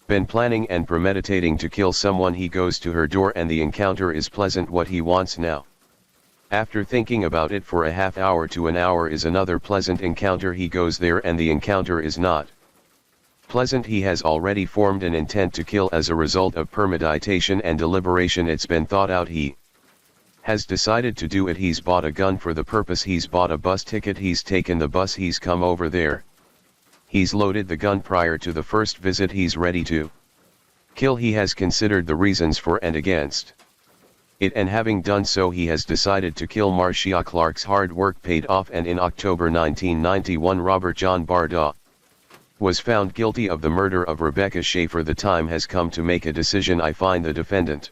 been planning and premeditating to kill someone. He goes to her door and the encounter is pleasant. What he wants now, after thinking about it for a half hour to an hour, is another pleasant encounter. He goes there and the encounter is not pleasant. He has already formed an intent to kill as a result of premeditation and deliberation. It's been thought out. He has decided to do it. He's bought a gun for the purpose. He's bought a bus ticket. He's taken the bus. He's come over there. He's loaded the gun prior to the first visit. He's ready to kill. He has considered the reasons for and against it, and having done so he has decided to kill. Marcia Clark's hard work paid off, and in October 1991 Robert John Bardaw was found guilty of the murder of Rebecca Schaefer. The time has come to make a decision. I find the defendant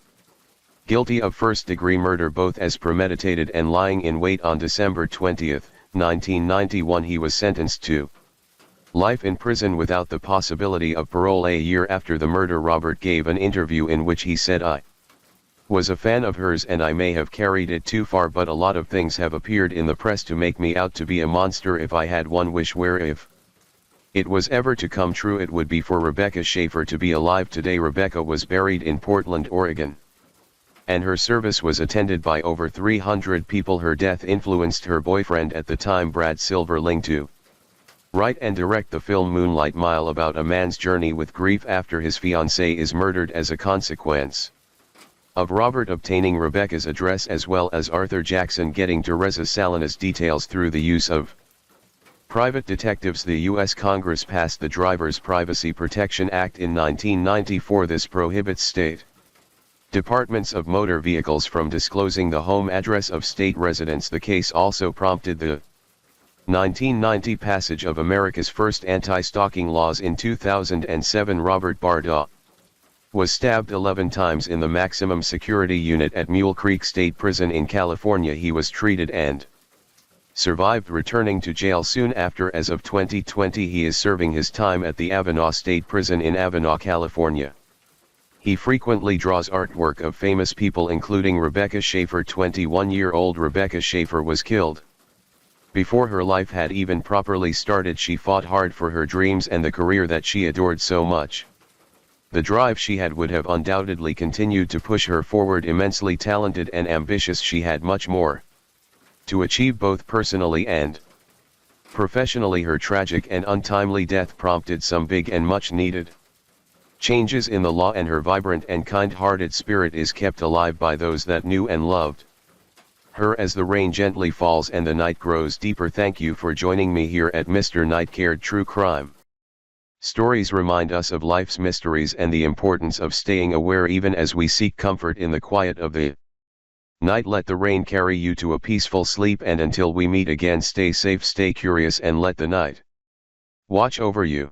guilty of first-degree murder, both as premeditated and lying in wait. On December 20, 1991 he was sentenced to life in prison without the possibility of parole. A year after the murder, Robert gave an interview in which he said, "I was a fan of hers and I may have carried it too far, but a lot of things have appeared in the press to make me out to be a monster. If I had one wish, where if it was ever to come true, it would be for Rebecca Schaefer to be alive today." Rebecca was buried in Portland, Oregon, and her service was attended by over 300 people. Her death influenced her boyfriend at the time, Brad Silverling, to write and direct the film Moonlight Mile, about a man's journey with grief after his fiancée is murdered as a consequence of Robert obtaining Rebecca's address, as well as Arthur Jackson getting Teresa Salinas' details through the use of private detectives. The U.S. Congress passed the Driver's Privacy Protection Act in 1994. This prohibits state departments of motor vehicles from disclosing the home address of state residents. The case also prompted the 1990 passage of America's first anti-stalking laws. In 2007 Robert Bardaw was stabbed 11 times in the maximum security unit at Mule Creek State Prison in California. He was treated and survived returning to jail soon after. As of 2020 he is serving his time at the Avenal State Prison in Avenal, California. He frequently draws artwork of famous people including Rebecca Schaefer. 21-year-old Rebecca Schaefer was killed before her life had even properly started. She fought hard for her dreams and the career that she adored so much. The drive she had would have undoubtedly continued to push her forward. Immensely talented and ambitious, she had much more to achieve both personally and professionally. Her tragic and untimely death prompted some big and much needed changes in the law, and her vibrant and kind-hearted spirit is kept alive by those that knew and loved her as the rain gently falls and the night grows deeper. Thank you for joining me here at Mr. Nightcared True Crime Stories. Remind us of life's mysteries and the importance of staying aware even as we seek comfort in the quiet of the night. Let the rain carry you to a peaceful sleep, and until we meet again, stay safe, stay curious, and let the night watch over you.